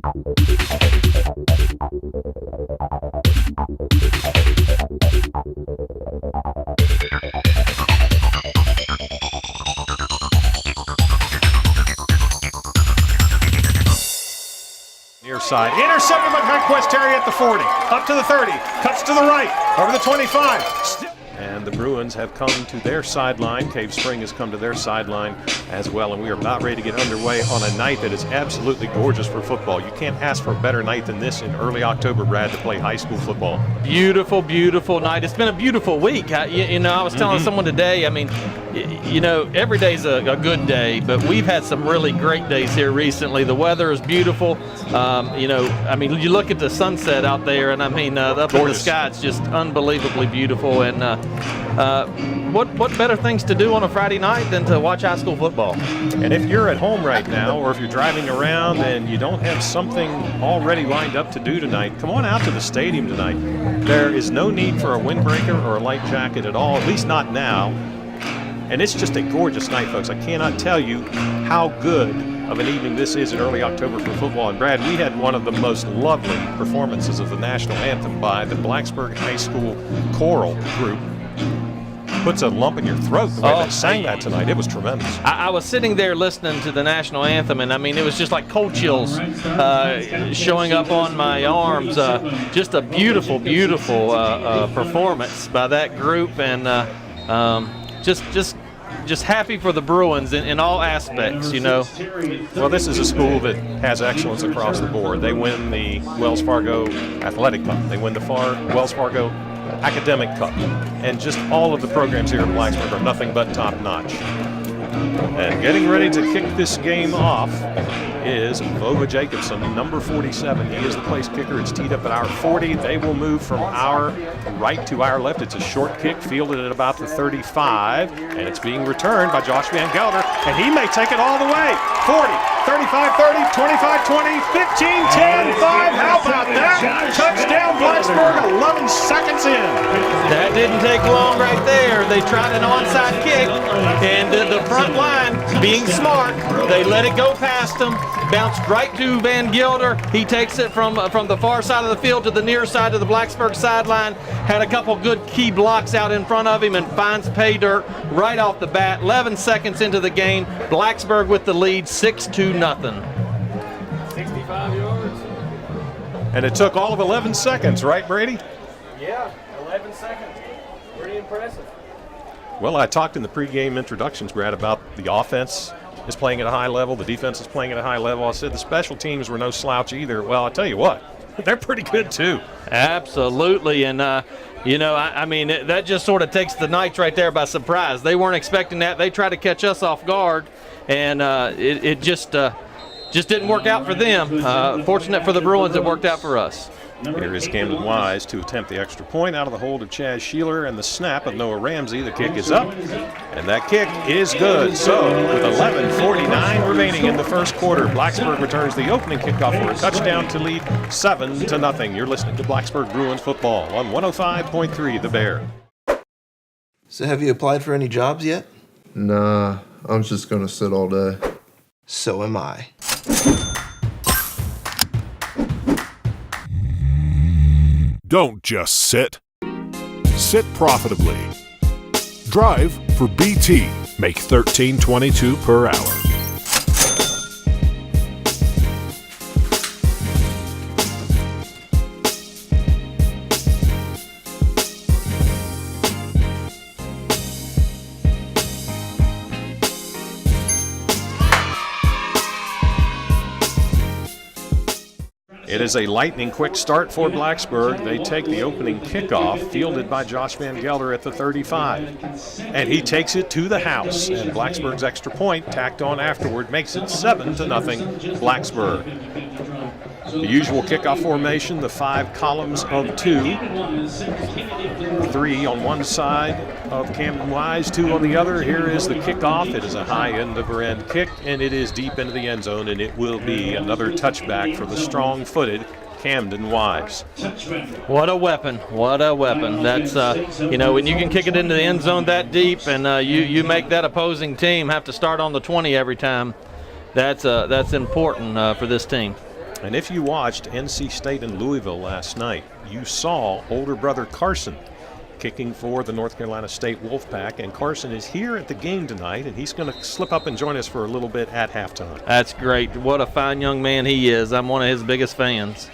Near side, intercepted by Conquest Terry at the 40, up to the 30, cuts to the right, over the 25. And the Bruins have come to their sideline. Cave Spring has come to their sideline as well, and we are about ready to get underway on a night that is absolutely gorgeous for football. You can't ask for a better night than this in early October, Brad, to play high school football. Beautiful, beautiful night. It's been a beautiful week. I was telling someone today, every day's a good day, but we've had some really great days here recently. The weather is beautiful. You look at the sunset out there, and up in the sky, it's just unbelievably beautiful. And what better things to do on a Friday night than to watch high school football? And if you're at home right now, or if you're driving around and you don't have something already lined up to do tonight, come on out to the stadium tonight. There is no need for a windbreaker or a light jacket at all, at least not now. And it's just a gorgeous night, folks. I cannot tell you how good of an evening this is in early October for football. And Brad, we had one of the most lovely performances of the national anthem by the Blacksburg High School choral group. Puts a lump in your throat the way they sang that tonight. It was tremendous. I was sitting there listening to the national anthem, and it was just like cold chills showing up on my arms. Just a beautiful, beautiful performance by that group, and just happy for the Bruins in all aspects, Well, this is a school that has excellence across the board. They win the Wells Fargo Athletic Cup. They win the Wells Fargo Academic Cup. And just all of the programs here at Blacksburg are nothing but top-notch. And getting ready to kick this game off is Vova Jacobson, number 47. He is the place kicker. It's teed up at our 40. They will move from our right to our left. It's a short kick, fielded at about the 35, and it's being returned by Josh Van Gelder, and he may take it all the way. 40, 35, 30, 25, 20, 15, 10, 5. How about that? Touchdown Blacksburg, 11 seconds in. That didn't take long right there. They tried an onside kick, and the front line, being smart, they let it go past them. Bounced right to Van Gelder. He takes it from the far side of the field to the near side of the Blacksburg sideline. Had a couple good key blocks out in front of him and finds pay dirt right off the bat. 11 seconds into the game. Blacksburg with the lead, 6-0. 65 yards. And it took all of 11 seconds, right, Brady? Yeah, 11 seconds. Pretty impressive. Well, I talked in the pregame introductions, Brad, about the offense is playing at a high level, the defense is playing at a high level. I said the special teams were no slouch either. Well, I'll tell you what, they're pretty good too. Absolutely, and that just sort of takes the Knights right there by surprise. They weren't expecting that. They tried to catch us off guard, and it just didn't work out for them. Fortunate for the Bruins, it worked out for us. Here is Camden Wise to attempt the extra point out of the hold of Chaz Sheeler, and the snap of Noah Ramsey. The kick is up, and that kick is good. So with 11:49 remaining in the first quarter, Blacksburg returns the opening kickoff for a touchdown to lead 7-0. You're listening to Blacksburg Bruins football on 105.3 The Bear. So have you applied for any jobs yet? Nah, I'm just going to sit all day. So am I. Don't just sit. Sit profitably. Drive for BT. Make $13.22 per hour. It is a lightning quick start for Blacksburg. They take the opening kickoff, fielded by Josh Van Gelder at the 35. And he takes it to the house, and Blacksburg's extra point, tacked on afterward, makes it 7-0 Blacksburg. The usual kickoff formation, the 5 columns of 2. 3 on one side of Camden Wise, 2 on the other. Here is the kickoff. It is a high end-over-end kick, and it is deep into the end zone, and it will be another touchback for the strong-footed Camden Wise. What a weapon. What a weapon. That's, when you can kick it into the end zone that deep, and you make that opposing team have to start on the 20 every time, that's important for this team. And if you watched NC State and Louisville last night, you saw older brother Carson kicking for the North Carolina State Wolfpack, and Carson is here at the game tonight, and he's going to slip up and join us for a little bit at halftime. That's great. What a fine young man he is. I'm one of his biggest fans.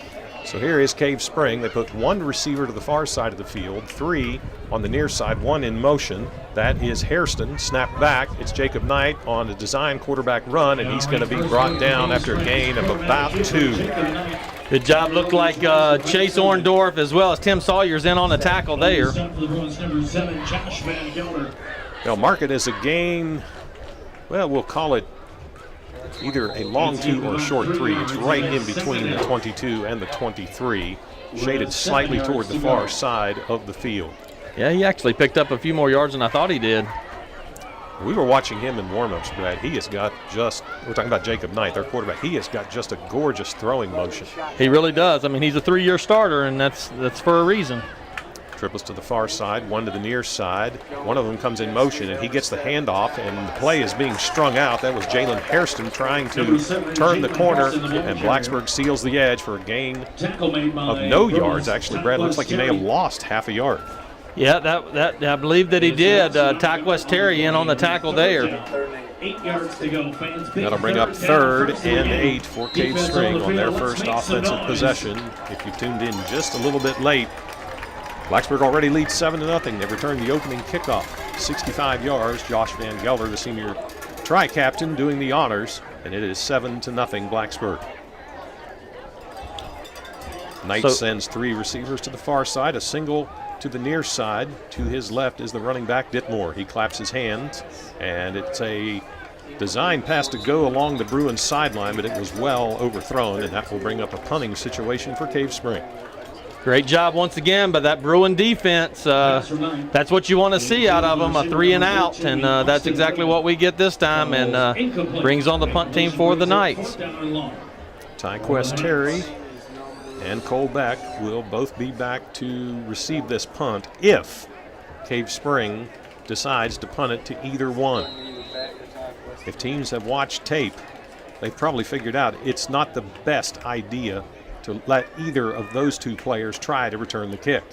So here is Cave Spring. They put one receiver to the far side of the field, three on the near side, one in motion. That is Hairston. Snap back. It's Jacob Knight on a design quarterback run, and he's going to be brought down after a gain of about 2. Good job. Looked like Chase Orndorff as well as Tim Sawyer's in on the tackle there. They'll mark it as a gain. Well, we'll call it either a long 2 or a short 3. It's right in between the 22 and the 23, shaded slightly toward the far side of the field. Yeah, he actually picked up a few more yards than I thought he did. We were watching him in warm-ups, Brad. He has got we're talking about Jacob Knight, their quarterback. He has got just a gorgeous throwing motion. He really does. I mean, he's a 3-year starter, and that's for a reason. Triples to the far side, one to the near side. One of them comes in motion, and he gets the handoff, and the play is being strung out. That was Jalen Hairston trying to turn the corner, and Blacksburg seals the edge for a gain of no yards. Actually, Brad, looks like he may have lost half a yard. Yeah, that I believe that he did. Tyquest Terry in on the tackle there. 8 yards to go. Fans That'll bring up 3rd and 8 for Cave Spring on their first offensive possession. If you tuned in just a little bit late, Blacksburg already leads 7-0. They've returned the opening kickoff, 65 yards. Josh Van Gelder, the senior tri-captain, doing the honors, and it is 7-0 Blacksburg. Knight sends 3 receivers to the far side, a single to the near side. To his left is the running back, Ditmore. He claps his hands, and it's a design pass to go along the Bruins sideline, but it was well overthrown, and that will bring up a punting situation for Cave Spring. Great job once again by that Bruin defense. That's what you want to see out of them, a 3 and out, and that's exactly what we get this time, and brings on the punt team for the Knights. Tyquest Terry and Cole Beck will both be back to receive this punt if Cave Spring decides to punt it to either one. If teams have watched tape, they've probably figured out it's not the best idea to let either of those 2 players try to return the kick.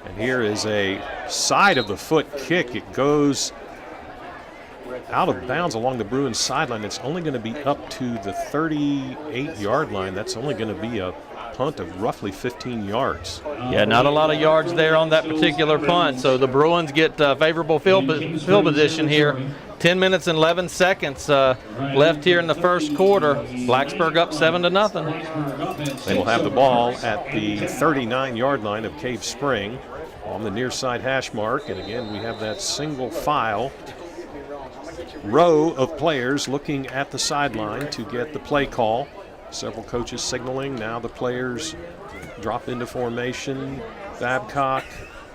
And here is a side of the foot kick. It goes out of bounds along the Bruins sideline. It's only going to be up to the 38-yard line. That's only going to be a punt of roughly 15 yards. Yeah, not a lot of yards there on that particular punt. So the Bruins get favorable field position here. 10 minutes and 11 seconds left here in the first quarter. Blacksburg up 7-0. They will have the ball at the 39-yard line of Cave Spring on the near side hash mark. And again, we have that single file row of players looking at the sideline to get the play call. Several coaches signaling. Now the players drop into formation. Babcock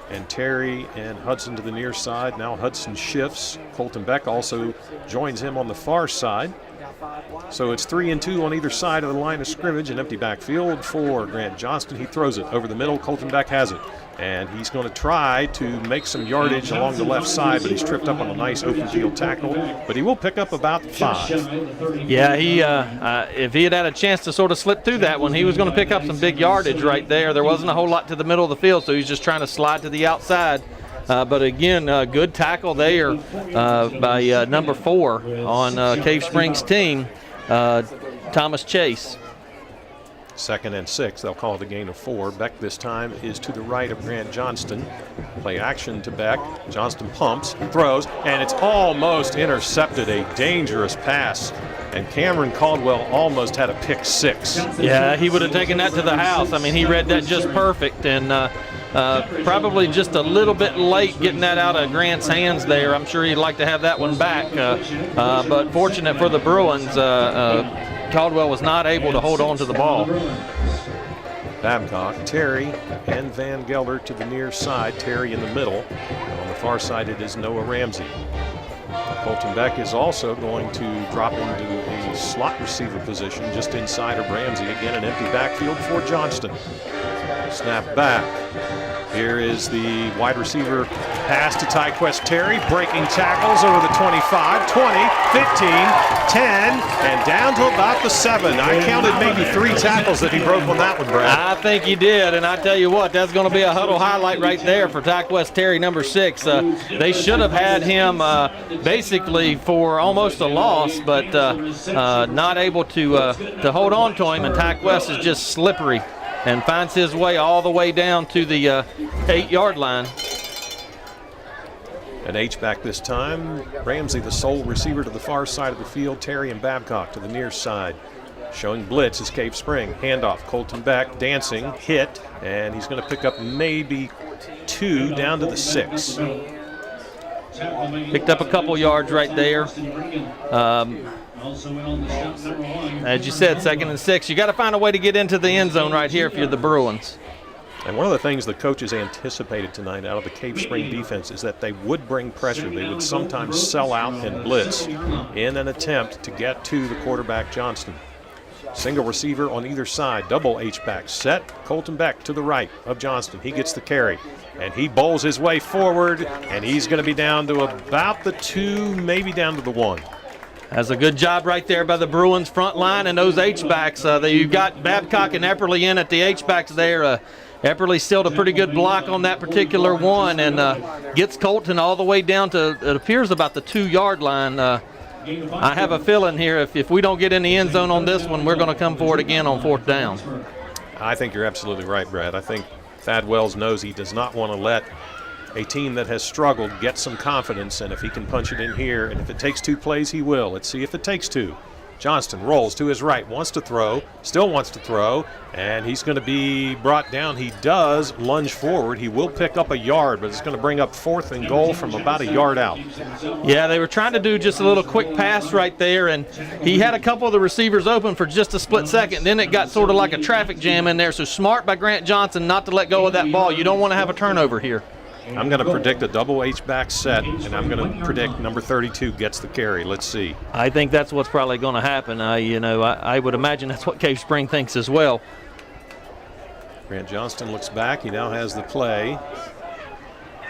and Terry and Hudson to the near side. Now Hudson shifts. Colton Beck also joins him on the far side. So it's 3 and 2 on either side of the line of scrimmage. An empty backfield for Grant Johnston. He throws it over the middle. Colton Beck has it. And he's going to try to make some yardage along the left side, but he's tripped up on a nice open field tackle. But he will pick up about 5. Yeah, he if he had had a chance to sort of slip through that one, he was going to pick up some big yardage right there. There wasn't a whole lot to the middle of the field, so he's just trying to slide to the outside. But again, good tackle there by number 4 on Cave Springs' team, Thomas Chase. 2nd and 6. They'll call it a gain of 4. Beck this time is to the right of Grant Johnston. Play action to Beck. Johnston pumps, throws, and it's almost intercepted. A dangerous pass. And Cameron Caldwell almost had a pick 6. Yeah, he would have taken that to the house. I mean, he read that just perfect, and probably just a little bit late getting that out of Grant's hands there. I'm sure he'd like to have that one back. But fortunate for the Bruins, Caldwell was not able to hold on to the ball. Babcock, Terry, and Van Gelder to the near side. Terry in the middle. And on the far side, it is Noah Ramsey. Colton Beck is also going to drop into a slot receiver position just inside of Ramsey. Again, an empty backfield for Johnston. Snap back. Here is the wide receiver pass to Tyquest Terry, breaking tackles over the 25, 20, 15, 10, and down to about the 7. I counted maybe 3 tackles that he broke on that one, Brad. I think he did, and I tell you what, that's going to be a huddle highlight right there for Tyquest Terry, number 6. They should have had him basically for almost a loss, but not able to hold on to him, and Tyquest is just slippery and finds his way all the way down to the 8-yard line. An H-back this time. Ramsey, the sole receiver, to the far side of the field. Terry and Babcock to the near side. Showing blitz is Cave Spring. Handoff, Colton Beck dancing, hit, and he's going to pick up maybe 2 down to the 6. Picked up a couple yards right there. As you said, 2nd and 6. You got to find a way to get into the end zone right here if you're the Bruins. And one of the things the coaches anticipated tonight out of the Cave Spring defense is that they would bring pressure. They would sometimes sell out and blitz in an attempt to get to the quarterback, Johnston. Single receiver on either side, double H-back set. Colton Beck to the right of Johnston. He gets the carry, and he bowls his way forward, and he's going to be down to about the 2, maybe down to the 1. That's a good job right there by the Bruins front line and those H-backs. You've got Babcock and Epperly in at the H-backs there. Epperly still a pretty good block on that particular one and gets Colton all the way down to, it appears, about the 2-yard line. I have a feeling here if we don't get in the end zone on this one, we're going to come forward again on 4th down. I think you're absolutely right, Brad. I think Thad Wells knows he does not want to let a team that has struggled get some confidence, and if he can punch it in here, and if it takes 2 plays, he will. Let's see if it takes 2. Johnston rolls to his right, wants to throw, still wants to throw, and he's going to be brought down. He does lunge forward. He will pick up a yard, but it's going to bring up 4th and goal from about a yard out. Yeah, they were trying to do just a little quick pass right there, and he had a couple of the receivers open for just a split second. Then it got sort of like a traffic jam in there, so smart by Grant Johnson not to let go of that ball. You don't want to have a turnover here. I'm going to predict a double H-back set, and I'm going to predict number 32 gets the carry. Let's see. I think that's what's probably going to happen. I would imagine that's what Cave Spring thinks as well. Grant Johnston looks back. He now has the play.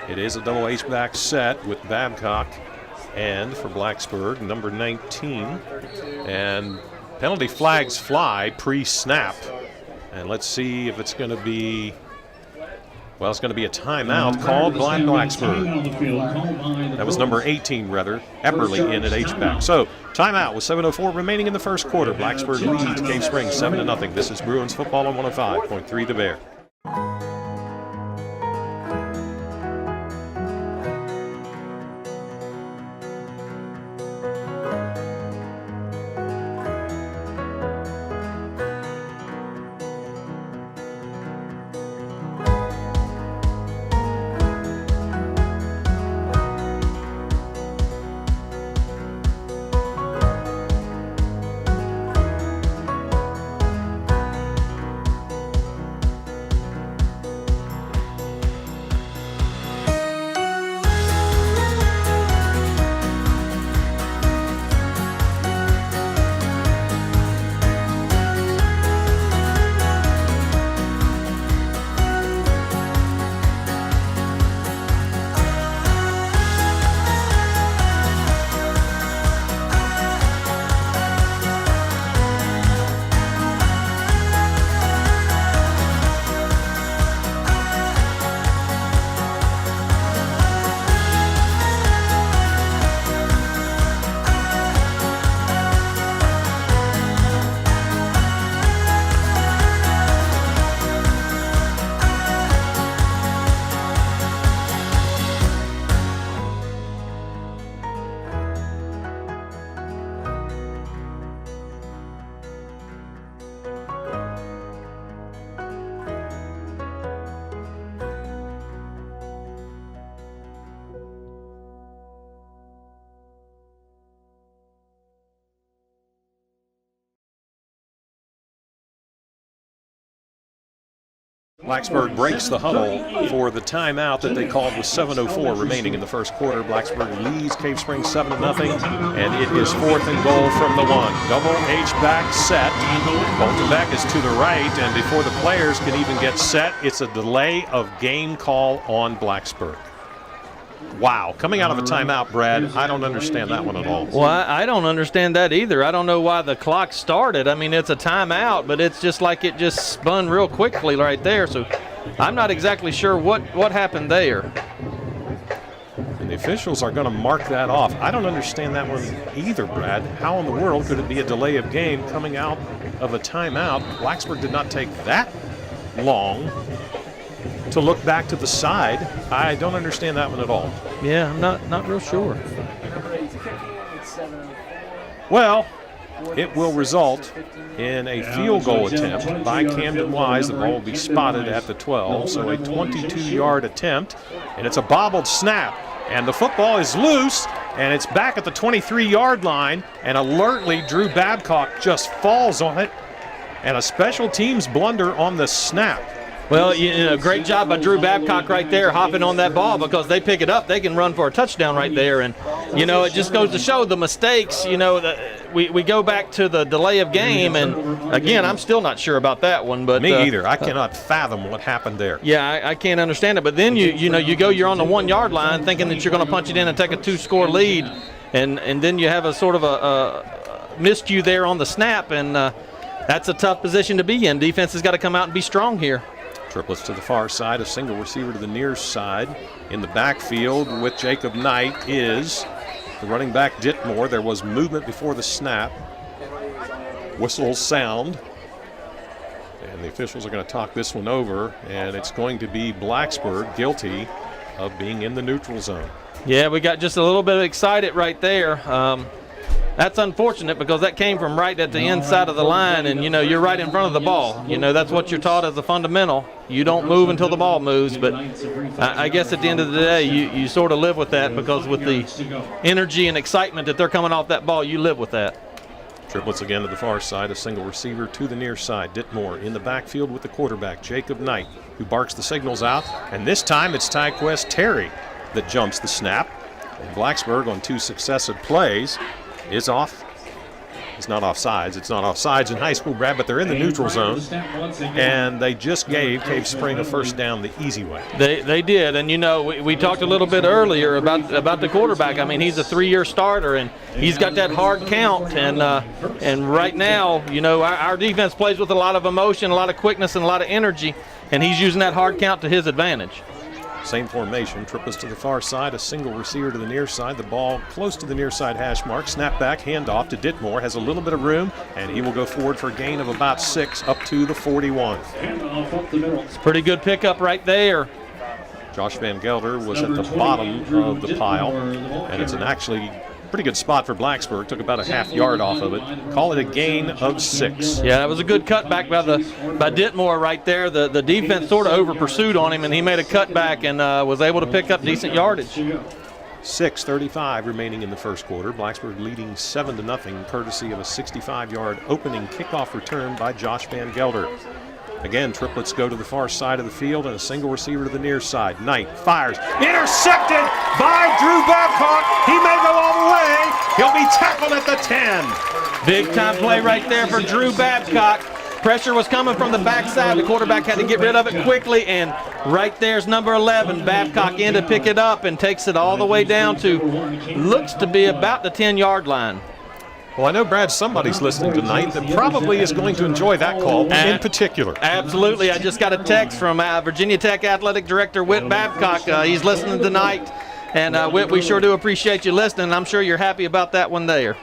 It is a double H-back set with Babcock and for Blacksburg, number 19. And penalty flags fly pre-snap. And let's see if it's going to be... Well, it's going to be a timeout called by Blacksburg. That was number 18, rather. Epperly in at H-back. So, timeout with 7:04 remaining in the first quarter. Blacksburg leads Cave Spring 7-0. This is Bruins football on 105.3 The Bear. Blacksburg breaks the huddle for the timeout that they called with 7:04 remaining in the first quarter. Blacksburg leads Cave Springs 7-0, and it is 4th and goal from the 1. Double H-back set. Colton Beck is to the right, and before the players can even get set, it's a delay of game call on Blacksburg. Wow, coming out of a timeout, Brad, I don't understand that one at all. Well, I don't understand that either. I don't know why the clock started. I mean, it's a timeout, but it's just like it just spun real quickly right there. So I'm not exactly sure what happened there. And the officials are going to mark that off. I don't understand that one either, Brad. How in the world could it be a delay of game coming out of a timeout? Blacksburg did not take that long to look back to the side. I don't understand that one at all. Yeah, I'm not real sure. Well, it will result in a field goal attempt by Camden Wise. The ball will be spotted at the 12, so a 22-yard attempt, and it's a bobbled snap. And the football is loose, and it's back at the 23-yard line, and alertly Drew Babcock just falls on it, and a special teams blunder on the snap. Well, great job by Drew Babcock right there hopping on that ball, because they pick it up, they can run for a touchdown right there. And, it just goes to show the mistakes. We go back to the delay of game, and, again, I'm still not sure about that one. But me either. I cannot fathom what happened there. Yeah, I can't understand it. But then, you're on the 1-yard line thinking that you're going to punch it in and take a 2-score lead, and then you have a sort of a miscue there on the snap, and that's a tough position to be in. Defense has got to come out and be strong here. Triplets to the far side, a single receiver to the near side. In the backfield with Jacob Knight is the running back Ditmore. There was movement before the snap. Whistles sound. And the officials are going to talk this one over, and it's going to be Blacksburg guilty of being in the neutral zone. Yeah, we got just a little bit excited right there. That's unfortunate, because that came from right at the inside of the line, and you're right in front of the ball. That's what you're taught as a fundamental. You don't move until the ball moves, but I guess at the end of the day you sort of live with that, because with the energy and excitement that they're coming off that ball, you live with that. Triplets again to the far side, a single receiver to the near side. Ditmore in the backfield with the quarterback, Jacob Knight, who barks the signals out, and this time it's Tyquest Terry that jumps the snap. And Blacksburg on 2 successive plays is off. It's not offsides. It's not offsides in high school, Brad, but they're in the neutral zone, and they just gave Cave Spring a first down the easy way. They did, and we talked a little bit earlier about the quarterback. I mean, he's a 3-year starter, and he's got that hard count, and right now, our defense plays with a lot of emotion, a lot of quickness, and a lot of energy, and he's using that hard count to his advantage. Same formation, triplets to the far side, a single receiver to the near side, the ball close to the near side hash mark, snap back, handoff to Ditmore, has a little bit of room, and he will go forward for a gain of about 6 up to the 41. It's a pretty good pickup right there. Josh Van Gelder was at the bottom of the pile, and it's an actually pretty good spot for Blacksburg. Took about a half-yard off of it. Call it a gain of 6. Yeah, that was a good cutback by Ditmore right there. The defense sort of over-pursued on him, and he made a cutback and was able to pick up decent yardage. 6:35 remaining in the first quarter. Blacksburg leading 7-0, courtesy of a 65-yard opening kickoff return by Josh Van Gelder. Again, triplets go to the far side of the field, and a single receiver to the near side. Knight fires. Intercepted by Drew Babcock. He may go all the way. He'll be tackled at the 10. Big time play right there for Drew Babcock. Pressure was coming from the backside. The quarterback had to get rid of it quickly, and right there's number 11. Babcock in to pick it up and takes it all the way down to, looks to be about the 10-yard line. Well, I know, Brad, somebody's listening tonight that probably is going to enjoy that call in particular. Absolutely. I just got a text from Virginia Tech Athletic Director Whit Babcock. He's listening tonight. And, Whit, we sure do appreciate you listening. I'm sure you're happy about that one there.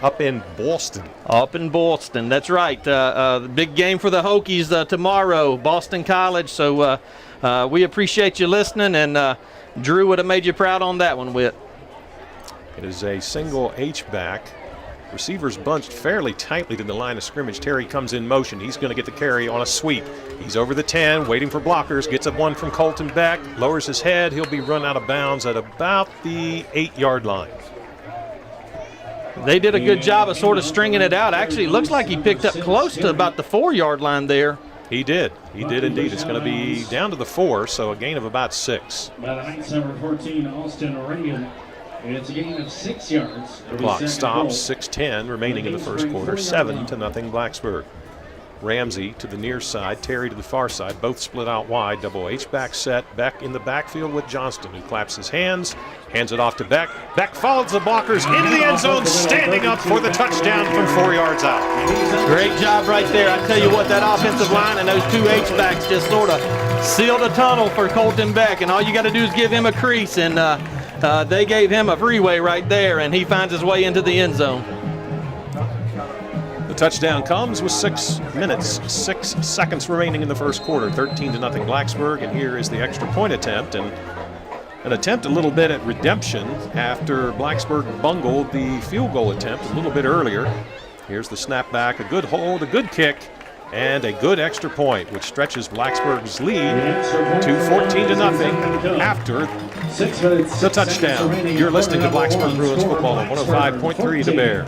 Up in Boston. Up in Boston, that's right. Big game for the Hokies tomorrow, Boston College. So we appreciate you listening. And Drew would have made you proud on that one, Whit. It is a single H-back. Receivers bunched fairly tightly to the line of scrimmage. Terry comes in motion. He's going to get the carry on a sweep. He's over the 10, waiting for blockers. Gets up one from Colton Beck, lowers his head. He'll be run out of bounds at about the 8-yard line. They did a good job of sort of stringing it out. Actually, it looks like he picked up close to about the 4-yard line there. He did. He did indeed. It's going to be down to the 4, so a gain of about 6. By the Knights, number 14, Austin Reagan. It's a gain of 6 yards. The clock stops, 6:10 remaining in the first quarter, 7-0 Blacksburg. Ramsey to the near side, Terry to the far side, both split out wide. Double H-back set. Beck in the backfield with Johnston, who claps his hands it off to Beck. Beck follows the blockers into the end zone, standing up for the touchdown from 4 yards out. Great job right there. I tell you what, that offensive line and those 2 H-backs just sort of sealed a tunnel for Colton Beck, and all you got to do is give him a crease, and they gave him a freeway right there, and he finds his way into the end zone. The touchdown comes with 6 minutes, 6 seconds remaining in the first quarter, 13-0 Blacksburg, and here is the extra point attempt, and an attempt a little bit at redemption after Blacksburg bungled the field goal attempt a little bit earlier. Here's the snapback, a good hold, a good kick, and a good extra point, which stretches Blacksburg's lead to 14-0 after the touchdown. You're listening to Blacksburg Bruins football on 105.3 The Bear.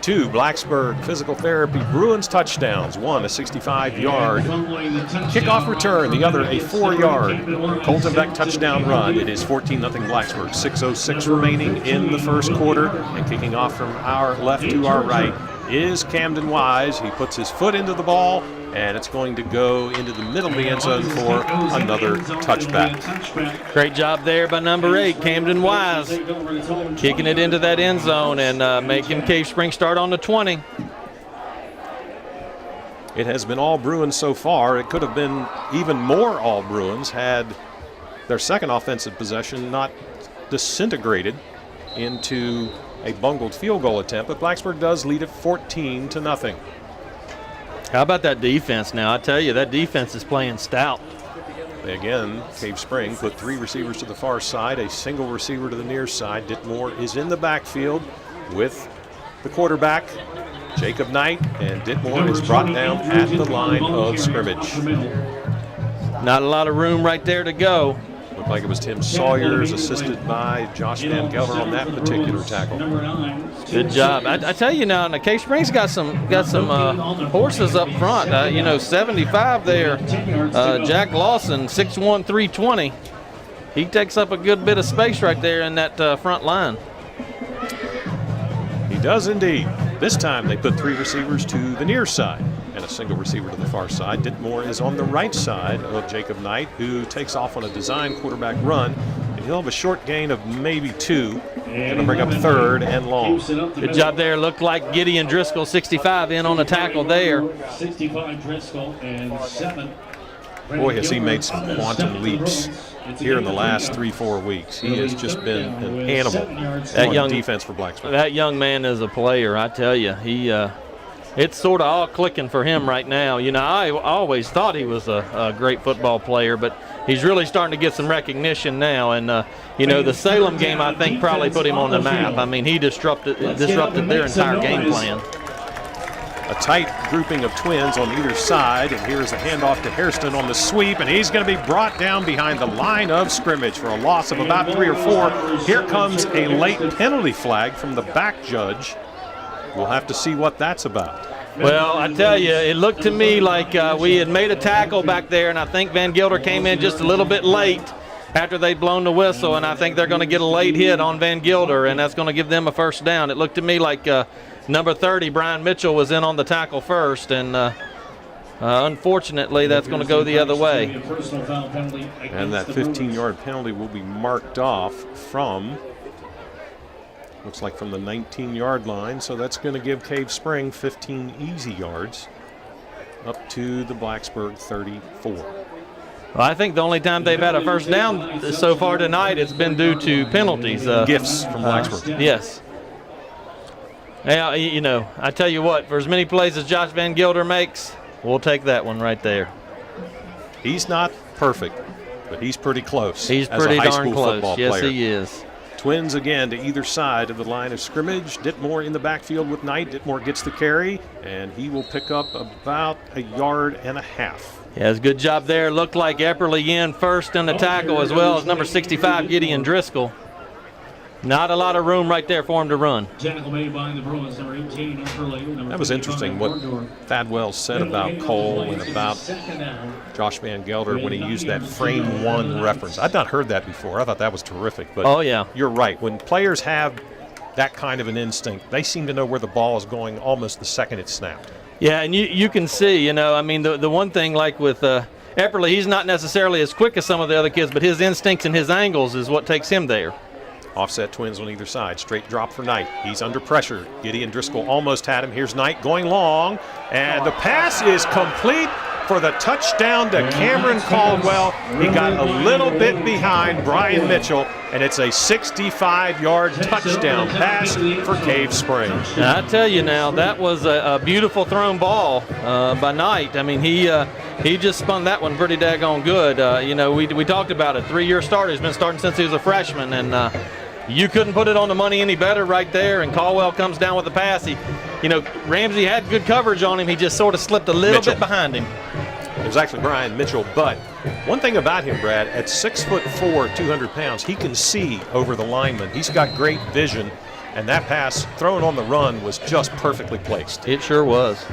Two Blacksburg physical therapy Bruins touchdowns, one a 65-yard kickoff return, the other a 4-yard Colton Beck touchdown run. It is 14-0 Blacksburg, 6:06 remaining in the first quarter, and kicking off from our left to our right is Camden Wise. He puts his foot into the ball, and it's going to go into the middle of the end zone for another touchback. Great job there by number 8, Camden Wise, kicking it into that end zone and making Cave Spring start on the 20. It has been all Bruins so far. It could have been even more all Bruins had their second offensive possession not disintegrated into a bungled field goal attempt, but Blacksburg does lead it 14-0. How about that defense now? I tell you, that defense is playing stout. Again, Cave Spring put 3 receivers to the far side, a single receiver to the near side. Ditmore is in the backfield with the quarterback, Jacob Knight, and Ditmore is brought down at the line of scrimmage. Not a lot of room right there to go. Looked like it was Tim Sawyers, assisted by Josh Van Gelder on that particular tackle. Good job. I tell you now, Cave Spring's got some horses up front. 75 there. Jack Lawson, 6'1", 320. He takes up a good bit of space right there in that front line. He does indeed. This time they put 3 receivers to the near side and a single receiver to the far side. Ditmore is on the right side of Jacob Knight, who takes off on a design quarterback run. And he'll have a short gain of maybe 2. Going to bring up 3rd and long. Good job there. Looked like Gideon Driscoll, 65, in on the tackle there. 65 Driscoll and 7. Boy, has he made some quantum leaps here in the last 3-4 weeks. He has just been an animal on defense for Blacksburg. That young man is a player, I tell you. It's sort of all clicking for him right now. I always thought he was a great football player, but he's really starting to get some recognition now. And, the Salem game, I think, probably put him on the map. I mean, he disrupted their entire game plan. A tight grouping of twins on either side, and here's a handoff to Hairston on the sweep, and he's going to be brought down behind the line of scrimmage for a loss of about 3 or 4. Here comes a late penalty flag from the back judge, We'll have to see what that's about. Well, I tell you, it looked to me like we had made a tackle back there, and I think Van Gilder came in just a little bit late after they'd blown the whistle, and I think they're going to get a late hit on Van Gilder, and that's going to give them a first down. It looked to me like number 30, Brian Mitchell, was in on the tackle first, and unfortunately, that's going to go the other way. And that 15-yard penalty will be marked off from, looks like from the 19-yard line, so that's going to give Cave Spring 15 easy yards up to the Blacksburg 34. Well, I think the only time they've had a first down so far tonight has been due to penalties. Gifts from Blacksburg. Yes. Now, you know, I tell you what, for as many plays as Josh Van Gilder makes, we'll take that one right there. He's not perfect, but he's pretty close. He's as pretty a high darn school close. football Yes, player. he is. Twins again to either side of the line of scrimmage. Ditmore in the backfield with Knight. Ditmore gets the carry, and he will pick up about 1.5 yards. Yeah, it's a good job there. Looked like Epperly in first in the tackle, as well as number 65, Gideon Driscoll. Not a lot of room right there for him to run. Tackle made by the Bruins, number 18, That was interesting what Thad Wells said about Cole and about Josh Van Gelder when he used that frame one reference. I'd not heard that before. I thought that was terrific. But oh, yeah. You're right. When players have that kind of an instinct, they seem to know where the ball is going almost the second it's snapped. Yeah, and you can see, you know, I mean, the one thing like with Epperly, he's not necessarily as quick as some of the other kids, but his instincts and his angles is what takes him there. Offset Twins on either side. Straight drop for Knight. He's under pressure. Gideon Driscoll almost had him. Here's Knight going long. And the pass is complete for the touchdown to Cameron Caldwell. He got a little bit behind Brian Mitchell, and it's a 65-yard touchdown pass for Cave Spring. Now, I tell you now, that was a beautiful thrown ball by Knight. I mean, he just spun that one pretty daggone good. You know, we talked about it. 3-year starter. He's been starting since he was a freshman, and you couldn't put it on the money any better right there. And Caldwell comes down with the pass. You know, Ramsey had good coverage on him. He just sort of slipped a little bit behind him. It was actually Brian Mitchell, but one thing about him, Brad, at 6'4", 200 pounds, he can see over the lineman. He's got great vision, and that pass thrown on the run was just perfectly placed. It sure was.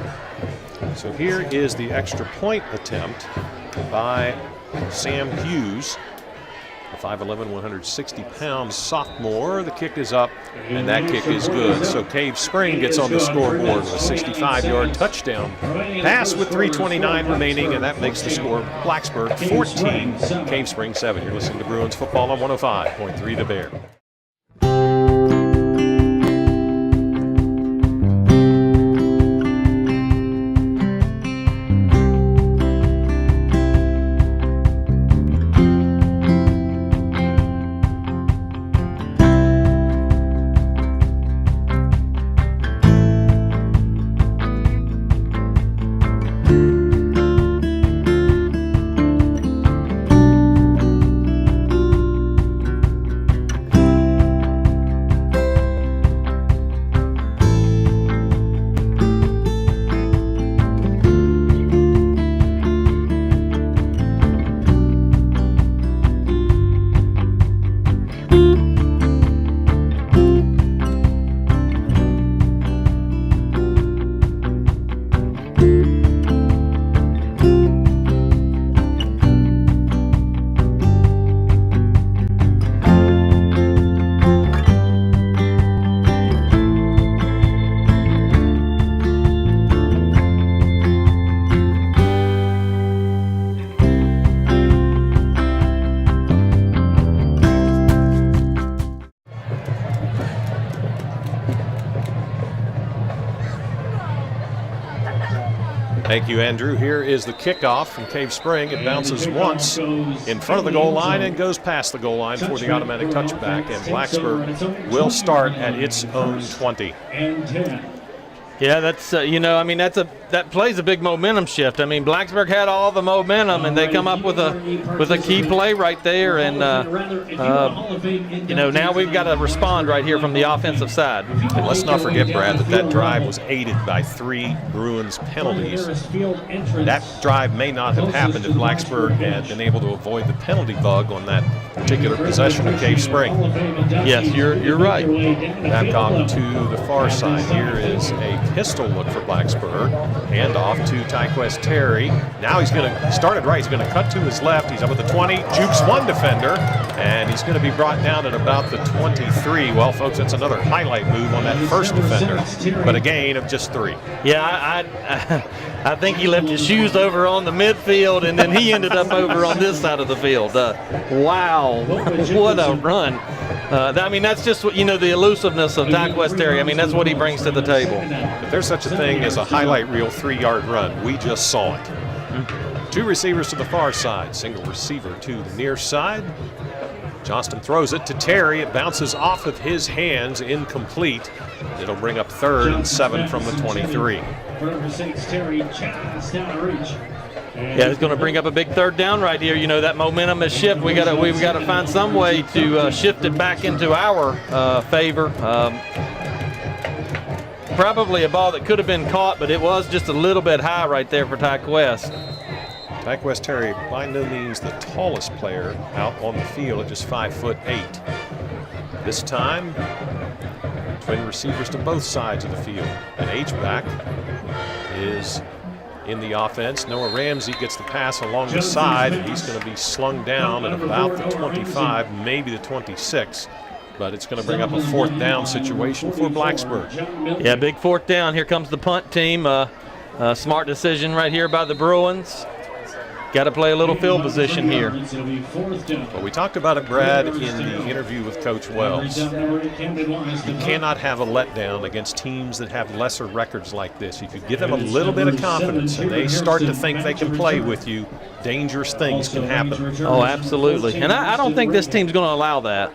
So here is the extra point attempt by Sam Hughes, a 5'11", 160-pound sophomore. The kick is up, and that kick is good. So Cave Spring gets on the scoreboard with a 65-yard touchdown pass with 3:29 remaining, and that makes the score Blacksburg 14, Cave Spring 7. You're listening to Bruins football on 105.3 The Bear. Thank you, Andrew. Here is the kickoff from Cave Spring. It bounces once in front of the goal line and goes past the goal line for the automatic touchback. And Blacksburg will start at its own 20. Yeah, that's that plays a big momentum shift. I mean, Blacksburg had all the momentum, and they come up with a key play right there, and now we've got to respond right here from the offensive side. And let's not forget, Brad, that drive was aided by 3 Bruins penalties. That drive may not have happened if Blacksburg had been able to avoid the penalty bug on that particular possession of Cave Spring. Yes, you're right. Babcock to the far side. Here is a pistol look for Blacksburg. Hand off to Tyquest Terry. Now he's going to start it right. He's going to cut to his left. He's up at the 20, jukes one defender, and he's going to be brought down at about the 23. Well, folks, that's another highlight move on that first defender, but a gain of just 3. Yeah, I think he left his shoes over on the midfield, and then he ended up over on this side of the field. Wow, what a run. That's just what, the elusiveness of Tyquest Terry. I mean, that's what he brings to the table. If there's such a thing as a highlight reel 3-yard run, we just saw it. 2 receivers to the far side, single receiver to the near side. Johnston throws it to Terry. It bounces off of his hands, incomplete. It'll bring up 3rd and 7 from the 23. Yeah, it's going to bring up a big 3rd down right here. That momentum is shift. We've got to find some way to shift it back into our favor. Probably a ball that could have been caught, but it was just a little bit high right there for Tyquest. Tyquest Terry, by no means the tallest player out on the field at just 5'8". This time, twin receivers to both sides of the field. An H-back is in the offense. Noah Ramsey gets the pass along the side, and he's going to be slung down at about the 25, maybe the 26. But it's going to bring up a 4th down situation for Blacksburg. Yeah, big 4th down. Here comes the punt team. Smart decision right here by the Bruins. Got to play a little field position here. Well, we talked about it, Brad, in the interview with Coach Wells. You cannot have a letdown against teams that have lesser records like this. If you give them a little bit of confidence and they start to think they can play with you, dangerous things can happen. Oh, absolutely. And I don't think this team's going to allow that.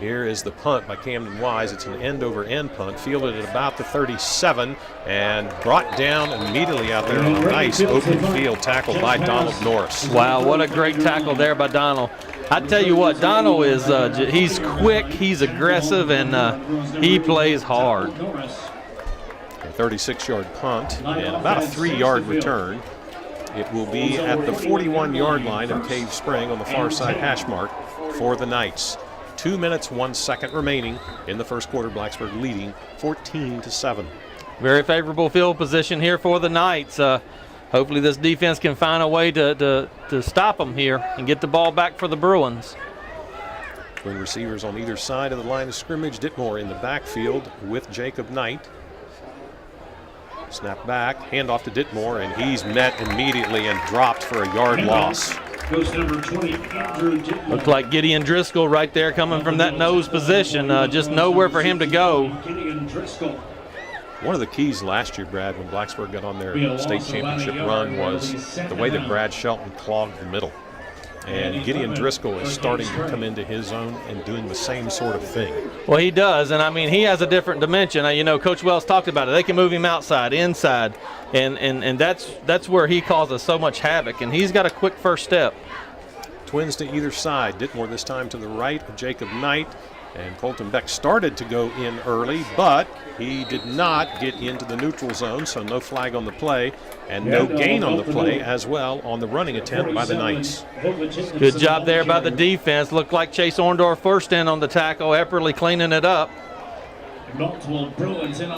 Here is the punt by Camden Wise. It's an end-over-end punt, fielded at about the 37, and brought down immediately out there on a nice open field tackle by Donald Norris. Wow, what a great tackle there by Donald. I tell you what, Donald is, he's quick, he's aggressive, and he plays hard. A 36-yard punt and about a 3-yard return. It will be at the 41-yard line of Cave Spring on the far side hash mark for the Knights. 2 minutes, 1 second remaining in the first quarter. Blacksburg leading 14-7. Very favorable field position here for the Knights. Hopefully this defense can find a way to stop them here and get the ball back for the Bruins. Twin receivers on either side of the line of scrimmage. Ditmore in the backfield with Jacob Knight. Snap back, handoff to Ditmore, and he's met immediately and dropped for a yard loss. Looks like Gideon Driscoll right there coming from that nose position. Just nowhere for him to go. One of the keys last year, Brad, when Blacksburg got on their state championship run was the way that Brad Shelton clogged the middle. And Gideon Driscoll is starting to come into his own and doing the same sort of thing. Well, he does, and I mean, he has a different dimension. Coach Wells talked about it. They can move him outside, inside, and that's where he causes so much havoc, and he's got a quick first step. Twins to either side. Ditmore this time to the right of Jacob Knight. And Colton Beck started to go in early, but he did not get into the neutral zone, so no flag on the play and no gain on the play as well on the running attempt by the Knights. Good job there by the defense. Looked like Chase Orndorff first in on the tackle, Epperly cleaning it up.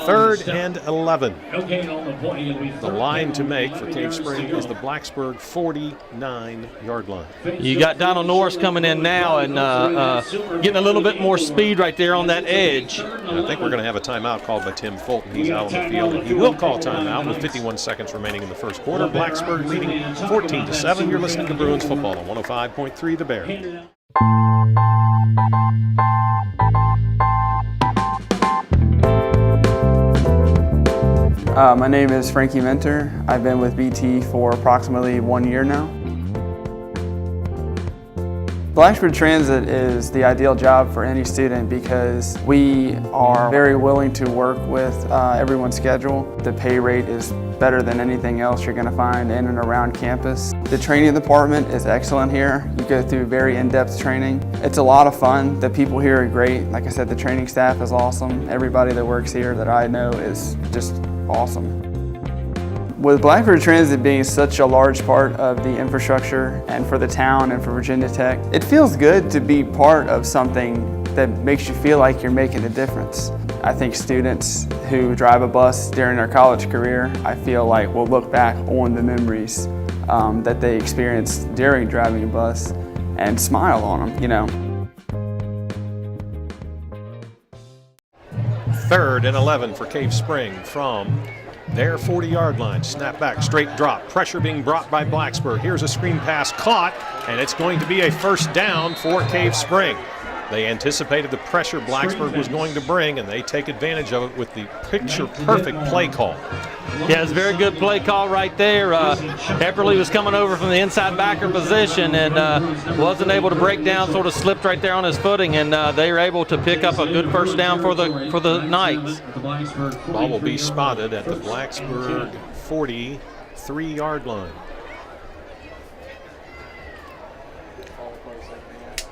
Third and 11. The line to make for Cave Spring is the Blacksburg 49-yard line. You got Donald Norris coming in now and getting a little bit more speed right there on that edge. I think we're going to have a timeout called by Tim Fulton. He's out on the field, and he will call timeout with 51 seconds remaining in the first quarter. Blacksburg leading 14-7. You're listening to Bruins football on 105.3 The Bear. My name is Frankie Mentor. I've been with BT for approximately 1 year now. Blacksburg Transit is the ideal job for any student because we are very willing to work with everyone's schedule. The pay rate is better than anything else you're going to find in and around campus. The training department is excellent here. You go through very in-depth training. It's a lot of fun. The people here are great. Like I said, the training staff is awesome. Everybody that works here that I know is just awesome. With Blacksburg Transit being such a large part of the infrastructure and for the town and for Virginia Tech, it feels good to be part of something that makes you feel like you're making a difference. I think students who drive a bus during their college career, I feel like will look back on the memories that they experienced during driving a bus and smile on them, you know. 3rd and 11 for Cave Spring from their 40-yard line. Snap back, straight drop. Pressure being brought by Blacksburg. Here's a screen pass caught, and it's going to be a first down for Cave Spring. They anticipated the pressure Blacksburg was going to bring, and they take advantage of it with the picture-perfect play call. Yeah, it's a very good play call right there. Epperly was coming over from the inside backer position and wasn't able to break down, sort of slipped right there on his footing, and they were able to pick up a good first down for the Knights. Ball will be spotted at the Blacksburg 43-yard line.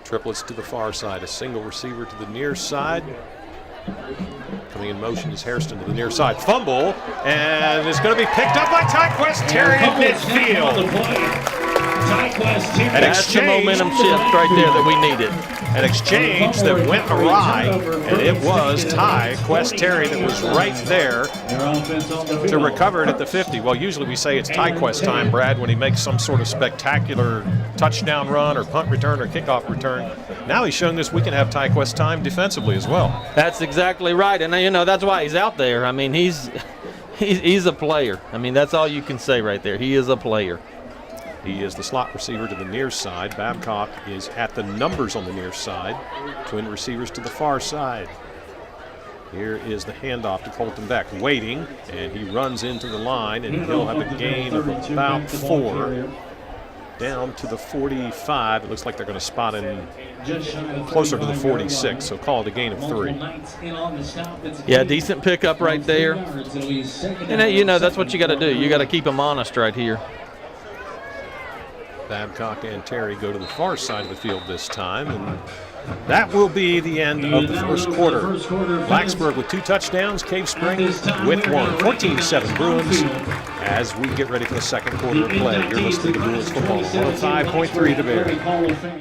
Triplets to the far side, a single receiver to the near side. Coming in motion is Hairston to the near side. Fumble, and it's going to be picked up by Tyquest Terry at midfield. That's the momentum shift right there that we needed. An exchange that went awry, and it was Tyquest Terry that was right there to recover it at the 50. Well, usually we say it's Tyquest time, Brad, when he makes some sort of spectacular touchdown run or punt return or kickoff return. Now he's showing us we can have Tyquest time defensively as well. That's exactly right, and you know that's why he's out there. I mean, he's a player. I mean, that's all you can say right there. He is a player. He is the slot receiver to the near side. Babcock is at the numbers on the near side. Twin receivers to the far side. Here is the handoff to Colton Beck, waiting, and he runs into the line, and he'll have a gain of about 4. Down to the 45. It looks like they're going to spot him closer to the 46, so call it a gain of 3. Yeah, decent pickup right there. And you know, that's what you got to do. You got to keep him honest right here. Babcock and Terry go to the far side of the field this time, and that will be the end of the first quarter. Blacksburg with 2 touchdowns, Cave Spring with 1. 14-7 Bruins as we get ready for the second quarter of play. You're listening to Bruins Football, 105.3 The Bear.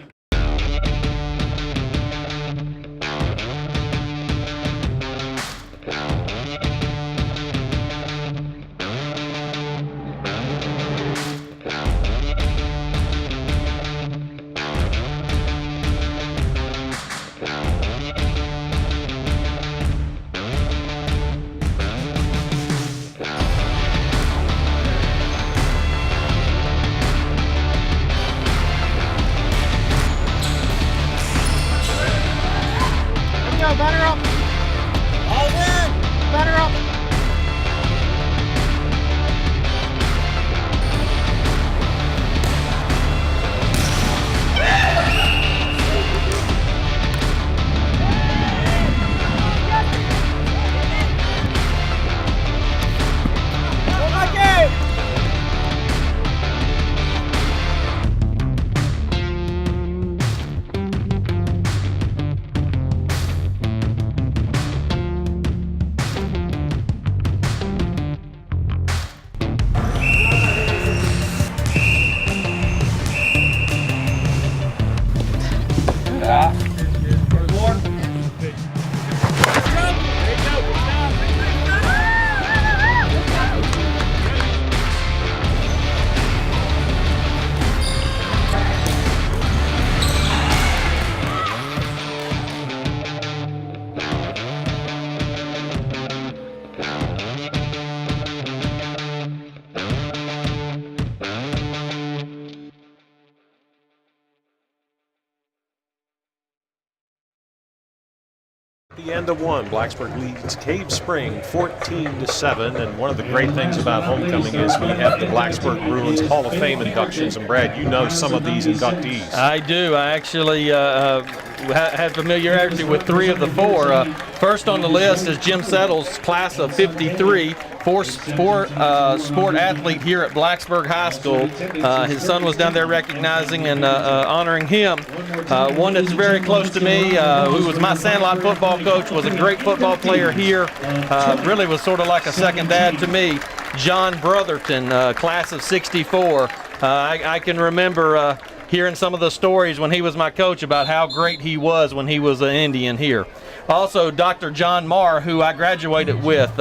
20-1. Blacksburg leads Cave Spring 14-7. And one of the great things about homecoming is we have the Blacksburg Bruins Hall of Fame inductions. And Brad, you know some of these inductees. I do. I actually had familiarity with 3 of the 4. First on the list is Jim Settle's class of 53. Sport athlete here at Blacksburg High School. His son was down there recognizing and honoring him. One that's very close to me, who was my Sandlot football coach, was a great football player here. Really was sort of like a second dad to me. John Brotherton, class of 64. I can remember hearing some of the stories when he was my coach about how great he was when he was an Indian here. Also, Dr. John Marr, who I graduated with.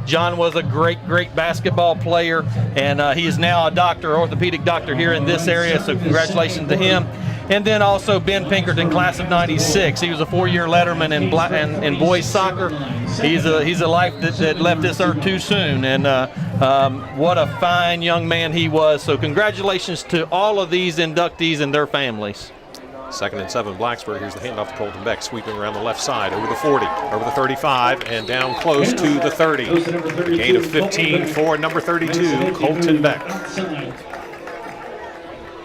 John was a great basketball player, and he is now a doctor, orthopedic doctor here in this area, so congratulations to him. And then also Ben Pinkerton, class of 96. He was a 4-year letterman in boys soccer. He's a life that left this earth too soon, and what a fine young man he was. So congratulations to all of these inductees and their families. 2nd and 7, Blacksburg. Here's the handoff to Colton Beck, sweeping around the left side, over the 40, over the 35, and down close to the 30. Gain of 15 for number 32, Colton Beck.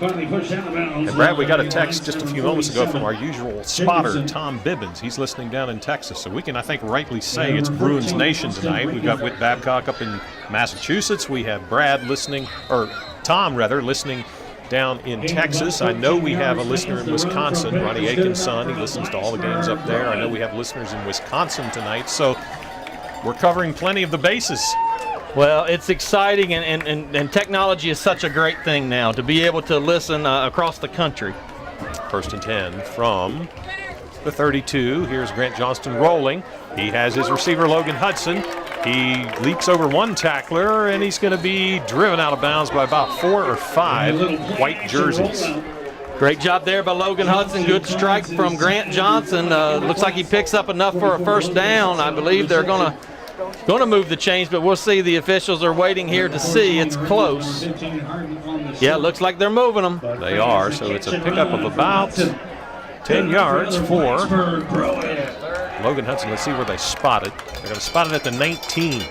And Brad, we got a text just a few moments ago from our usual spotter, Tom Bibbins. He's listening down in Texas, so we can, I think, rightly say it's Bruins Nation tonight. We've got Whit Babcock up in Massachusetts. We have Brad listening, or Tom rather, listening down in Texas. I know we have a listener in Wisconsin, Ronnie Aiken's son. He listens to all the games up there. I know we have listeners in Wisconsin tonight, so we're covering plenty of the bases. Well, it's exciting, and technology is such a great thing now, to be able to listen across the country. 1st and 10 from the 32. Here's Grant Johnston rolling. He has his receiver, Logan Hudson. He leaps over one tackler, and he's going to be driven out of bounds by about 4 or 5 white jerseys. Great job there by Logan Hudson. Good strike from Grant Johnson. Looks like he picks up enough for a first down. I believe they're going to move the chains, but we'll see. The officials are waiting here to see. It's close. Yeah, it looks like they're moving them. They are, so it's a pickup of about 10 yards for Logan Hudson. Let's see where they spot it. They're going to spot it at the 19.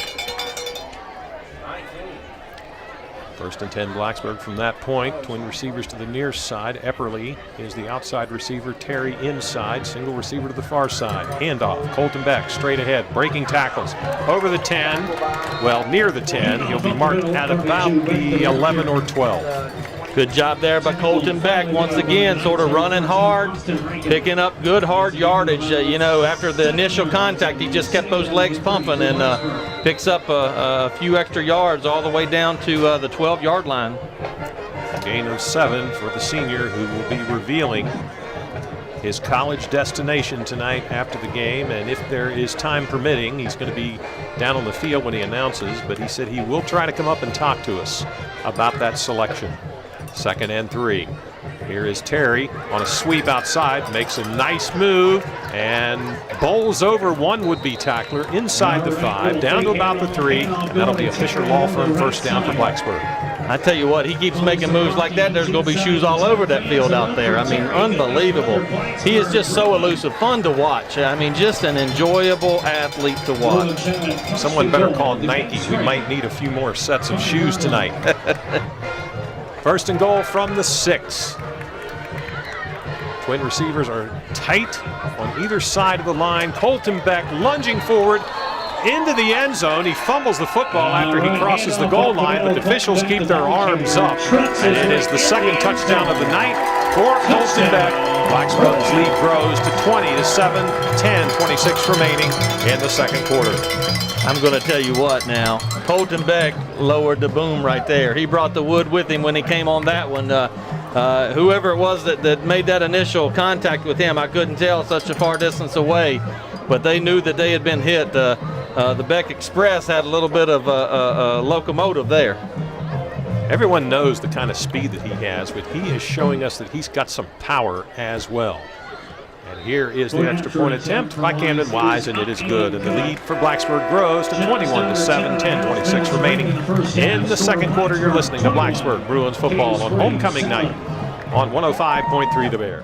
1st and 10, Blacksburg from that point. Twin receivers to the near side. Epperly is the outside receiver. Terry inside. Single receiver to the far side. Handoff. Colton Beck straight ahead. Breaking tackles. Over the 10. Well, near the 10. He'll be marked at about the 11 or 12. Good job there by Colton Beck. Once again, sort of running hard, picking up good hard yardage. After the initial contact, he just kept those legs pumping and picks up a few extra yards all the way down to the 12-yard line. Gain of 7 for the senior, who will be revealing his college destination tonight after the game. And if there is time permitting, he's going to be down on the field when he announces. But he said he will try to come up and talk to us about that selection. 2nd and 3. Here is Terry on a sweep outside, makes a nice move and bowls over one would-be tackler inside the 5, down to about the 3, and that'll be a Fisher Law Firm first down for Blacksburg. I tell you what, he keeps making moves like that, there's going to be shoes all over that field out there. I mean, unbelievable. He is just so elusive, fun to watch. I mean, just an enjoyable athlete to watch. Someone better call Nike. We might need a few more sets of shoes tonight. 1st and goal from the 6. Twin receivers are tight on either side of the line. Colton Beck lunging forward into the end zone. He fumbles the football after he crosses the goal line, but the officials keep their arms up. And it is the 2nd touchdown of the night for Colton Beck. Blacksburg's lead grows to 20-7, 10:26 remaining in the 2nd quarter. I'm going to tell you what now. Colton Beck lowered the boom right there. He brought the wood with him when he came on that one. Whoever it was that made that initial contact with him, I couldn't tell such a far distance away, but they knew that they had been hit. The Beck Express had a little bit of a locomotive there. Everyone knows the kind of speed that he has, but he is showing us that he's got some power as well. And here is the extra point attempt by Camden Wise, and it is good. And the lead for Blacksburg grows to 21-7, 10:26 remaining in the 2nd quarter. You're listening to Blacksburg Bruins football on homecoming night on 105.3 The Bear.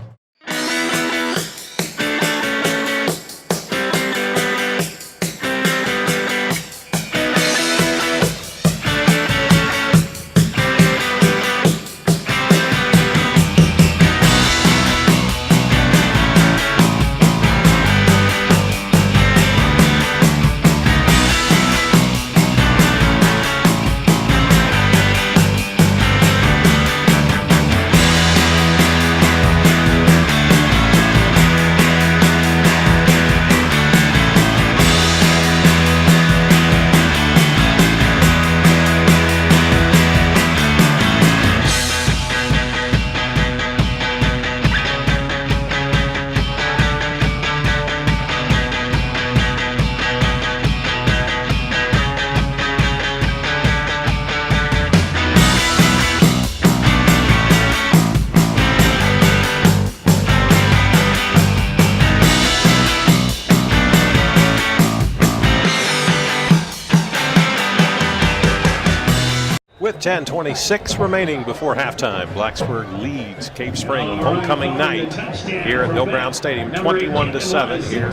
With 10:26 remaining before halftime, Blacksburg leads Cave Spring homecoming night here at Bill Brown Stadium, 21-7. Here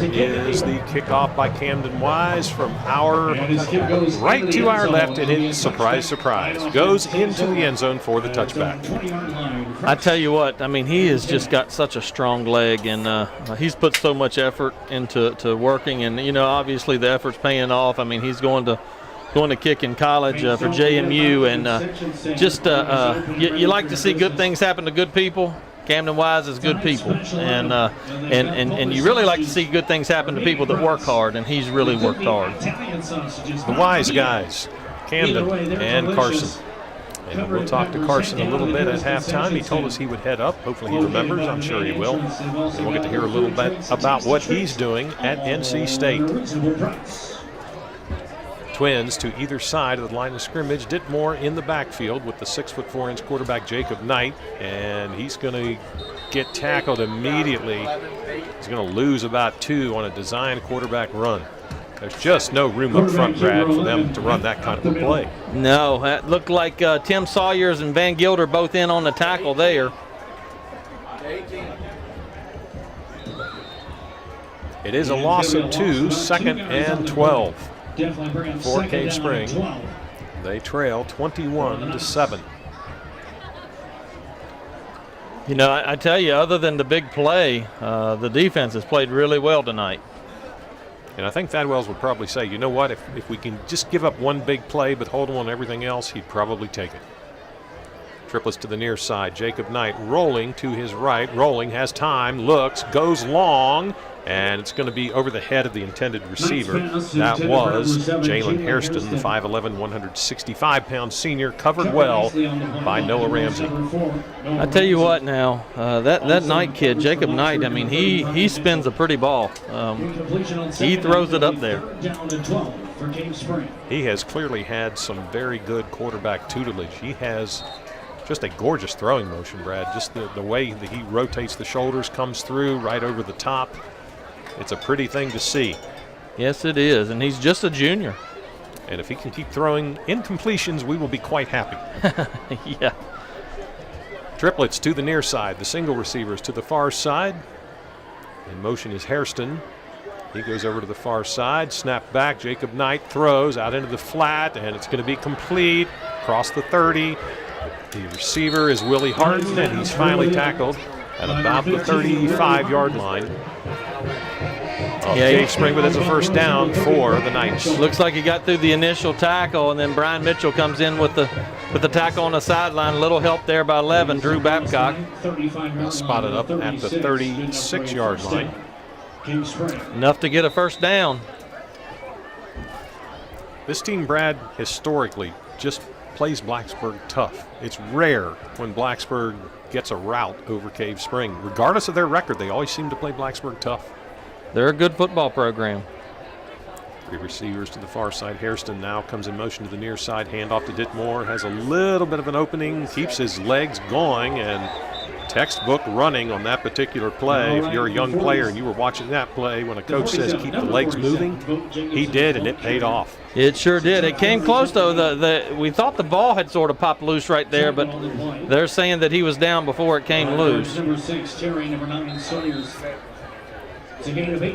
is the kickoff by Camden Wise from our right to our left, and it, surprise, surprise, goes into the end zone for the touchback. I tell you what, I mean, he has just got such a strong leg, and he's put so much effort into working, and obviously the effort's paying off. I mean, he's going to kick in college for JMU, and you like to see good things happen to good people. Camden Wise is good people, and you really like to see good things happen to people that work hard, and he's really worked hard. The Wise guys, Camden and Carson. And we'll talk to Carson a little bit at halftime. He told us he would head up. Hopefully he remembers. I'm sure he will. And we'll get to hear a little bit about what he's doing at NC State. Twins to either side of the line of scrimmage. Ditmore in the backfield with the 6'4" quarterback Jacob Knight, and he's going to get tackled immediately. He's going to lose about 2 on a design quarterback run. There's just no room up front, Brad, for them to run that kind of a play. No, that looked like Tim Sawyers and Van Gilder both in on the tackle there. It is a loss of 2, 2nd and 12 for Cave Spring. They trail 21-7. I tell you, other than the big play, the defense has played really well tonight. And I think Thad Wells would probably say, you know what, if we can just give up one big play but hold on everything else, he'd probably take it. Triplets to the near side. Jacob Knight rolling to his right. Rolling, has time, looks, goes long, and it's going to be over the head of the intended receiver. That was Jalen Hairston, the 5'11", 165-pound senior, covered well by Noah Ramsey. I tell you what now, that Knight kid, Jacob Knight, I mean, he spins a pretty ball. He throws it up there. He has clearly had some very good quarterback tutelage. He has just a gorgeous throwing motion, Brad. Just the way that he rotates the shoulders, comes through right over the top. It's a pretty thing to see. Yes, it is, and he's just a junior. And if he can keep throwing incompletions, we will be quite happy. Yeah. Triplets to the near side. The single receivers to the far side. In motion is Hairston. He goes over to the far side. Snap back. Jacob Knight throws out into the flat, and it's going to be complete. Across the 30. The receiver is Willie Harden, and he's finally tackled at about the 35-yard line. Cave Spring, but it's a first down for the Knights. Looks like he got through the initial tackle, and then Brian Mitchell comes in with the tackle on the sideline. A little help there by 11, Drew Babcock. Spotted up at the 36-yard line. Enough to get a first down. This team, Brad, historically just plays Blacksburg tough. It's rare when Blacksburg gets a rout over Cave Spring. Regardless of their record, they always seem to play Blacksburg tough. They're a good football program. 3 receivers to the far side. Hairston now comes in motion to the near side. Handoff to Ditmore. Has a little bit of an opening. Keeps his legs going, and textbook running on that particular play. If you're a young player and you were watching that play, when a coach says keep the legs moving, he did, and it paid off. It sure did. It came close, though. We thought the ball had sort of popped loose right there, but they're saying that he was down before it came loose.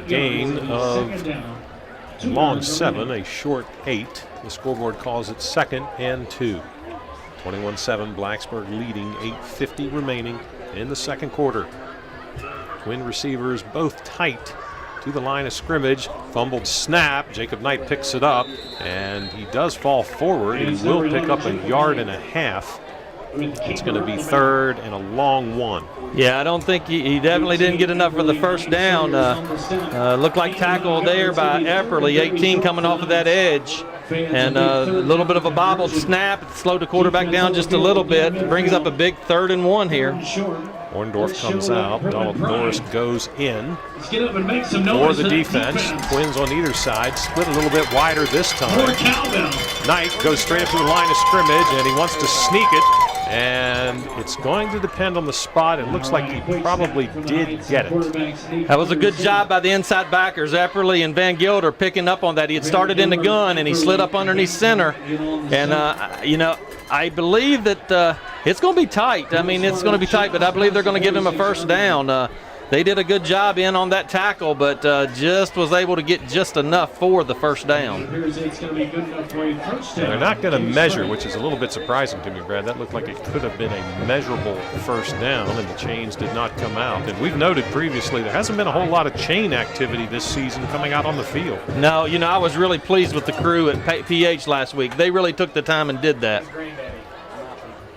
Gain of long 7, a short 8. The scoreboard calls it 2nd and 2. 21-7, Blacksburg leading, 8:50 remaining in the second quarter. Twin receivers both tight to the line of scrimmage. Fumbled snap. Jacob Knight picks it up, and he does fall forward. He will pick up 1.5 yards. It's going to be 3rd and a long 1. Yeah, I don't think he definitely didn't get enough for the first down. Looked like tackle there by Epperly, 18 coming off of that edge. And a little bit of a bobbled snap. It slowed the quarterback down just a little bit. Brings up a big 3rd and 1 here. Orndorff comes out. Donald Norris goes in Let's get up and make some for noise. the defense. Twins on either side. Split a little bit wider this More time. cowbell. Knight goes straight up to the line of scrimmage, and he wants to sneak it. And it's going to depend on the spot. It looks like he probably did get it. That was a good job by the inside backers, Epperly and Van Gilder, picking up on that. He had started in the gun, and he slid up underneath center. And, you know, I believe that it's going to be tight. I mean, it's going to be tight, but I believe they're going to give him a first down. They did a good job in on that tackle, but just was able to get just enough for the first down. They're not going to measure, which is a little bit surprising to me, Brad. That looked like it could have been a measurable first down, and the chains did not come out. And we've noted previously there hasn't been a whole lot of chain activity this season coming out on the field. No, you know, I was really pleased with the crew at PH last week. They really took the time and did that.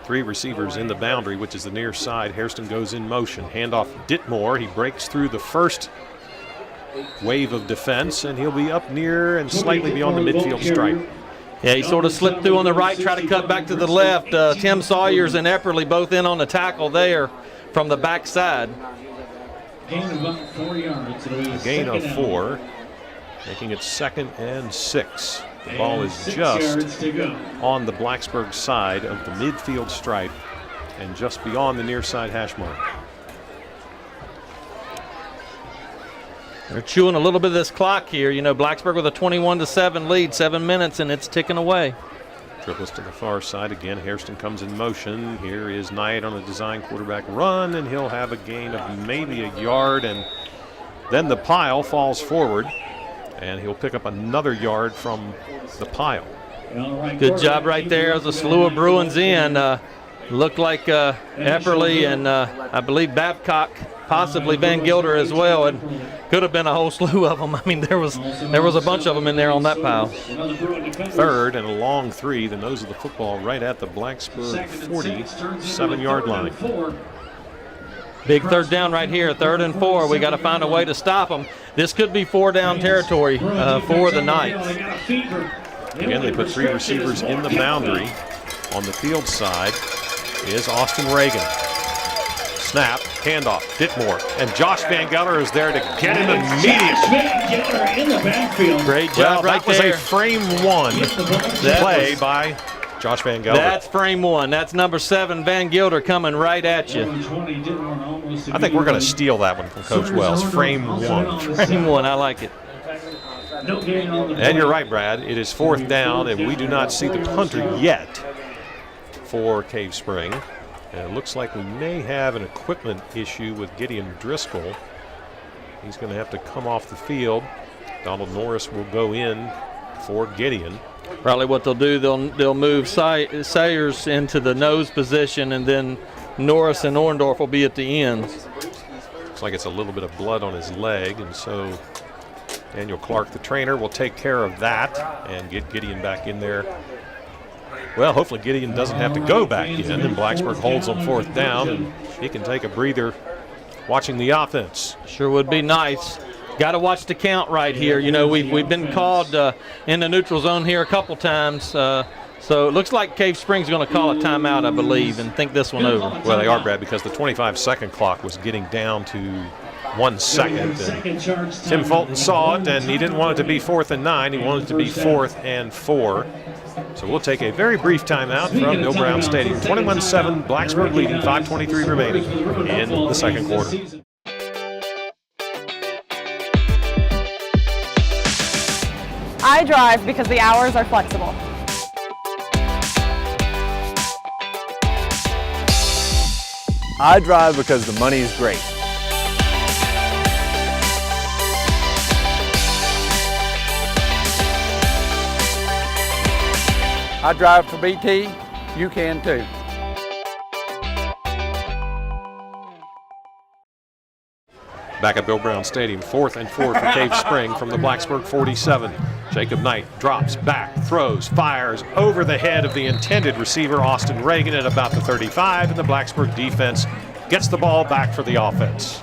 3 receivers in the boundary, which is the near side. Hairston goes in motion. Handoff Ditmore. He breaks through the first wave of defense, and he'll be up near and slightly beyond the midfield stripe. Yeah, he sort of slipped through on the right, tried to cut back to the left. Tim Sawyers and Epperly both in on the tackle there from the backside. Gain of about 4 yards. A gain of 4, making it 2nd and 6. The ball is just on the Blacksburg side of the midfield stripe and just beyond the near side hash mark. They're chewing a little bit of this clock here. You know, Blacksburg with a 21-7 lead, 7 minutes, and it's ticking away. Triples to the far side. Again, Hairston comes in motion. Here is Knight on a design quarterback run, and he'll have a gain of maybe a yard, and then the pile falls forward, and he'll pick up another yard from the pile. Good job right there as a slew of Bruins in. Looked like Epperly and I believe Babcock, possibly Van Gilder as well, and could have been a whole slew of them. I mean, there was a bunch of them in there on that pile. 3rd and a long 3, the nose of the football right at the Blacksburg 47-yard line. Big 3rd down right here, 3rd and 4. We got to find a way to stop them. This could be 4-down territory for the Knights. Again, they put 3 receivers in the boundary. On the field side is Austin Reagan. Snap, handoff, Ditmore, and Josh Van Gelder is there to get him immediately. In the backfield. Great job right there. That was a frame 1 play by Josh Van Gelder. That's frame 1. That's number 7, Van Gilder, coming right at you. I think we're going to steal that one from Coach Wells. Frame 1. Frame 1, I like it. And you're right, Brad. It is 4th down, and we do not see the punter yet for Cave Spring. And it looks like we may have an equipment issue with Gideon Driscoll. He's going to have to come off the field. Donald Norris will go in for Gideon. Probably what they'll do, they'll move Sayers into the nose position, and then Norris and Orndorff will be at the ends. Looks like it's a little bit of blood on his leg, and so Daniel Clark, the trainer, will take care of that and get Gideon back in there. Well, hopefully Gideon doesn't have to go back in, and Blacksburg holds on 4th down, and he can take a breather watching the offense. Sure would be nice. Got to watch the count right here. You know, we've been called in the neutral zone here a couple times. So it looks like Cave Spring's going to call a timeout, I believe, and think this one over. Well, they are, Brad, because the 25-second clock was getting down to 1 second. And Tim Fulton saw it, and he didn't want it to be 4th and 9. He wanted it to be 4th and 4. So we'll take a very brief timeout from Bill Brown Stadium. 21-7, Blacksburg leading, 5:23 remaining in the second quarter. I drive because the hours are flexible. I drive because the money is great. I drive for BT, you can too. Back at Bill Brown Stadium, 4th and 4 for Cave Spring from the Blacksburg 47. Jacob Knight drops back, throws, fires over the head of the intended receiver, Austin Reagan, at about the 35, and the Blacksburg defense gets the ball back for the offense.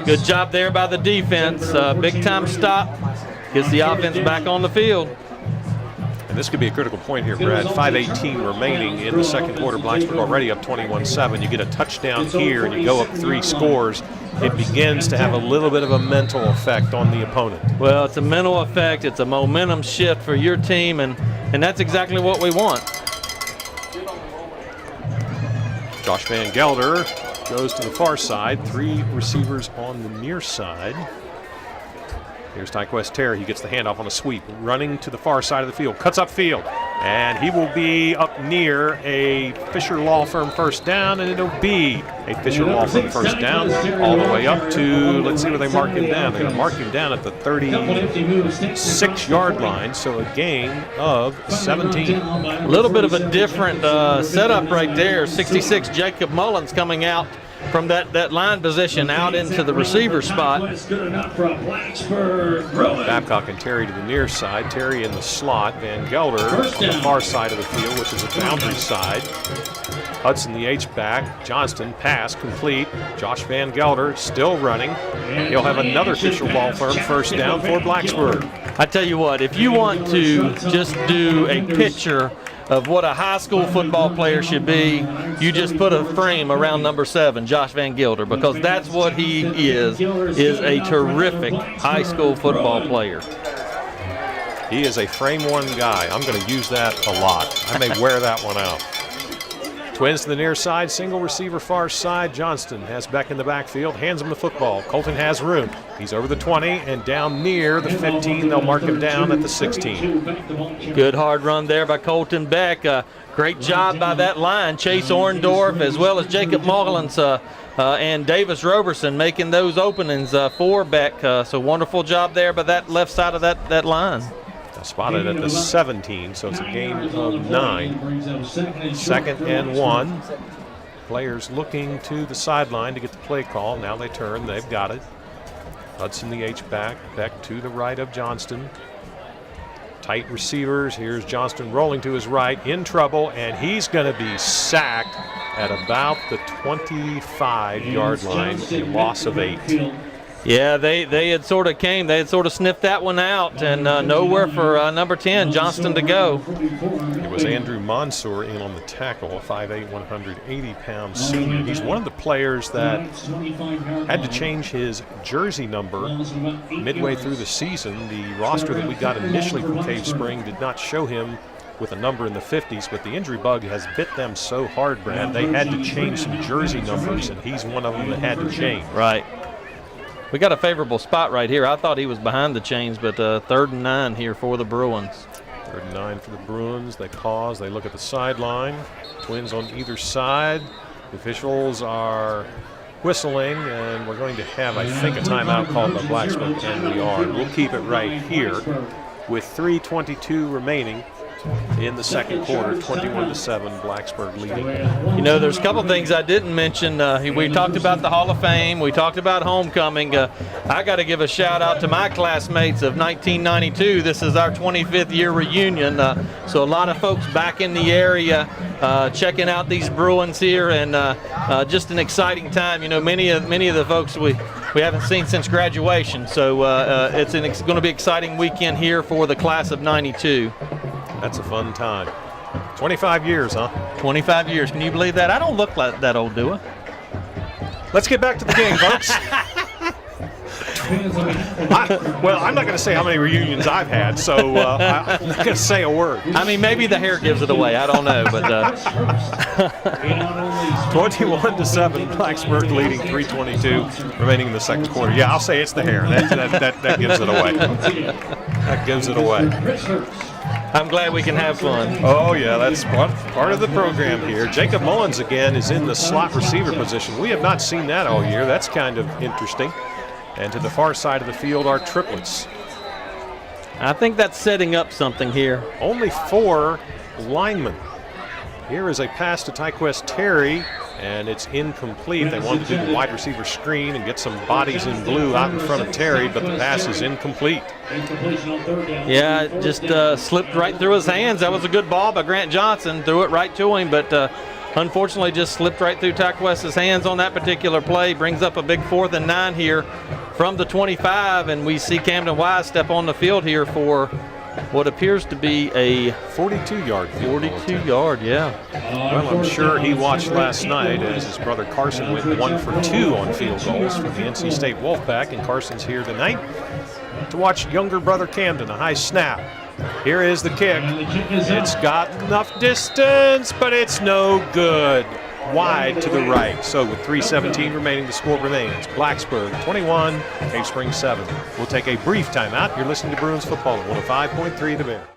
Good job there by the defense. Big time stop. Gets the offense back on the field. And this could be a critical point here, Brad. 5:18 remaining in the second quarter. Blacksburg already up 21-7. You get a touchdown here and you go up 3 scores. It begins to have a little bit of a mental effect on the opponent. Well, it's a mental effect. It's a momentum shift for your team, and that's exactly what we want. Josh Van Gelder goes to the far side. 3 receivers on the near side. Here's Tyquest Terry. He gets the handoff on a sweep, running to the far side of the field, cuts up field, and he will be up near a Fisher Law Firm first down, and it'll be a Fisher Law Firm first down all the way up to, let's see where they mark him down. They're going to mark him down at the 36-yard line, so a gain of 17. A little bit of a different setup right there. 66 Jacob Mullins coming out from that line position out into the receiver spot. Babcock and Terry to the near side. Terry in the slot. Van Gelder on the far side of the field, which is a boundary side. Hudson the H-back. Johnston pass complete. Josh Van Gelder still running. He'll have another Fisher Law Firm first down for Blacksburg. I tell you what, if you want to just do a picture of what a high school football player should be, you just put a frame around number 7, Josh Van Gelder, because that's what he is a terrific high school football player. He is a frame 1 guy. I'm going to use that a lot. I may wear that one out. Twins to the near side, single receiver far side. Johnston has Beck in the backfield, hands him the football. Colton has room. He's over the 20 and down near the 15. They'll mark him down at the 16. Good hard run there by Colton Beck. Great job by that line. Chase Orndorff as well as Jacob Mullins and Davis Roberson making those openings for Beck. So wonderful job there by that left side of that line. Spotted at the 17, so it's a gain of 9. 2nd and 1. Players looking to the sideline to get the play call. Now they turn. They've got it. Hudson the H-back. Beck to the right of Johnston. Tight receivers. Here's Johnston rolling to his right. In trouble, and he's going to be sacked at about the 25-yard line. A loss of 8. Yeah, they had sort of sniffed that one out, and nowhere for number 10, Johnston, to go. It was Andrew Mansour in on the tackle, a 5'8", 180-pound senior. He's one of the players that had to change his jersey number midway through the season. The roster that we got initially from Cave Spring did not show him with a number in the 50s, but the injury bug has bit them so hard, Brad. They had to change some jersey numbers, and he's one of them that had to change. Right. We got a favorable spot right here. I thought he was behind the chains, but 3rd and 9 here for the Bruins. 3rd and 9 for the Bruins. They pause. They look at the sideline. Twins on either side. The officials are whistling, and we're going to have, I think, a timeout called by Blacksburg, and we are. We'll keep it right here with 3:22 remaining in the second quarter. 21-7, Blacksburg leading. You know, there's a couple things I didn't mention. We talked about the Hall of Fame. We talked about homecoming. I got to give a shout out to my classmates of 1992. This is our 25th year reunion. So a lot of folks back in the area checking out these Bruins here, and just an exciting time. You know, many of the folks we haven't seen since graduation. So it's going to be an exciting weekend here for the class of 92. That's a fun time. 25 years, huh? 25 years. Can you believe that? I don't look like that old, do I? Let's get back to the game, folks. I'm not going to say how many reunions I've had, so I'm not going to say a word. I mean, maybe the hair gives it away. I don't know, but 21-7, Blacksburg leading. 3:22 remaining in the second quarter. Yeah, I'll say it's the hair. That gives it away. That gives it away. I'm glad we can have fun. Oh, yeah, that's part of the program here. Jacob Mullins, again, is in the slot receiver position. We have not seen that all year. That's kind of interesting. And to the far side of the field are triplets. I think that's setting up something here. Only 4 linemen. Here is a pass to Tyquest Terry, and it's incomplete. They wanted to do the wide receiver screen and get some bodies in blue out in front of Terry, but the pass is incomplete. Yeah, it just slipped right through his hands. That was a good ball by Grant Johnson. Threw it right to him, but unfortunately just slipped right through Tyquest's hands on that particular play. Brings up a big 4th and 9 here from the 25, and we see Camden Wise step on the field here for what appears to be a 42-yard field goal. 42-yard, yeah. Well, I'm sure he watched last night as his brother Carson went 1 for 2 on field goals for the NC State Wolfpack, and Carson's here tonight to watch younger brother Camden, a high snap. Here is the kick. It's got enough distance, but it's no good. Wide to the right. So with 3:17 remaining, the score remains Blacksburg 21, Cave Springs 7. We'll take a brief timeout. You're listening to Bruins football at 105.3 The Bear.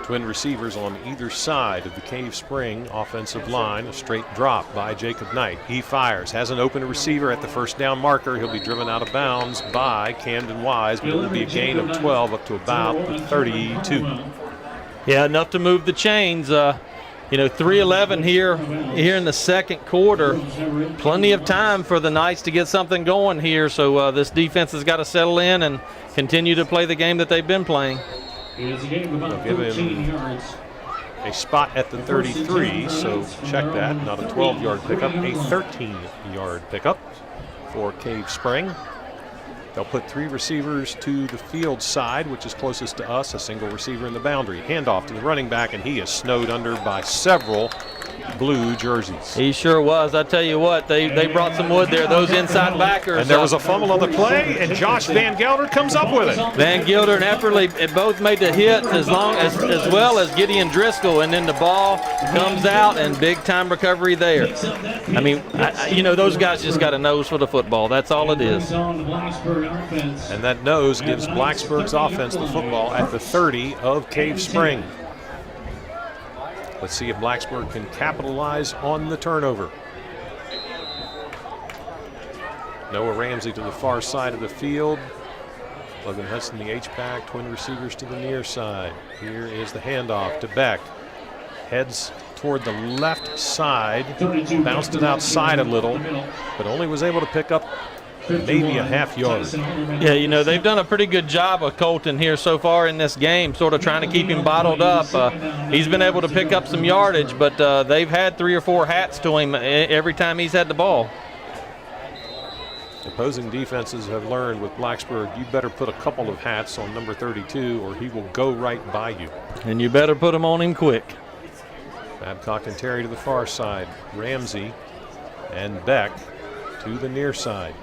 Twin receivers on either side of the Cave Spring offensive line. A straight drop by Jacob Knight. He fires, has an open receiver at the first down marker. He'll be driven out of bounds by Camden Wise, but it will be a gain of 12 up to about 32. Yeah, enough to move the chains. 3:11 here in the second quarter. Plenty of time for the Knights to get something going here. So this defense has got to settle in and continue to play the game that they've been playing. It's a game of about Give 13 him yards. a spot at the 33, so check that. Not a 12-yard pickup, a 13-yard pickup for Cave Spring. They'll put 3 receivers to the field side, which is closest to us, a single receiver in the boundary. Handoff to the running back, and he is snowed under by several blue jerseys. He sure was. I tell you what, they brought some wood there, those inside backers. And there was a fumble on the play, and Josh Van Gelder comes up with it. Van Gelder and Epperly both made the hit as well as Gideon Driscoll, and then the ball comes out and big time recovery there. I mean, those guys just got a nose for the football. That's all it is. And that nose gives Blacksburg's offense the football at the 30 of Cave Spring. Let's see if Blacksburg can capitalize on the turnover. Noah Ramsey to the far side of the field. Logan Hudson, the H-back, twin receivers to the near side. Here is the handoff to Beck. Heads toward the left side. Bounced it outside a little, but only was able to pick up maybe a half yard. Yeah, they've done a pretty good job of Colton here so far in this game, sort of trying to keep him bottled up. He's been able to pick up some yardage, but they've had 3 or 4 hats to him every time he's had the ball. Opposing defenses have learned with Blacksburg, you better put a couple of hats on number 32 or he will go right by you. And you better put them on him quick. Babcock and Terry to the far side. Ramsey and Beck to the near side.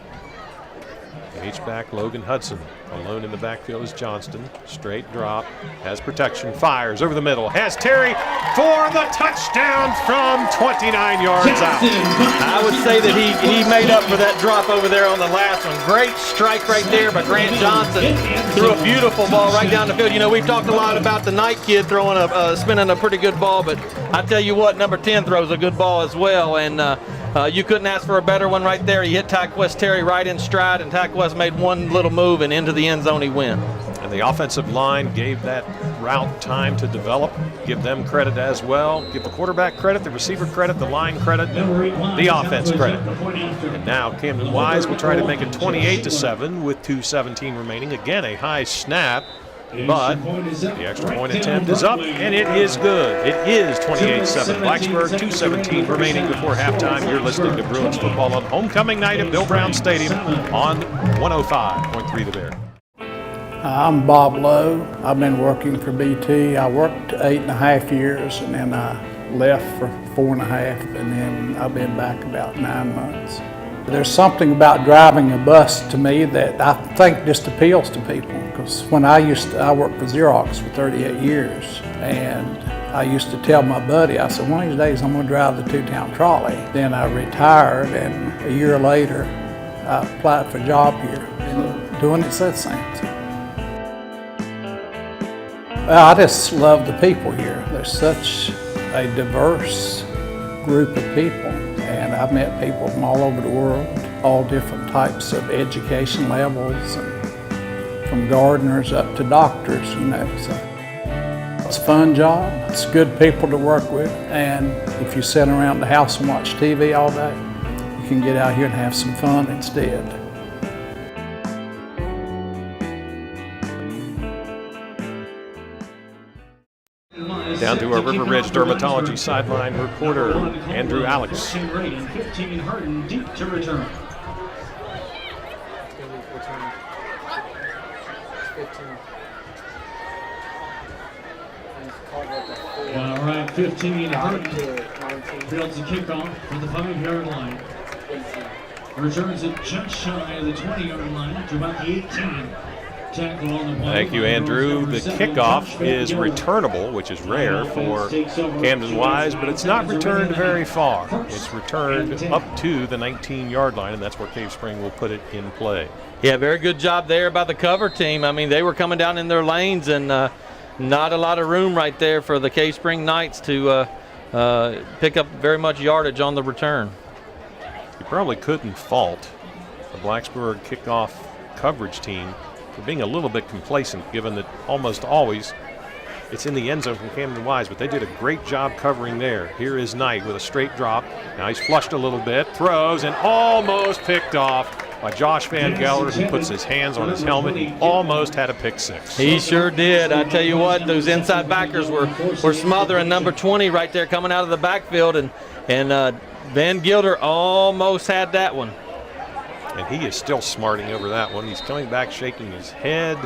H-back Logan Hudson. Alone in the backfield is Johnston. Straight drop. Has protection. Fires over the middle. Has Terry for the touchdown from 29 yards out. I would say that he made up for that drop over there on the last one. Great strike right there by Grant Johnson. Threw a beautiful ball right down the field. We've talked a lot about the Knight kid spinning a pretty good ball, but I tell you what, number 10 throws a good ball as well. And You couldn't ask for a better one right there. He hit Taquest Terry right in stride, and Taquest made one little move, and into the end zone he went. And the offensive line gave that route time to develop. Give them credit as well. Give the quarterback credit, the receiver credit, the line credit, the offense credit. And now Camden Wise will try to make it 28-7 with 2:17 remaining. Again, a high snap, but the extra point attempt is up, and it is good. It is 28-7. Blacksburg, 2:17 remaining before halftime. You're listening to Bruins football on homecoming night at Bill Brown Stadium on 105.3 The Bear. I'm Bob Lowe. I've been working for BT. I worked 8.5 years, and then I left for 4.5, and then I've been back about 9 months. There's something about driving a bus to me that I think just appeals to people, because when I worked for Xerox for 38 years, and I used to tell my buddy, I said, one of these days I'm going to drive the two-town trolley. Then I retired, and a year later I applied for a job here, and doing it since then. I just love the people here. There's such a diverse group of people, and I've met people from all over the world, all different types of education levels, and from gardeners up to doctors, so. It's a fun job, it's good people to work with, and if you sit around the house and watch TV all day, you can get out here and have some fun instead. Down to our River Ridge Dermatology sideline reporter, Andrew Alex. 15 Harden deep to return. All right, 15 Harden fields the kickoff from the 5-yard line. Returns it just shy of the 20-yard line to about the 18. Thank you, Andrew. The kickoff is returnable, which is rare for Camden Wise, but it's not returned very far. It's returned up to the 19-yard line, and that's where Cave Spring will put it in play. Yeah, very good job there by the cover team. I mean, they were coming down in their lanes, and not a lot of room right there for the Cave Spring Knights to pick up very much yardage on the return. You probably couldn't fault the Blacksburg kickoff coverage team for being a little bit complacent, given that almost always it's in the end zone from Camden Wise, but they did a great job covering there. Here is Knight with a straight drop. Now he's flushed a little bit, throws, and almost picked off by Josh Van Gelder, who puts his hands on his helmet. He almost had a pick six. He sure did. I tell you what, those inside backers were smothering number 20 right there coming out of the backfield, and Van Gelder almost had that one. And he is still smarting over that one. He's coming back shaking his head.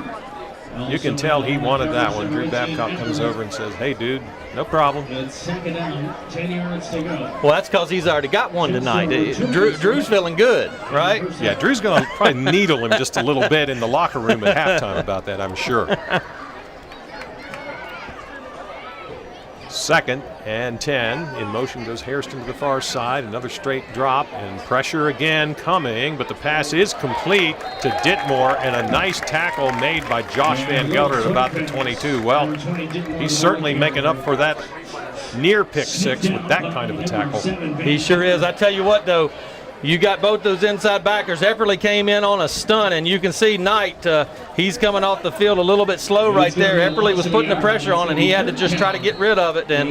You can tell he wanted that one. Drew Babcock comes over and says, hey, dude, no problem. Second down, 10 yards to go. Well, that's because he's already got one tonight. Drew's feeling good, right? Yeah, Drew's going to probably needle him just a little bit in the locker room at halftime about that, I'm sure. 2nd and 10. In motion goes Hairston to the far side. Another straight drop, and pressure again coming, but the pass is complete to Ditmore, and a nice tackle made by Josh Van Gelder at about the 22. Well, he's certainly making up for that near pick six with that kind of a tackle. He sure is. I tell you what, though, you got both those inside backers. Epperly came in on a stunt, and you can see Knight, he's coming off the field a little bit slow right there. Epperly was putting the pressure on, and he had to just try to get rid of it. And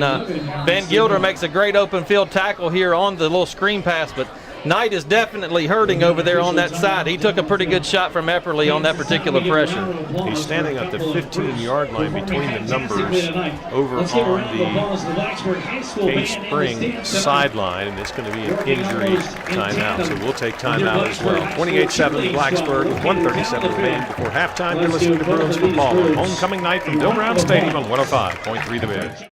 Van Gelder makes a great open field tackle here on the little screen pass, but Knight is definitely hurting over there on that side. He took a pretty good shot from Epperly on that particular pressure. He's standing at the 15-yard line between the numbers over on the Cave Spring sideline, and it's going to be an injury timeout, so we'll take timeout as well. 28-7 Blacksburg with 1:37 remaining before halftime. You're listening to Bruins football on homecoming night from Bill Brown Stadium on 105.3 The Bear.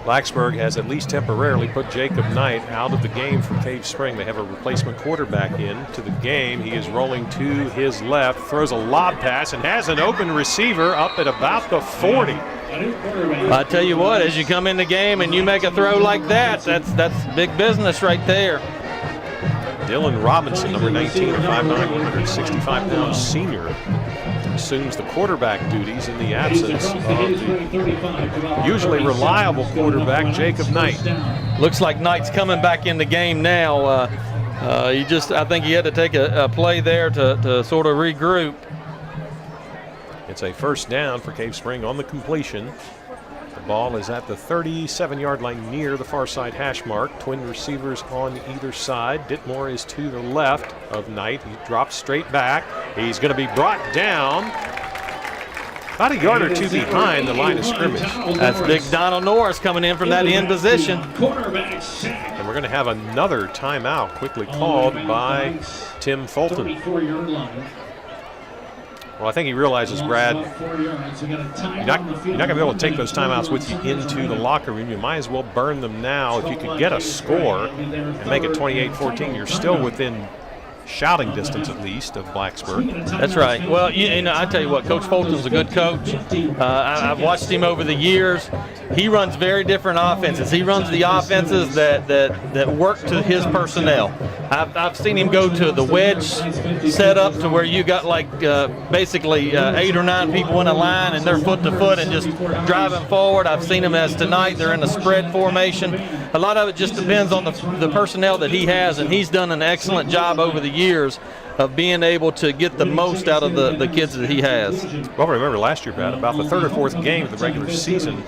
Blacksburg has at least temporarily put Jacob Knight out of the game for Cave Spring. They have a replacement quarterback into the game. He is rolling to his left, throws a lob pass, and has an open receiver up at about the 40. I tell you what, as you come in the game and you make a throw like that, that's big business right there. Dylan Robinson, number 19, 5'9", 165-pound senior, assumes the quarterback duties in the absence of the usually reliable quarterback, Jacob Knight. Looks like Knight's coming back in the game now. I think he had to take a play there to sort of regroup. It's a first down for Cave Spring on the completion. The ball is at the 37-yard line near the far side hash mark. Twin receivers on either side. Ditmore is to the left of Knight. He drops straight back. He's going to be brought down about a yard or two behind the line of scrimmage. That's big Donald Norris coming in from that end position. And we're going to have another timeout quickly called by Tim Fulton. Well, I think he realizes, Brad, you're not going to be able to take those timeouts with you into the locker room. You might as well burn them now. If you could get a score and make it 28-14, you're still within shouting distance at least of Blacksburg. That's right. Well, you know, I tell you what, Coach Fulton's a good coach. I've watched him over the years. He runs very different offenses. He runs the offenses that work to his personnel. I've seen him go to the wedge setup to where you got like basically 8 or 9 people in a line and they're foot to foot and just driving forward. I've seen him as tonight. They're in a spread formation. A lot of it just depends on the personnel that he has, and he's done an excellent job over the years of being able to get the most out of the kids that he has. Well, remember last year, Brad, about the 3rd or 4th game of the regular season,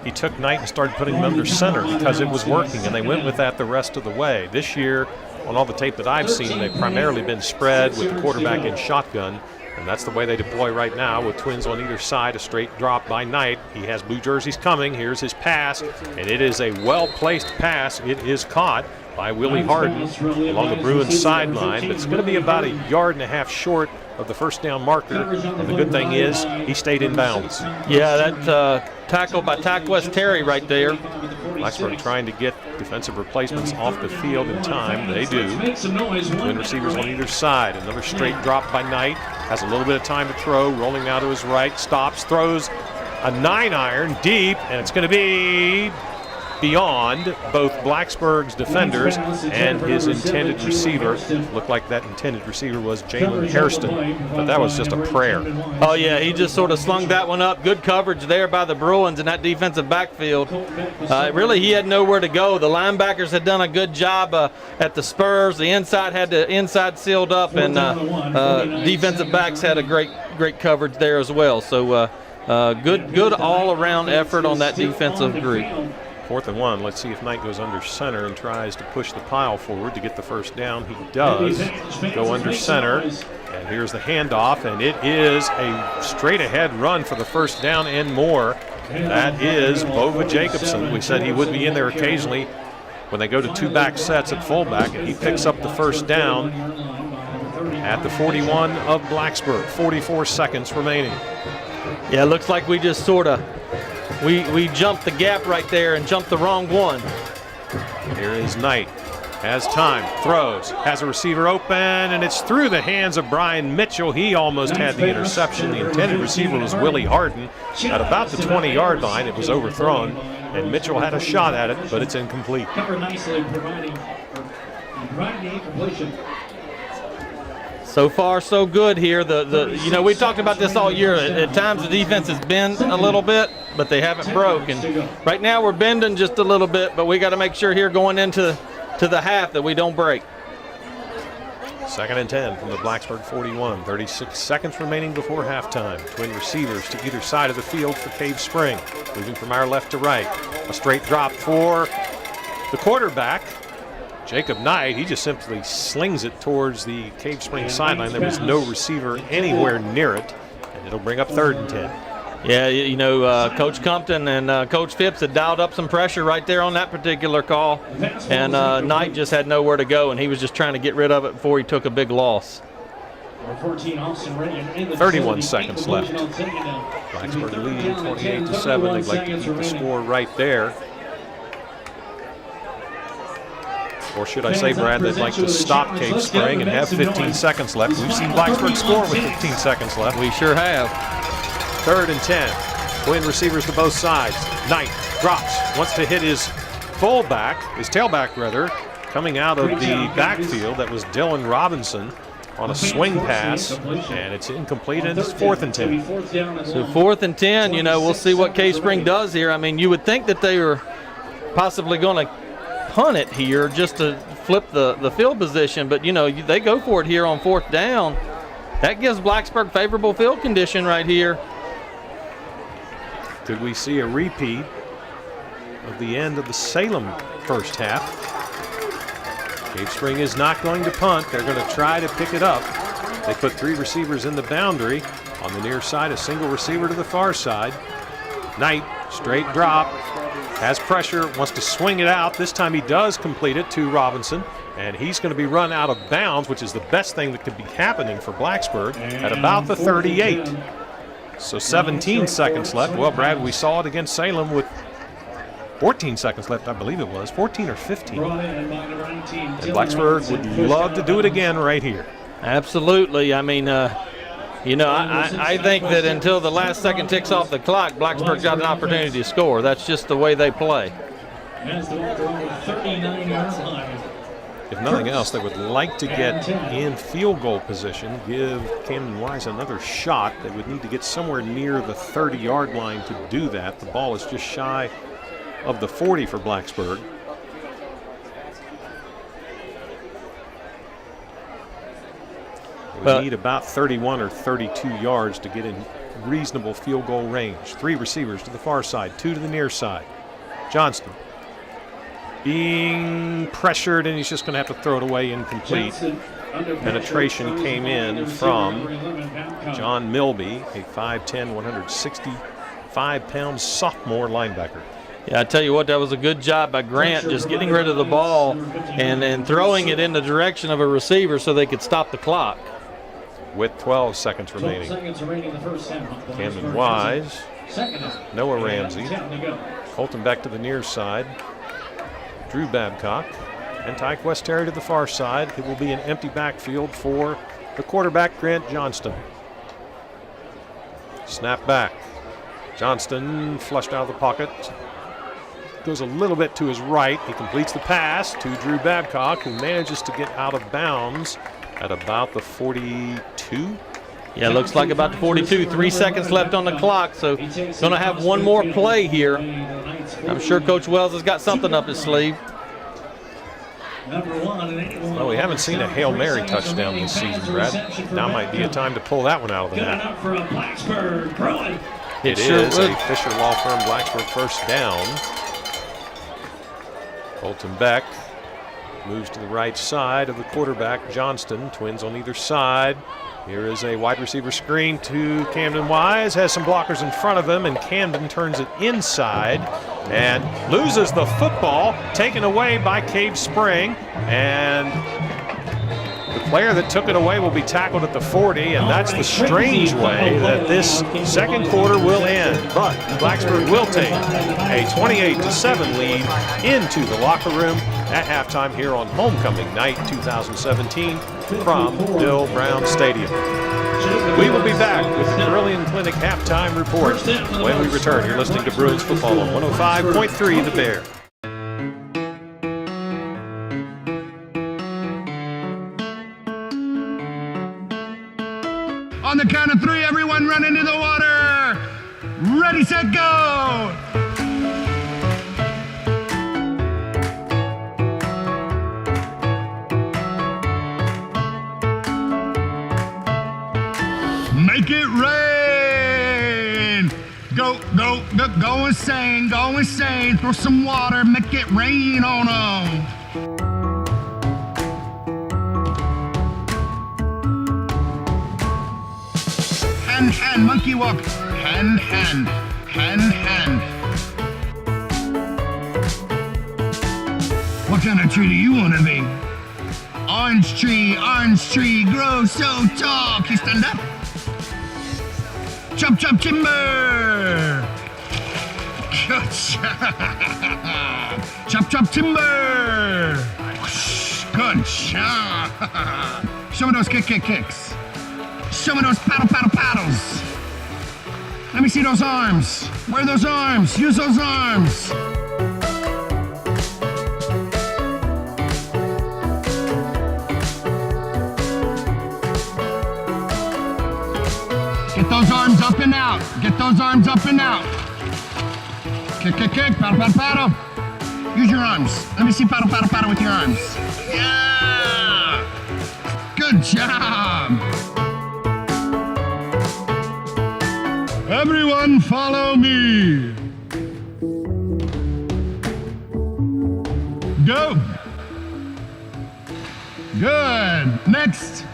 he took Knight and started putting him under center because it was working, and they went with that the rest of the way. This year, on all the tape that I've seen, they've primarily been spread with the quarterback in shotgun, and that's the way they deploy right now with twins on either side, a straight drop by Knight. He has blue jerseys coming. Here's his pass, and it is a well-placed pass. It is caught by Willie Harden along the Bruins sideline, but it's going to be about a yard and a half short of the first down marker, and the good thing is he stayed in bounds. Yeah, that tackle by Taquest Terry right there. Blacksburg trying to get defensive replacements off the field in time. They do. Twin receivers on either side. Another straight drop by Knight. Has a little bit of time to throw. Rolling now to his right. Stops. Throws a 9-iron deep. And it's going to be beyond both Blacksburg's defenders and his intended receiver. Looked like that intended receiver was Jalen Hairston, but that was just a prayer. Oh yeah, he just sort of slung that one up. Good coverage there by the Bruins in that defensive backfield. Really, he had nowhere to go. The linebackers had done a good job at the spurs. The inside had the inside sealed up, and defensive backs had a great coverage there as well. So good all-around effort on that defensive group. 4th and 1. Let's see if Knight goes under center and tries to push the pile forward to get the first down. He does go under center. And here's the handoff, and it is a straight-ahead run for the first down and more. That is Bova Jacobson. We said he would be in there occasionally when they go to 2 back sets at fullback, and he picks up the first down at the 41 of Blacksburg. 44 seconds remaining. Yeah, it looks like we just sort of we jumped the gap right there and jumped the wrong one. Here is Knight. Has time, throws, has a receiver open, and it's through the hands of Brian Mitchell. He almost had the interception. The intended receiver was Willie Harden. At about the 20-yard line, it was overthrown, and Mitchell had a shot at it, but it's incomplete. Cover nicely, providing the incompletion. So far, so good here. You know, we talked about this all year. At times, the defense has bent a little bit, but they haven't broken. Right now, we're bending just a little bit, but we got to make sure here going into the half that we don't break. 2nd and 10 from the Blacksburg 41. 36 seconds remaining before halftime. Twin receivers to either side of the field for Cave Spring. Moving from our left to right. A straight drop for the quarterback, Jacob Knight. He just simply slings it towards the Cave Spring sideline. There was no receiver anywhere near it, and it'll bring up 3rd and 10. Yeah, you know, Coach Compton and Coach Phipps had dialed up some pressure right there on that particular call, and Knight just had nowhere to go, and he was just trying to get rid of it before he took a big loss. 31 seconds left. Blacksburg leading 28-7. They'd like to keep the score right there. Or should I say, Brad, they'd like to stop Cave Spring and have 15 seconds left. We've seen Blacksburg score with 15 seconds left. We sure have. 3rd and 10. Twin receivers to both sides. Knight drops, wants to hit his tailback rather, coming out of the backfield. That was Dylan Robinson on a swing pass, and it's incomplete, and it's 4th and 10. So 4th and 10, we'll see what Cave Spring does here. I mean, you would think that they were possibly going to punt it here just to flip the field position, but, they go for it here on 4th down. That gives Blacksburg favorable field condition right here. Could we see a repeat of the end of the Salem first half? Cave Spring is not going to punt. They're going to try to pick it up. They put 3 receivers in the boundary. On the near side, a single receiver to the far side. Knight, straight drop, has pressure, wants to swing it out. This time he does complete it to Robinson, and he's going to be run out of bounds, which is the best thing that could be happening for Blacksburg, at about the 38. So 17 seconds left. Well, Brad, we saw it against Salem with 14 seconds left, I believe it was, 14 or 15. And Blacksburg would love to do it again right here. Absolutely. I mean, I think that until the last second ticks off the clock, Blacksburg's got an opportunity to score. That's just the way they play. If nothing else, they would like to get in field goal position, give Camden Wise another shot. They would need to get somewhere near the 30-yard line to do that. The ball is just shy of the 40 for Blacksburg. They would need about 31 or 32 yards to get in reasonable field goal range. 3 receivers to the far side, 2 to the near side. Johnston being pressured, and he's just going to have to throw it away incomplete. Penetration came in from John Milby, a 5'10", 165-pound sophomore linebacker. Yeah, I tell you what, that was a good job by Grant just getting rid of the ball and throwing it in the direction of a receiver so they could stop the clock. With 12 seconds remaining. Camden Wise, Noah Ramsey, Colton Beck to the near side, Drew Babcock, and Tyke West Terry to the far side. It will be an empty backfield for the quarterback, Grant Johnston. Snap back. Johnston flushed out of the pocket. Goes a little bit to his right. He completes the pass to Drew Babcock, who manages to get out of bounds at about the 42. Yeah, looks like about the 42. 3 seconds left on the clock, so going to have one more play here. I'm sure Coach Wells has got something up his sleeve. Well, we haven't seen a Hail Mary touchdown this season, Brad. Now might be a time to pull that one out of the hat. It is a Fisher Law Firm Blacksburg first down. Colton Beck moves to the right side of the quarterback, Johnston. Twins on either side. Here is a wide receiver screen to Camden Wise. Has some blockers in front of him, and Camden turns it inside and loses the football, taken away by Cave Spring. And the player that took it away will be tackled at the 40, and that's the strange way that this second quarter will end. But Blacksburg will take a 28-7 lead into the locker room at halftime here on Homecoming Night 2017 from Bill Brown Stadium. We will be back with the Brilliant Clinic halftime report when we return. You're listening to Bruins football on 105.3 The Bear. On the count of 3, everyone run into the water. Ready, set, go. Make it rain. Go, go, go, go insane, go insane. Throw some water, make it rain on them. Hand, hand, monkey walk. Hand, hand, hand, hand. What kind of tree do you want to be? Orange tree, grow so tall. Can you stand up? Chop, chop, timber. Good job. Chop, chop, timber. Good job. Show me those kicks. Show me those paddles. Let me see those arms. Where are those arms? Use those arms. Get those arms up and out. Kick, paddle. Use your arms. Let me see paddle with your arms. Yeah! Good job! Everyone follow me. Go. Good. Next.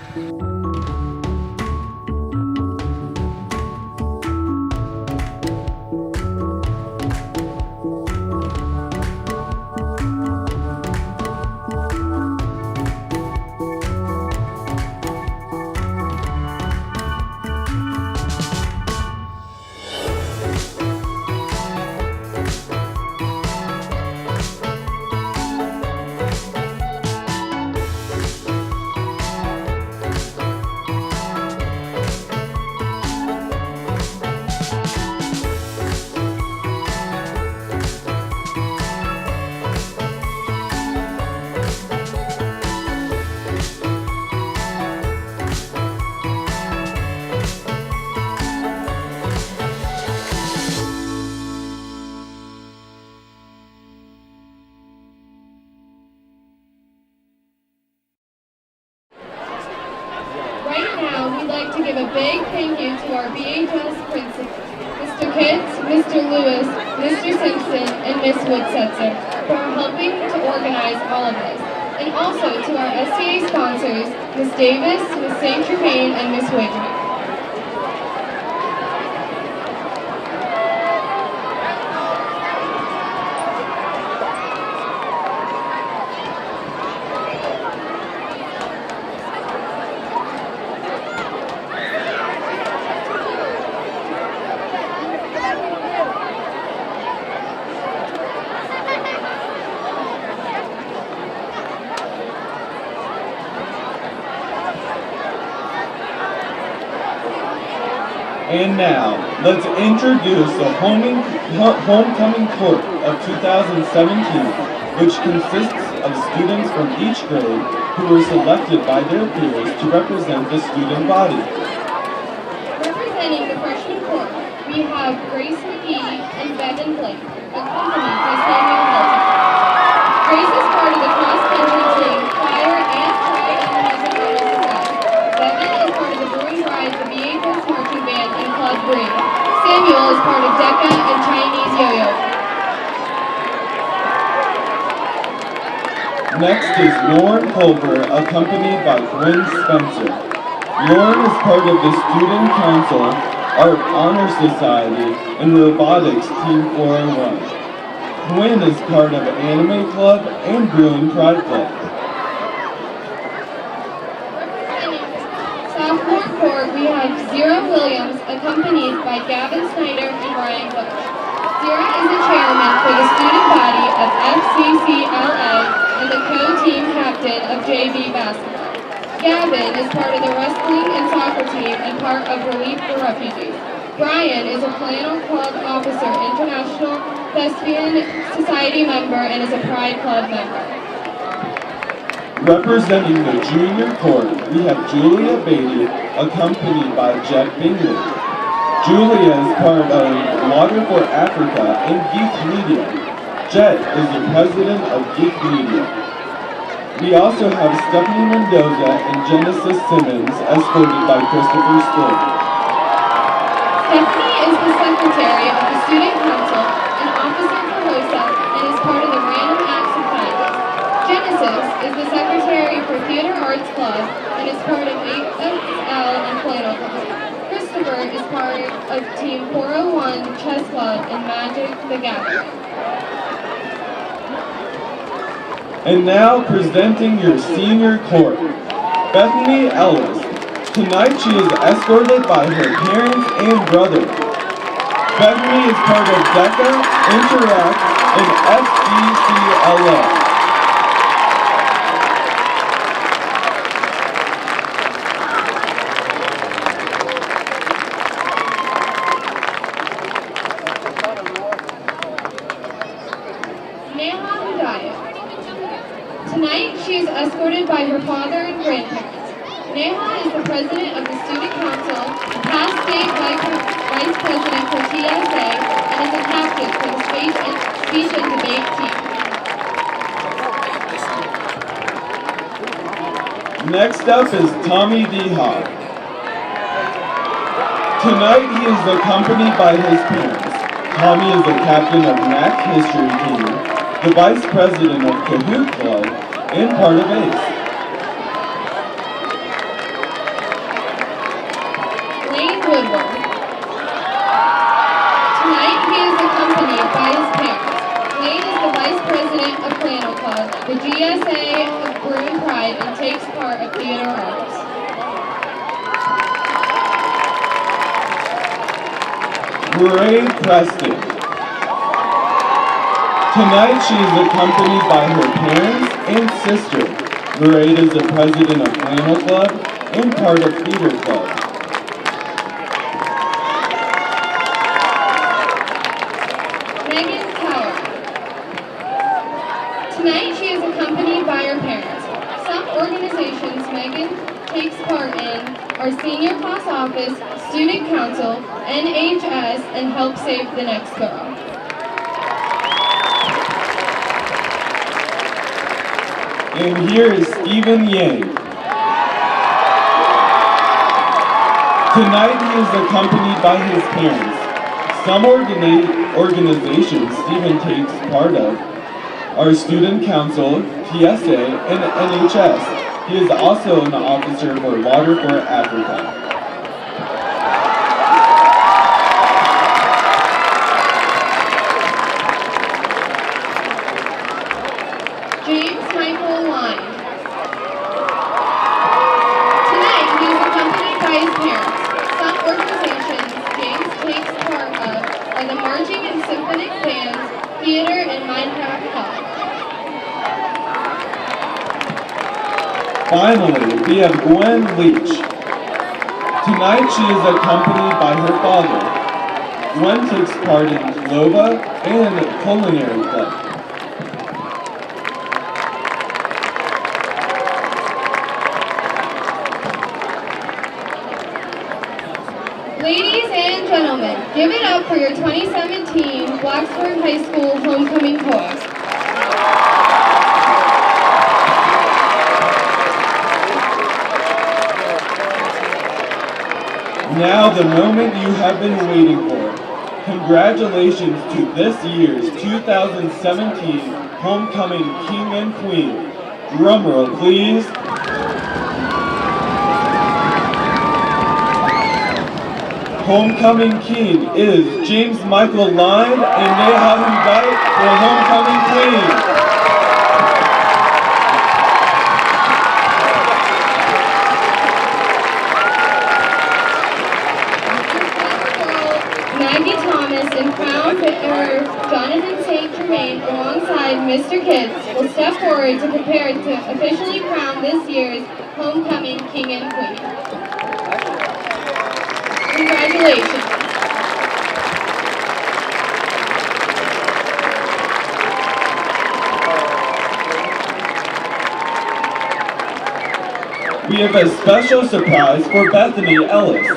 To give a big thank you to our BHS principals, Mr. Kitts, Mr. Lewis, Mr. Simpson, and Miss Woodsetzer, for helping to organize all of this. And also to our SCA sponsors, Miss Davis, Miss St. Germain, and Miss Widry. And now, let's introduce the homecoming court of 2017, which consists of students from each grade who were selected by their peers to represent the student body. Representing the freshman court, we have Grace McGee and Bevan Blake, accompanied by Samuel Hilton. Grace is part of the cross-country team, choir, and track and music honor society. Bevan is part of the Bruins Rise, the BHS marching band, and Club Green. Samuel is part of DECA and Chinese Yo-Yo. Next is Lauren Culver, accompanied by Quinn Spencer. Lauren is part of the Student Council, Art Honor Society, and Robotics Team 401. Quinn is part of Anime Club and Bruin Pride Club. Sophomore court, we have Zira Williams, accompanied by Gavin Snyder and Ryan Bush. Zira is the chairman for the student body of FCCLA and the co-team captain of JV basketball. Gavin is part of the wrestling and soccer team and part of Relief for Refugees. Brian is a Flannel Club officer, International Thespian Society member, and is a Pride Club member. Representing the junior court, we have Julia Beatty, accompanied by Jet Bingley. Julia is part of Water for Africa and Geek Media. Jet is the president of Geek Media. We also have Stephanie Mendoza and Genesis Simmons, escorted by Christopher Stoll. Stephanie is the secretary of the Student Council, an officer for HOSA, and is part of the Random Acts of Kindness. Genesis is the secretary for Theater Arts Club and is part of ASL and Flannel Club. Christopher is part of Team 401 Chess Club and Magic the Gathering. And now presenting your senior court, Bethany Ellis. Tonight she is escorted by her parents and brother. Bethany is part of DECA, Interact, and FCCLA. council, past state vice president for TSA, and is a captain for the speech and debate team. Next up is Tommy DeHaag. Tonight he is accompanied by his parents. Tommy is the captain of NAC History Team, the vice president of Kahoot Club, and part of ACE. Lane Woodward. Tonight he is accompanied by his parents. Lane is the vice president of Flannel Club, the GSA of Bruin Pride, and takes part of theater arts. Bray Preston. Tonight she is accompanied by her parents and sister. Bray is the president of Flannel Club and part of theater club. Megan Tower. Tonight she is accompanied by her parents. Some organizations Megan takes part in are Senior Class Office, Student Council, NHS, and Help Save the Next Girl. And here is Stephen Yang. Tonight he is accompanied by his parents. Some organizations Stephen takes part of are Student Council, TSA, and NHS. He is also an officer for Water for Africa. James Michael Line. Tonight he is accompanied by his parents. Some organizations James takes part of are the Marching and Symphonic Bands, Theater, and Minecraft Club. Finally, we have Gwen Leach. Tonight she is accompanied by her father. Gwen takes part in Lova and Culinary Club. Ladies and gentlemen, give it up for your 2017 Blacksburg High School Homecoming Chorus. Now the moment you have been waiting for. Congratulations to this year's 2017 Homecoming King and Queen. Drumroll, please. Homecoming King is James Michael Line and Neha Hudait for Homecoming Queen. Maggie Thomas and Crown Bearer Jonathan St. Germain alongside Mr. Kids will step forward to prepare to officially crown this year's Homecoming King and Queen. Congratulations. We have a special surprise for Bethany Ellis.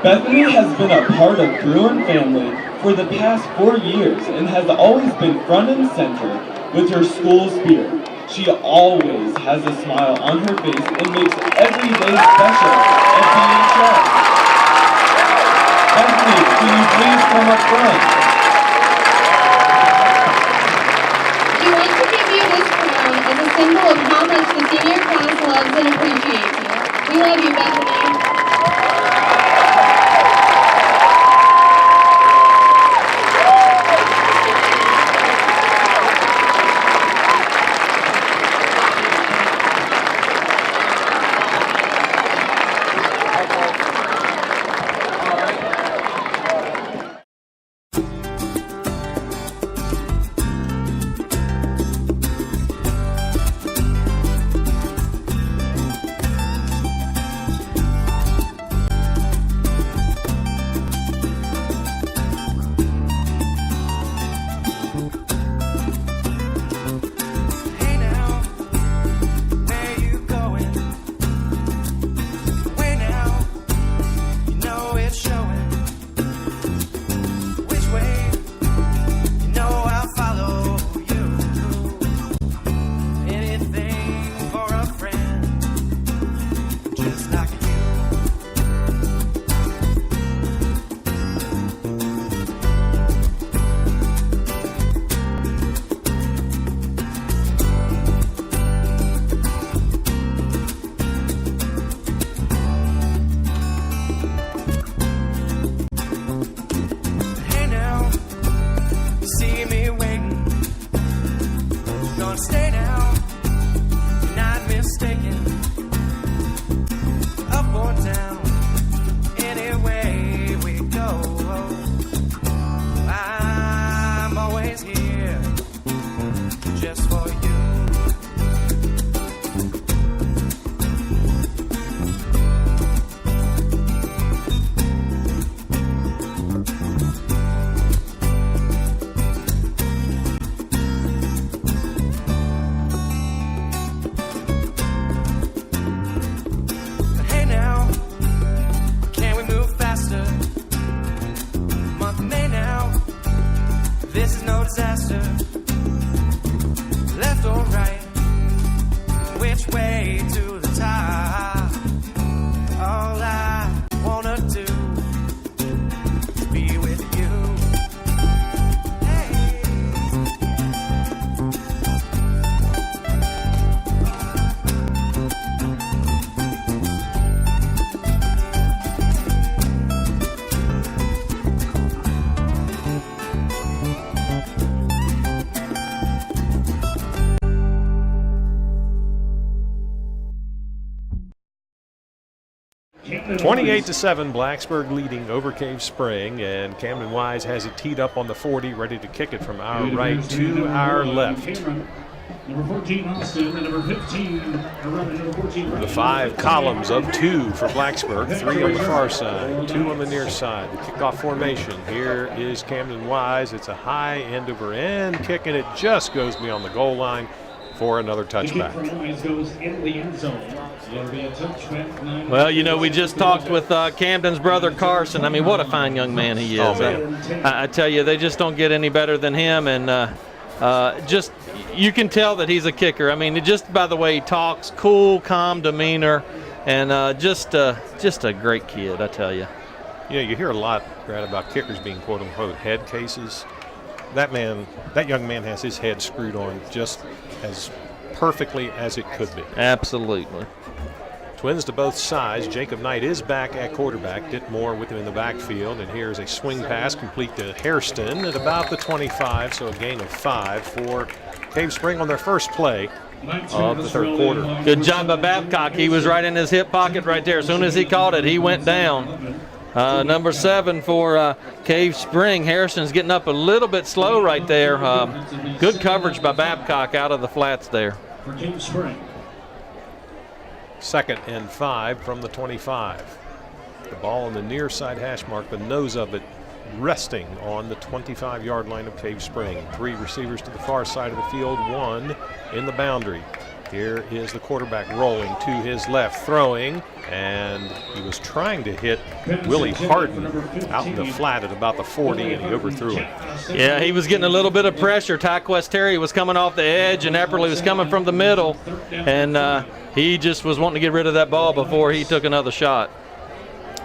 Bethany has been a part of Bruin family for the past 4 years and has always been front and center with her school spirit. She always has a smile on her face and makes every day special at BHS. Bethany, can you please come up front? We want to give you this crown as a symbol of how much the senior class loves and appreciates you. We love you, Bethany. disaster. Left or right, which way to the top? All I wanna do is be with you. Hey. 28-7, Blacksburg leading over Cave Spring, and Camden Wise has it teed up on the 40, ready to kick it from our right to our left. Number 14, Austin, and number 15, number 14. The 5 columns of 2 for Blacksburg, 3 on the far side, 2 on the near side. The kickoff formation. Here is Camden Wise. It's a high end over end kick, and it just goes beyond the goal line for another touchback. Well, you know, we just talked with Camden's brother Carson. I mean, what a fine young man he is. Oh, man. I tell you, they just don't get any better than him, and just you can tell that he's a kicker. I mean, just by the way he talks, cool, calm demeanor, and just a great kid, I tell you. You know, you hear a lot, Brad, about kickers being quote-unquote head cases. That young man has his head screwed on just as perfectly as it could be. Absolutely. Twins to both sides. Jacob Knight is back at quarterback. Ditmore with him in the backfield. And here's a swing pass complete to Hairston at about the 25, so a gain of 5 for Cave Spring on their first play of the third quarter. Good job by Babcock. He was right in his hip pocket right there. As soon as he caught it, he went down. Number 7 for Cave Spring. Harrison's getting up a little bit slow right there. Good coverage by Babcock out of the flats there. For Cave Spring. 2nd and 5 from the 25. The ball on the near side hash mark, the nose of it resting on the 25-yard line of Cave Spring. 3 receivers to the far side of the field, 1 in the boundary. Here is the quarterback rolling to his left, throwing, and he was trying to hit Willie Harden out in the flat at about the 40, and he overthrew it. Yeah, he was getting a little bit of pressure. Tyquest Terry was coming off the edge, and Epperly was coming from the middle, and he just was wanting to get rid of that ball before he took another shot.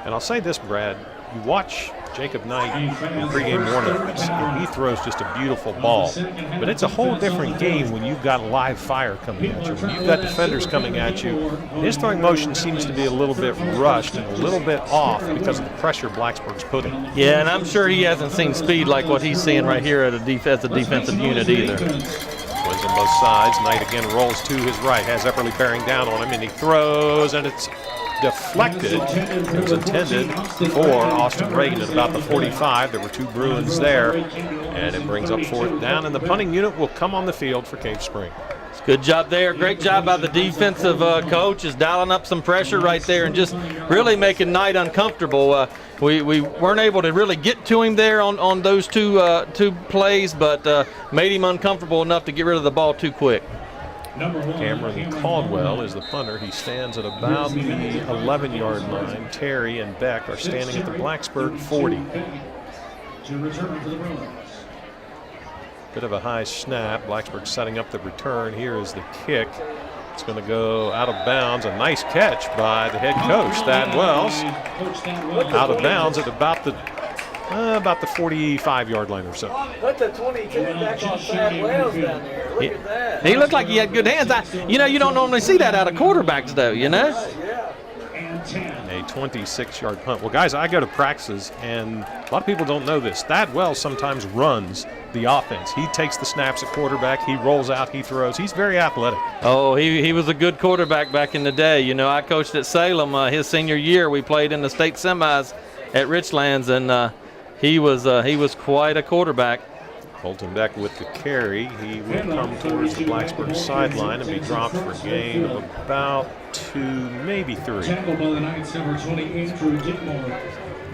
And I'll say this, Brad, you watch Jacob Knight in pregame warm-ups, and he throws just a beautiful ball. But it's a whole different game when you've got live fire coming at you, when you've got defenders coming at you. His throwing motion seems to be a little bit rushed and a little bit off because of the pressure Blacksburg's putting. Yeah, and I'm sure he hasn't seen speed like what he's seeing right here as a defensive unit either. Twins on both sides. Knight again rolls to his right, has Epperly bearing down on him, and he throws, and it's deflected. It was intended for Austin Reagan at about the 45. There were 2 Bruins there, and it brings up 4th down, and the punting unit will come on the field for Cave Spring. Good job there. Great job by the defensive coach, is dialing up some pressure right there and just really making Knight uncomfortable. We weren't able to really get to him there on those two plays, but made him uncomfortable enough to get rid of the ball too quick. Cameron Caldwell is the punter. He stands at about the 11-yard line. Terry and Beck are standing at the Blacksburg 40. Bit of a high snap. Blacksburg setting up the return. Here is the kick. It's going to go out of bounds. A nice catch by the head coach, Thad Wells. Out of bounds at about the 45-yard line or so. Put the 22 back on Thad Wells down there. Look at that. He looked like he had good hands. You don't normally see that out of quarterbacks, though, you know? A 26-yard punt. Well, guys, I go to practices, and a lot of people don't know this. Thad Wells sometimes runs the offense. He takes the snaps at quarterback. He rolls out. He throws. He's very athletic. Oh, he was a good quarterback back in the day. You know, I coached at Salem his senior year. We played in the state semis at Richlands, and he was quite a quarterback. Colton Beck with the carry. He will come towards the Blacksburg sideline and be dropped for a gain of about 2, maybe 3.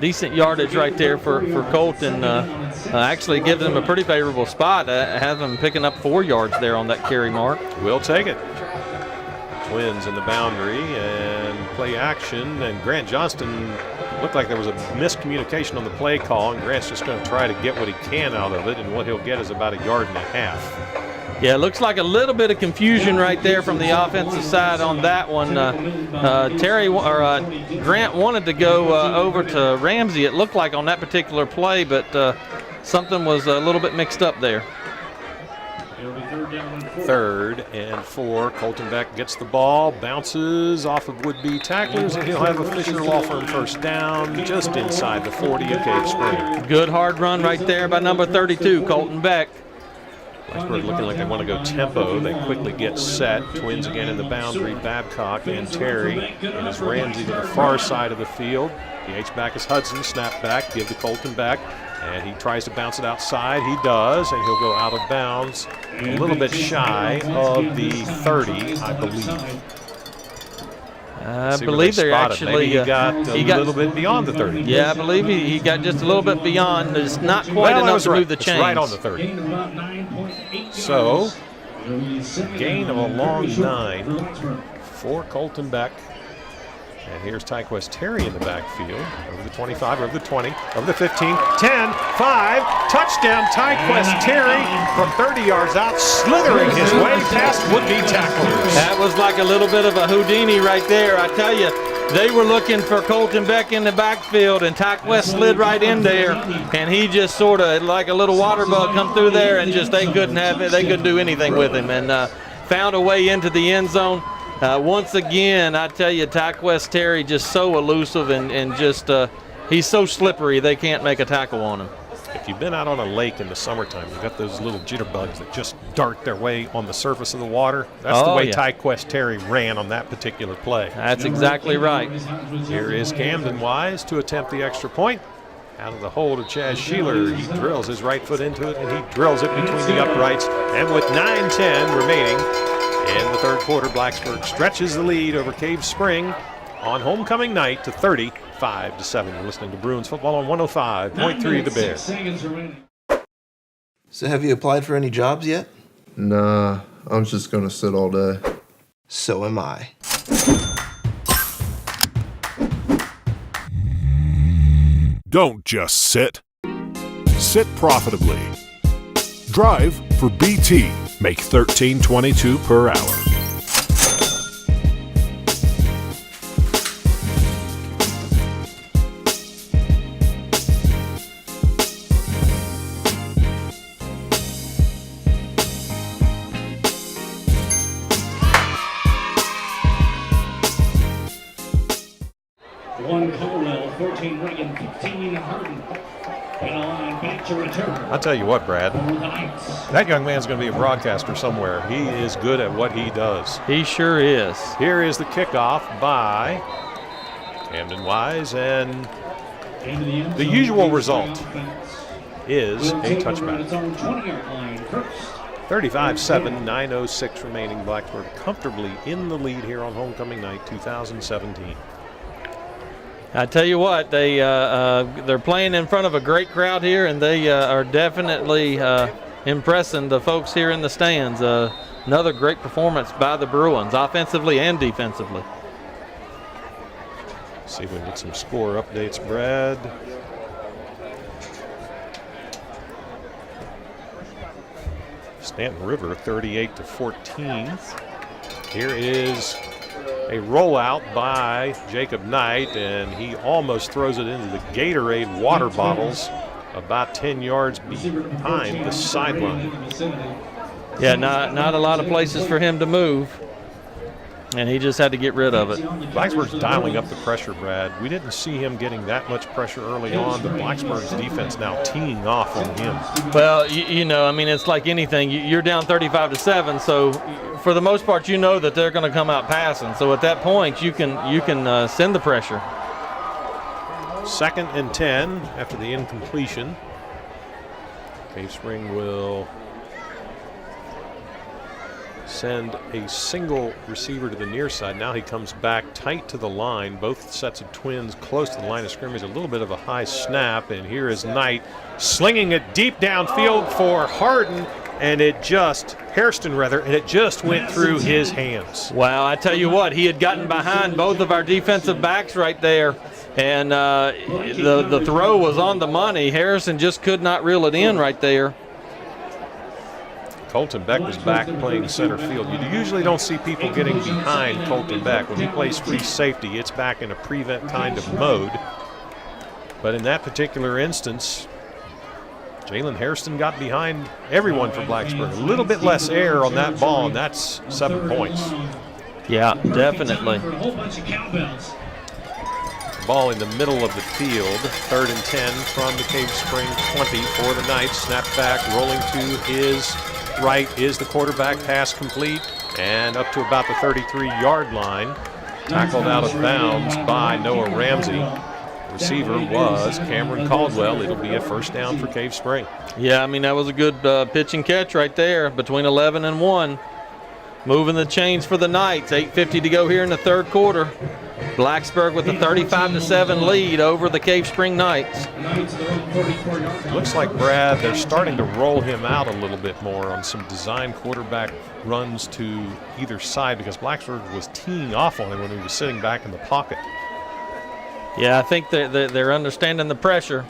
Decent yardage right there for Colton. Actually gives him a pretty favorable spot. Has him picking up 4 yards there on that carry mark. We'll take it. Twins in the boundary and play action, and Grant Johnston Looked like there was a miscommunication on the play call, and Grant's just going to try to get what he can out of it, and what he'll get is about 1.5 yards. Yeah, it looks like a little bit of confusion right there from the offensive side on that one. Grant wanted to go over to Ramsey, it looked like, on that particular play, but something was a little bit mixed up there. 3rd and 4. Colton Beck gets the ball, bounces off of would-be tacklers, and he'll have a Fisher Law Firm first down just inside the 40 of Cave Spring. Good hard run right there by number 32, Colton Beck. Blacksburg looking like they want to go tempo. They quickly get set. Twins again in the boundary. Babcock and Terry. And it's Ramsey to the far side of the field. The H-back is Hudson. Snap back. Give to Colton Beck. And he tries to bounce it outside. He does. And he'll go out of bounds a little bit shy of the 30, I believe. I believe they're actually. Maybe he got a little bit beyond the 30. Yeah, I believe he got just a little bit beyond. It's not quite enough to move the chains. Right on the 30. So, gain of a long 9 for Colton Beck. And here's Tyquest Terry in the backfield. Over the 25, over the 20, over the 15, 10, 5. Touchdown, Tyquest Terry from 30 yards out, slithering his way past would-be tacklers. That was like a little bit of a Houdini right there. I tell you, they were looking for Colton Beck in the backfield, and Tyquest slid right in there, and he just sort of, like a little water bug, come through there, and just they couldn't do anything with him, and found a way into the end zone. Once again, I tell you, Tyquest Terry just so elusive and just he's so slippery they can't make a tackle on him. If you've been out on a lake in the summertime, you've got those little jitterbugs that just dart their way on the surface of the water. That's the way Tyquest Terry ran on that particular play. That's exactly right. Here is Camden Wise to attempt the extra point. Out of the hold of Chaz Sheeler, he drills his right foot into it, and he drills it between the uprights. And with 9:10 remaining in the third quarter, Blacksburg stretches the lead over Cave Spring on homecoming night to 35-7. You're listening to Bruins football on 105.3 The Bear. So have you applied for any jobs yet? Nah, I'm just gonna sit all day. So am I. Don't just sit. Sit profitably. Drive for BT. Make $13.22 per hour. One Colwell, 14 Reagan, 15 Hardin. Back to return. I'll tell you what, Brad, that young man's going to be a broadcaster somewhere. He is good at what he does. He sure is. Here is the kickoff by Camden Wise, and the usual result is a touchback. 35-7, 9:06 remaining. Blacksburg comfortably in the lead here on homecoming night 2017. I tell you what, they're playing in front of a great crowd here, and they are definitely impressing the folks here in the stands. Another great performance by the Bruins, offensively and defensively. See if we can get some score updates, Brad. Stanton River 38-14. Here is a rollout by Jacob Knight, and he almost throws it into the Gatorade water bottles about 10 yards behind the sideline. Yeah, not a lot of places for him to move, and he just had to get rid of it. Blacksburg's dialing up the pressure, Brad. We didn't see him getting that much pressure early on, but Blacksburg's defense now teeing off on him. Well, you know, I mean, it's like anything. You're down 35-7, so for the most part, you know that they're going to come out passing. So at that point, you can send the pressure. 2nd and 10 after the incompletion. Cave Spring will send a single receiver to the near side. Now he comes back tight to the line. Both sets of twins close to the line of scrimmage. A little bit of a high snap, and here is Knight slinging it deep downfield for Hardin, and Hairston and it just went through his hands. Wow, I tell you what, he had gotten behind both of our defensive backs right there, And the throw was on the money. Harrison just could not reel it in right there. Colton Beck was back playing center field. You usually don't see people getting behind Colton Beck. When he plays free safety, it's back in a prevent kind of mode. But in that particular instance, Jalen Hairston got behind everyone for Blacksburg. A little bit less air on that ball, and that's 7 points. Yeah, definitely. Ball in the middle of the field, 3rd and 10 from the Cave Spring 20 for the Knights. Snap back, rolling to his right is the quarterback. Pass complete and up to about the 33-yard line. Tackled out of bounds by Noah Ramsey. Receiver was Cameron Caldwell. It'll be a first down for Cave Spring. Yeah, I mean, that was a good pitch and catch right there between 11 and 1. Moving the chains for the Knights. 8:50 to go here in the third quarter. Blacksburg with a 35-7 lead over the Cave Spring Knights. Looks like, Brad, they're starting to roll him out a little bit more on some design quarterback runs to either side, because Blacksburg was teeing off on him when he was sitting back in the pocket. Yeah, I think they're understanding the pressure.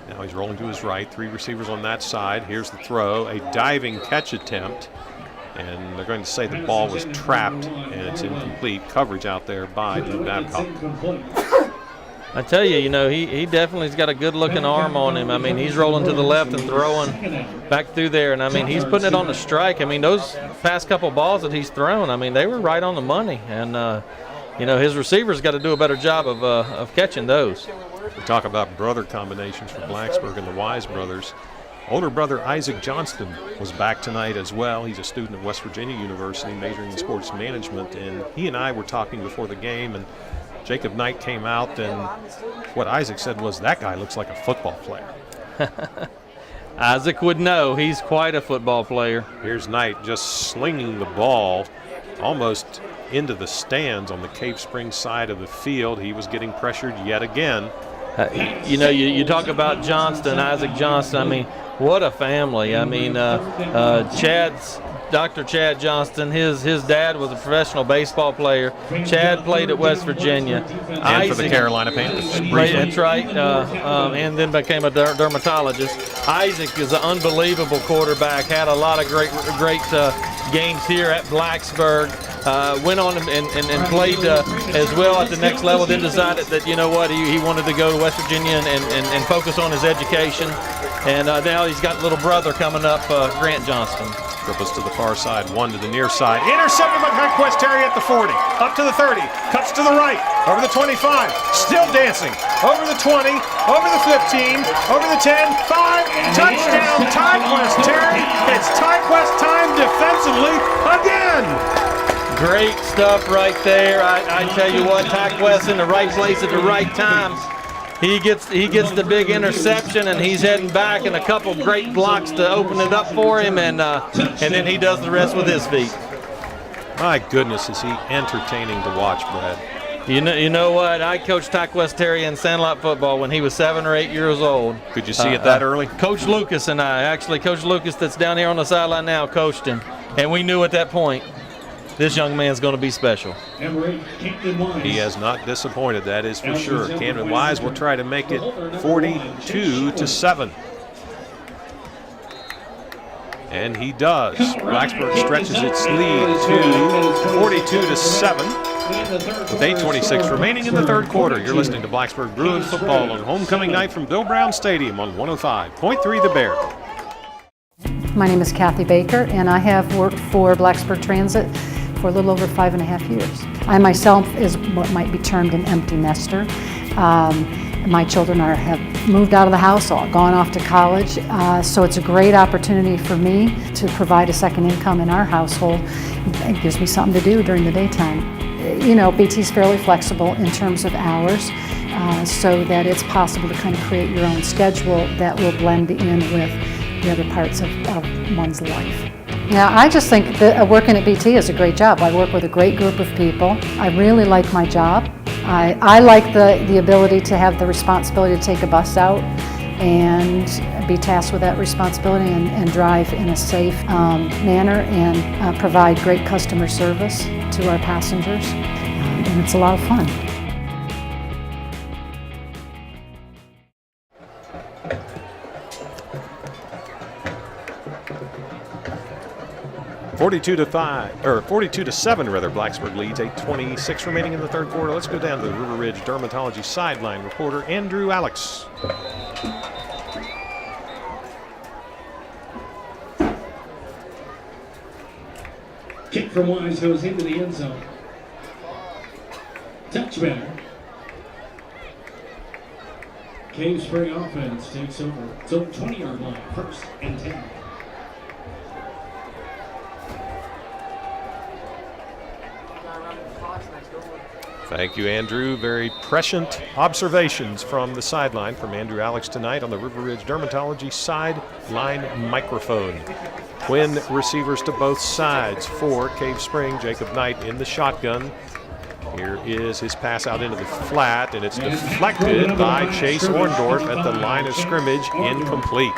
Now he's rolling to his right. 3 receivers on that side. Here's the throw, a diving catch attempt. And they're going to say the ball was trapped and it's incomplete. Coverage out there by Drew Babcock. I tell you, he definitely's got a good-looking arm on him. I mean, he's rolling to the left and throwing back through there. And, I mean, he's putting it on the strike. I mean, those past couple balls that he's thrown, I mean, they were right on the money. And, his receivers got to do a better job of catching those. We talk about brother combinations for Blacksburg and the Wise brothers. Older brother Isaac Johnston was back tonight as well. He's a student at West Virginia University majoring in sports management, and he and I were talking before the game, and Jacob Knight came out, and what Isaac said was, that guy looks like a football player. Isaac would know. He's quite a football player. Here's Knight just slinging the ball almost into the stands on the Cave Spring side of the field. He was getting pressured yet again. You talk about Johnston, Isaac Johnston. I mean, what a family. I mean, Dr. Chad Johnston, his dad was a professional baseball player. Chad played at West Virginia. And Isaac, for the Carolina Panthers. That's right, and then became a dermatologist. Isaac is an unbelievable quarterback, had a lot of great games here at Blacksburg. Went on and played as well at the next level, then decided that, he wanted to go to West Virginia and focus on his education. And now he's got a little brother coming up, Grant Johnston. Triples to the far side, 1 to the near side. Intercepted by Conquest Terry at the 40. Up to the 30. Cuts to the right. Over the 25. Still dancing. Over the 20. Over the 15. Over the 10. 5. Touchdown, Conquest Terry. It's Conquest time defensively again. Great stuff right there. I tell you what, Tyquest in the right place at the right time. He gets the big interception, and he's heading back, and a couple great blocks to open it up for him, and then he does the rest with his feet. My goodness, is he entertaining to watch, Brad. You know what? I coached Tyquest Terry in Sandlot football when he was 7 or 8 years old. Could you see it that early? Coach Lucas and I, actually Coach Lucas that's down here on the sideline now, coached him, and we knew at that point this young man's going to be special. He has not disappointed, that is for sure. Camden Wise will try to make it 42-7. And he does. Blacksburg stretches its lead to 42-7 with 8:26 remaining in the third quarter. You're listening to Blacksburg Bruins football on homecoming night from Bill Brown Stadium on 105.3 The Bear. My name is Kathy Baker, and I have worked for Blacksburg Transit for a little over 5.5 years. I myself is what might be termed an empty nester. My children have moved out of the house, gone off to college, so it's a great opportunity for me to provide a second income in our household. It gives me something to do during the daytime. BT is fairly flexible in terms of hours, so that it's possible to kind of create your own schedule that will blend in with the other parts of one's life. Yeah, I just think that working at BT is a great job. I work with a great group of people. I really like my job. I like the ability to have the responsibility to take a bus out and be tasked with that responsibility and drive in a safe manner and provide great customer service to our passengers. And it's a lot of fun. 42 to 7 rather. Blacksburg leads. 8:26 remaining in the third quarter. Let's go down to the River Ridge Dermatology sideline reporter Andrew Alex. Kick from Wise goes into the end zone. Touchback. Cave Spring offense takes over. Its own 20-yard line, 1st and 10. Thank you, Andrew. Very prescient observations from the sideline from Andrew Alex tonight on the River Ridge Dermatology sideline microphone. Twin receivers to both sides for Cave Spring. Jacob Knight in the shotgun. Here is his pass out into the flat, and it's deflected by Chase Orndorff at the line of scrimmage, incomplete.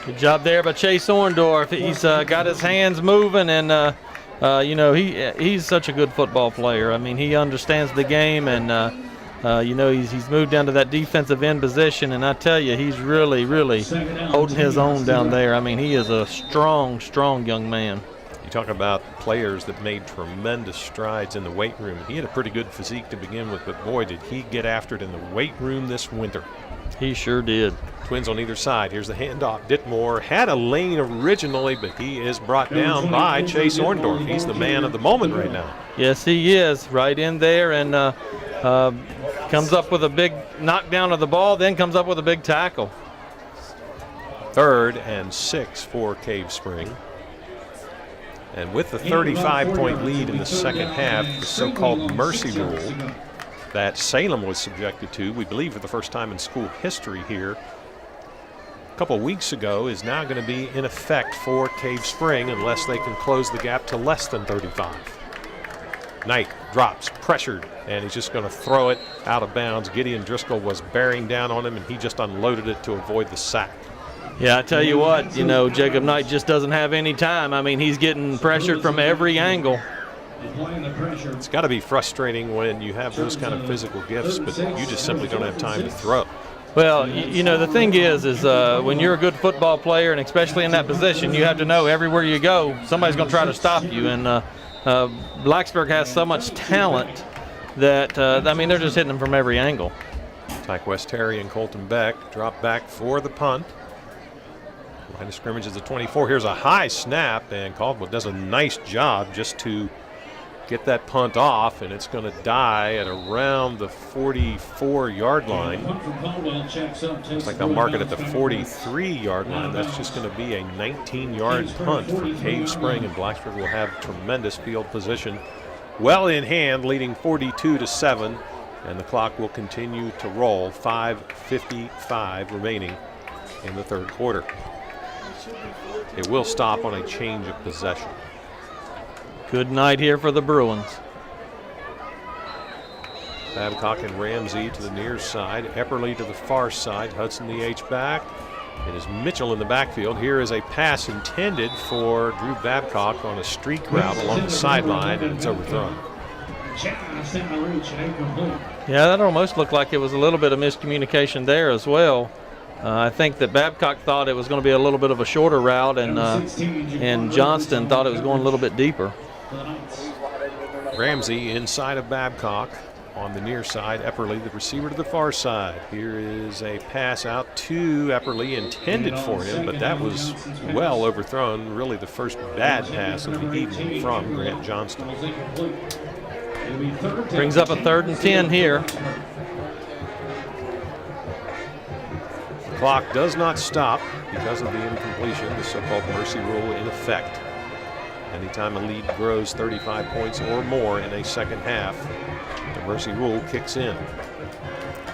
Good job there by Chase Orndorff. He's got his hands moving, and you know, he's such a good football player. I mean, he understands the game, and you know, he's moved down to that defensive end position, and I tell you, he's really holding his own down there. I mean, he is a strong young man. You talk about players that made tremendous strides in the weight room. He had a pretty good physique to begin with, but boy, did he get after it in the weight room this winter. He sure did. Twins on either side. Here's the handoff. Ditmore had a lane originally, but he is brought down by Chase Orndorff. He's the man of the moment right now. Yes, he is. Right in there, and comes up with a big knockdown of the ball, then comes up with a big tackle. 3rd and 6 for Cave Spring. And with the 35-point lead in the second half, the so-called mercy rule that Salem was subjected to, we believe for the first time in school history here, a couple weeks ago, is now going to be in effect for Cave Spring unless they can close the gap to less than 35. Knight drops, pressured, and he's just going to throw it out of bounds. Gideon Driscoll was bearing down on him, and he just unloaded it to avoid the sack. Yeah, I tell you what, you know, Jacob Knight just doesn't have any time. I mean, he's getting pressured from every angle. It's got to be frustrating when you have those kind of physical gifts, but you just simply don't have time to throw. Well, you know, the thing is when you're a good football player, and especially in that position, you have to know everywhere you go, somebody's going to try to stop you. And Blacksburg has so much talent that, I mean, they're just hitting them from every angle. Tyke West Terry and Colton Beck drop back for the punt. Line of scrimmage is the 24. Here's a high snap, and Caldwell does a nice job just to get that punt off, and it's going to die at around the 44-yard line. Looks like they'll mark it at the 43-yard line. That's just going to be a 19-yard punt for Cave Spring, and Blacksburg will have tremendous field position. Well in hand, leading 42-7, and the clock will continue to roll. 5:55 remaining in the third quarter. It will stop on a change of possession. Good night here for the Bruins. Babcock and Ramsey to the near side. Epperly to the far side. Hudson the H back. It is Mitchell in the backfield. Here is a pass intended for Drew Babcock on a streak route along the sideline, and it's overthrown. Yeah, that almost looked like it was a little bit of miscommunication there as well. I think that Babcock thought it was going to be a little bit of a shorter route, and Johnston thought it was going a little bit deeper. Ramsey inside of Babcock on the near side. Epperly, the receiver, to the far side. Here is a pass out to Epperly intended for him, but that was well overthrown. Really the first bad pass of the evening from Grant Johnston. Brings up a 3rd and 10 here. The clock does not stop because of the incompletion, the so-called mercy rule in effect. Anytime a lead grows 35 points or more in a second half, the mercy rule kicks in.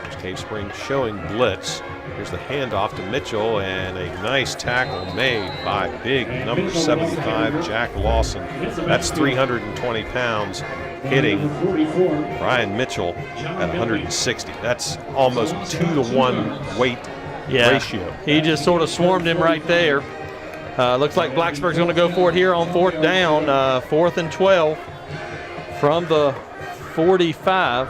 There's Cave Spring showing blitz. Here's the handoff to Mitchell, and a nice tackle made by big number 75, Jack Lawson. That's 320 pounds hitting Brian Mitchell at 160. That's almost 2-to-1 weight ratio. He just sort of swarmed him right there. Looks like Blacksburg's going to go for it here on 4th down, 4th and 12 from the 45.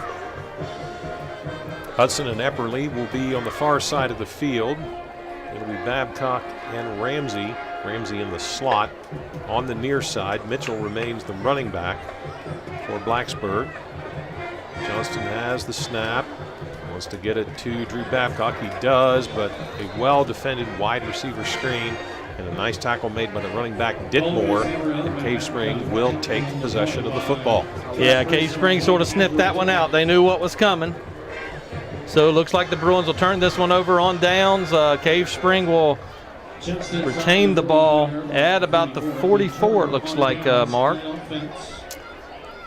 Hudson and Epperly will be on the far side of the field. It'll be Babcock and Ramsey Ramsey in the slot on the near side. Mitchell remains the running back for Blacksburg. Johnston has the snap. Wants to get it to Drew Babcock. He does, but a well-defended wide receiver screen and a nice tackle made by the running back Ditmore, and Cave Spring will take possession of the football. Yeah, Cave Spring sort of sniffed that one out. They knew what was coming. So it looks like the Bruins will turn this one over on downs. Cave Spring will retain the ball at about the 44, it looks like, Mark.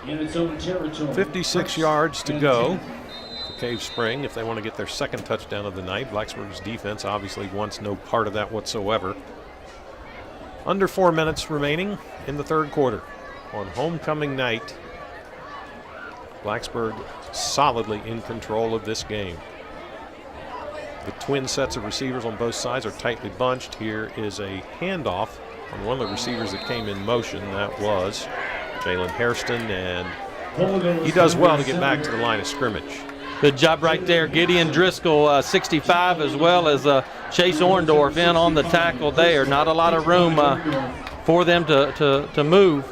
56 yards to go for Cave Spring if they want to get their second touchdown of the night. Blacksburg's defense obviously wants no part of that whatsoever. Under 4 minutes remaining in the third quarter. On homecoming night, Blacksburg solidly in control of this game. The twin sets of receivers on both sides are tightly bunched. Here is a handoff on one of the receivers that came in motion. That was Jalen Hairston, and he does well to get back to the line of scrimmage. Good job right there. Gideon Driscoll, 65, as well as Chase Orndorff in on the tackle there. Not a lot of room for them to move.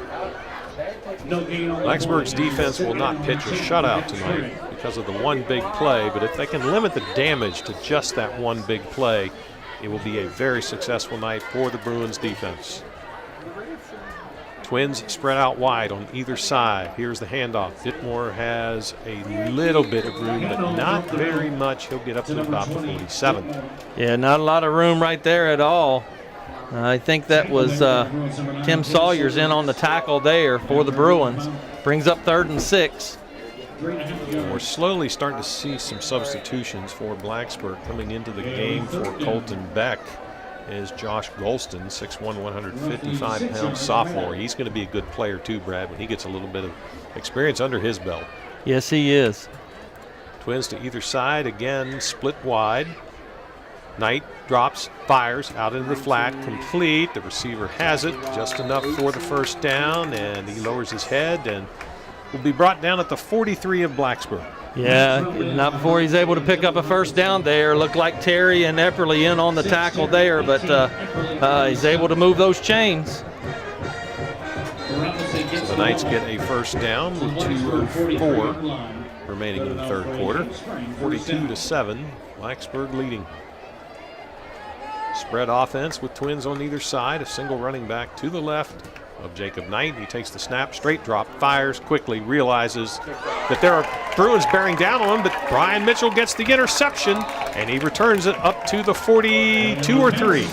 Blacksburg's defense will not pitch a shutout tonight because of the one big play, but if they can limit the damage to just that one big play, it will be a very successful night for the Bruins defense. Twins spread out wide on either side. Here's the handoff. Ditmore has a little bit of room, but not very much. He'll get up to about the 47. Yeah, not a lot of room right there at all. I think that was Tim Sawyer's in on the tackle there for the Bruins. Brings up 3rd and 6. We're slowly starting to see some substitutions for Blacksburg. Coming into the game for Colton Beck is Josh Golston, 6'1", 155-pound sophomore. He's going to be a good player too, Brad, when he gets a little bit of experience under his belt. Yes, he is. Twins to either side, again split wide. Knight drops, fires out into the flat, complete. The receiver has it, just enough for the first down, and he lowers his head and will be brought down at the 43 of Blacksburg. Yeah, not before he's able to pick up a first down there. Looked like Terry and Epperly in on the tackle there, but he's able to move those chains. So the Knights get a first down with 2:04 remaining in the third quarter. 42-7, Blacksburg leading. Spread offense with Twins on either side. A single running back to the left of Jacob Knight. He takes the snap, straight drop, fires quickly, realizes that there are Bruins bearing down on him, but Brian Mitchell gets the interception, and he returns it up to the 42 or 3.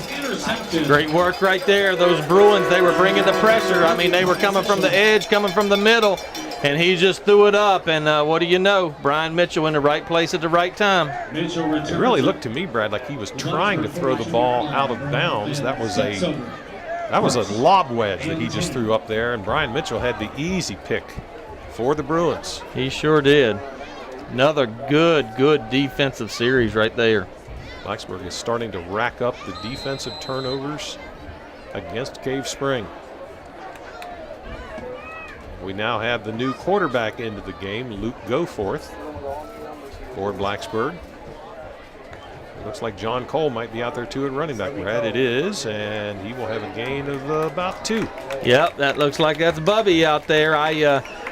Great work right there. Those Bruins, they were bringing the pressure. I mean, they were coming from the edge, coming from the middle, and he just threw it up, and what do you know? Brian Mitchell in the right place at the right time. It really looked to me, Brad, like he was trying to throw the ball out of bounds. That was a lob wedge that he just threw up there, and Brian Mitchell had the easy pick for the Bruins. He sure did. Another good defensive series right there. Blacksburg is starting to rack up the defensive turnovers against Cave Spring. We now have the new quarterback into the game, Luke Goforth, for Blacksburg. It looks like John Cole might be out there too at running back, Brad. It is, and he will have a gain of about 2. Yep, that looks like that's Bubby out there.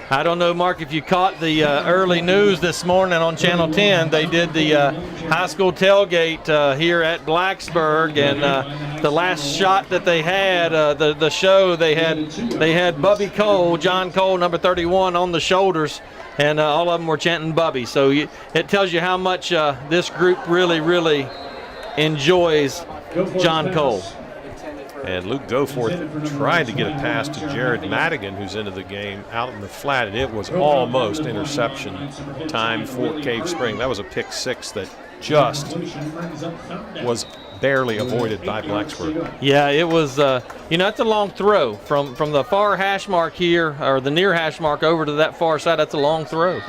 I don't know, Mark, if you caught the early news this morning on Channel 10. They did the high school tailgate here at Blacksburg, and the last shot that they had, the show, they had Bubby Cole, John Cole, number 31, on the shoulders, and all of them were chanting Bubby. So it tells you how much this group really enjoys John Cole. And Luke Goforth tried to get a pass to Jared Madigan, who's into the game, out in the flat, and it was almost interception time for Cave Spring. That was a pick 6 that just was barely avoided by Blacksburg. Yeah, it was, that's a long throw. From the far hash mark here, or the near hash mark over to that far side, that's a long throw.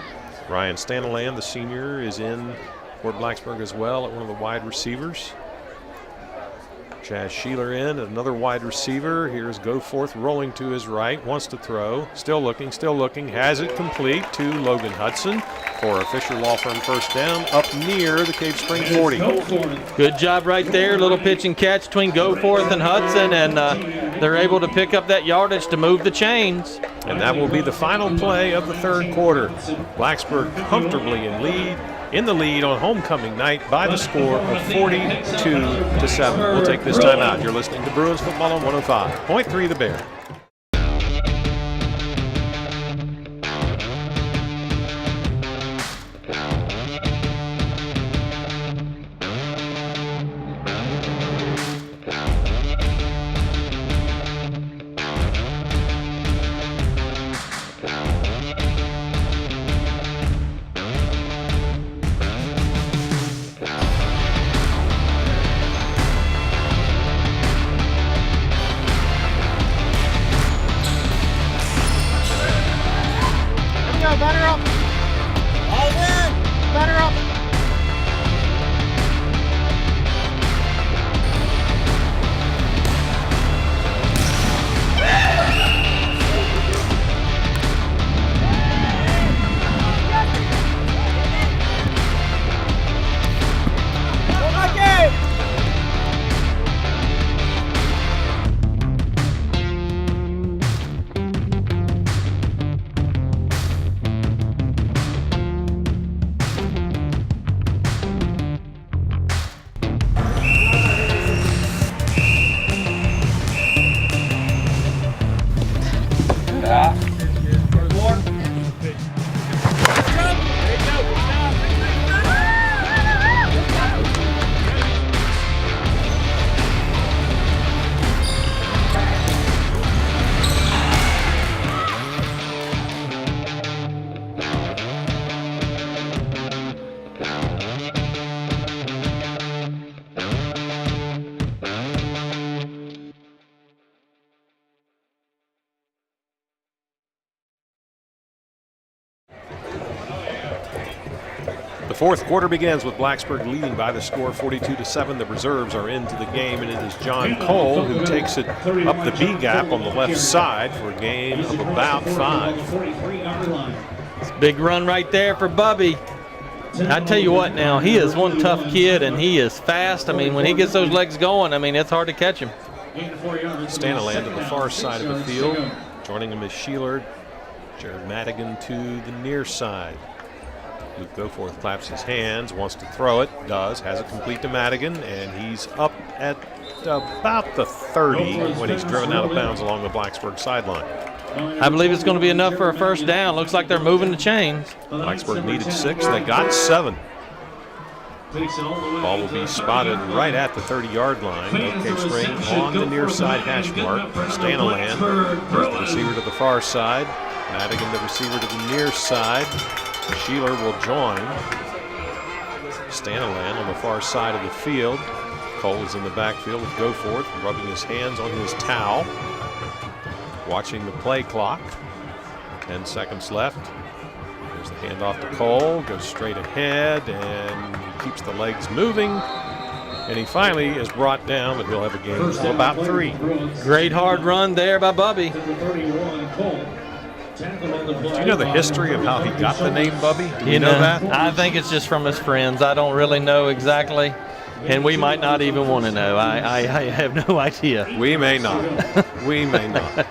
Ryan Staniland, the senior, is in for Blacksburg as well at one of the wide receivers. Chaz Sheeler in, another wide receiver. Here's Goforth rolling to his right, wants to throw. Still looking, has it complete to Logan Hudson for a Fisher Law Firm first down up near the Cave Spring 40. Good job right there. Little pitch and catch between Goforth and Hudson, and they're able to pick up that yardage to move the chains. And that will be the final play of the third quarter. Blacksburg comfortably in the lead on homecoming night by the score of 42-7. We'll take this time out. You're listening to Bruins football on 105.3 The Bear. The fourth quarter begins with Blacksburg leading by the score 42-7. The reserves are into the game, and it is John Cole who takes it up the B gap on the left side for a gain of about 5. It's a big run right there for Bubby. I tell you what now, he is one tough kid, and he is fast. I mean, when he gets those legs going, I mean, it's hard to catch him. Stanaland to the far side of the field. Joining him is Sheeler. Jared Madigan to the near side. Luke Goforth claps his hands, wants to throw it, does, has it complete to Madigan, and he's up at about the 30 when he's driven out of bounds along the Blacksburg sideline. I believe it's going to be enough for a first down. Looks like they're moving the chains. Blacksburg needed 6, they got 7. Ball will be spotted right at the 30-yard line. Cave Spring on the near side hash mark. Stanaland, there's the receiver to the far side. Madigan, the receiver to the near side. Sheeler will join Stanaland on the far side of the field. Cole is in the backfield with Goforth, rubbing his hands on his towel, watching the play clock. 10 seconds left. There's the handoff to Cole, goes straight ahead, and he keeps the legs moving. And he finally is brought down, but he'll have a gain of about 3. Great hard run there by Bubby. Do you know the history of how he got the name Bubby? Do you know that? I think it's just from his friends. I don't really know exactly, and we might not even want to know. I have no idea. We may not. We may not.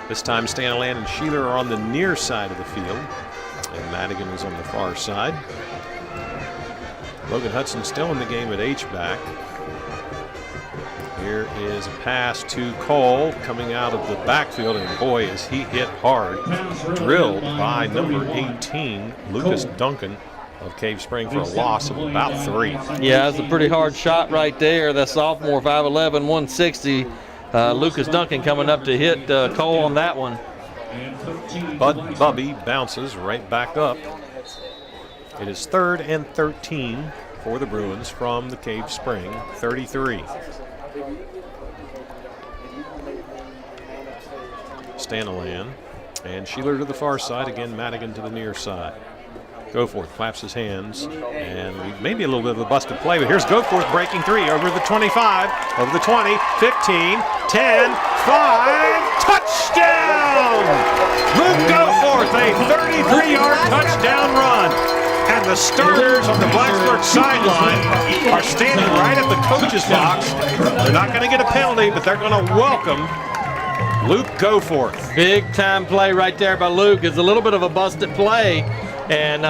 This time Stanaland and Sheeler are on the near side of the field, and Madigan is on the far side. Logan Hudson still in the game at H-back. Here is a pass to Cole coming out of the backfield, and boy, is he hit hard. Drilled by number 18, Lucas Duncan of Cave Spring, for a loss of about 3. Yeah, it's a pretty hard shot right there. That sophomore, 5'11", 160. Lucas Duncan coming up to hit Cole on that one. But Bubby bounces right back up. It is 3rd and 13 for the Bruins from the Cave Spring 33. Stanaland and Sheeler to the far side, again Madigan to the near side. Goforth claps his hands, and maybe a little bit of a busted play, but here's Goforth breaking three over the 25, over the 20, 15, 10, 5, touchdown! Luke Goforth, a 33-yard touchdown run. And the starters on the Blacksburg sideline are standing right at the coach's box. They're not going to get a penalty, but they're going to welcome Luke Goforth. Big time play right there by Luke. It's a little bit of a busted play. And,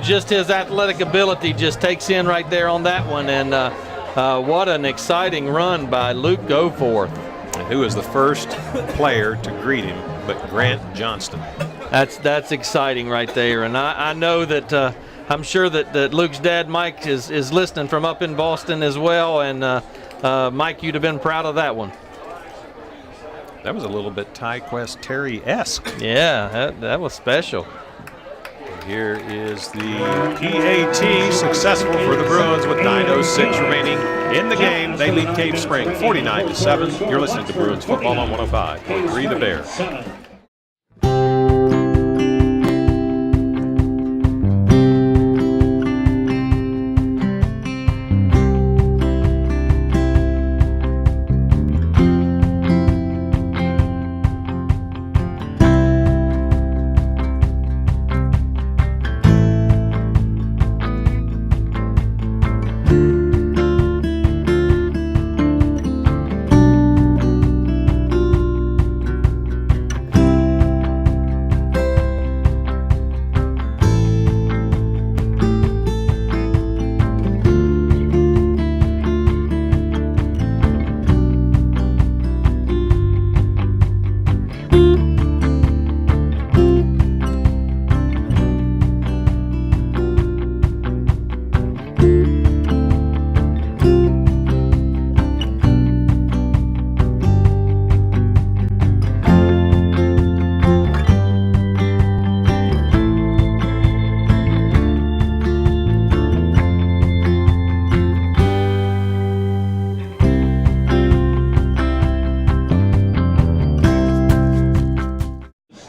just his athletic ability just takes in right there on that one. And what an exciting run by Luke Goforth. And who is the first player to greet him but Grant Johnston? That's exciting right there. And I know that I'm sure that Luke's dad, Mike, is listening from up in Boston as well. And, Mike, you'd have been proud of that one. That was a little bit TyQuest Terry-esque. Yeah, that was special. Here is the PAT, successful for the Bruins with 9:06 remaining in the game. They lead Cave Spring 49-7. You're listening to Bruins football on 105.3 The Bear.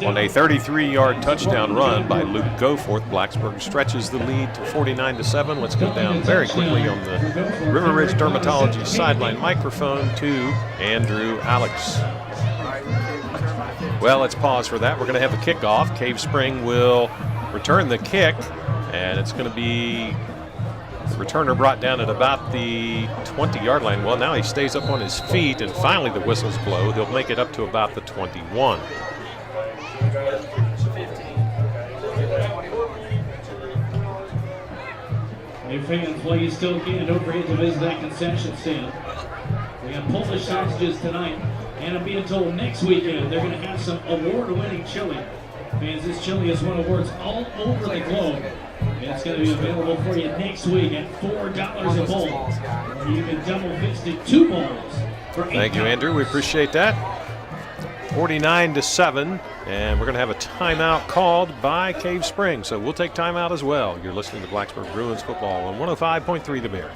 On a 33-yard touchdown run by Luke Goforth, Blacksburg stretches the lead to 49-7. Let's go down very quickly on the River Ridge Dermatology sideline microphone to Andrew Alex. Well, let's pause for that. We're going to have a kickoff. Cave Spring will return the kick, and it's going to be the returner brought down at about the 20-yard line. Well, now he stays up on his feet, and finally the whistles blow. They'll make it up to about the 21. Hey fans, while you still can, don't forget to visit that concession stand. We got Polish sausages tonight, and I'm being told next weekend they're going to have some award-winning chili. Fans, this chili has won awards all over the globe. And it's going to be available for you next week at $4 a bowl. You can double-fist it 2 bowls for $8. Thank you, Andrew. We appreciate that. 49-7, and we're going to have a timeout called by Cave Spring, so we'll take timeout as well. You're listening to Blacksburg Bruins football on 105.3 The Bear.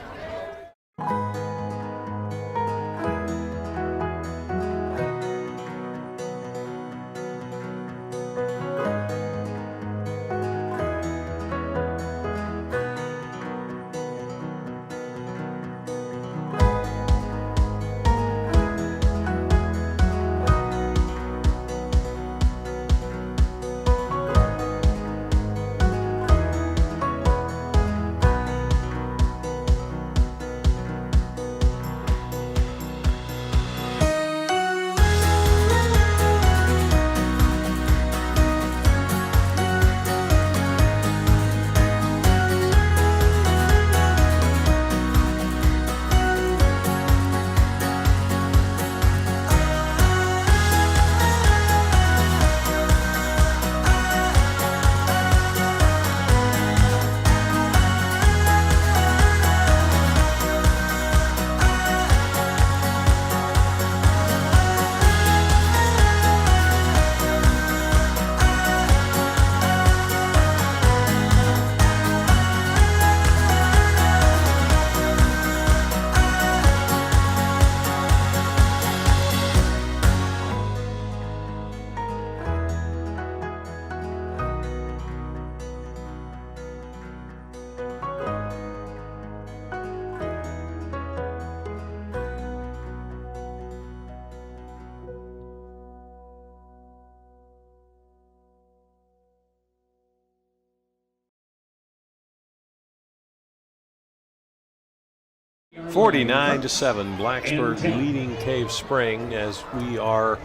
49-7, Blacksburg leading Cave Spring as we are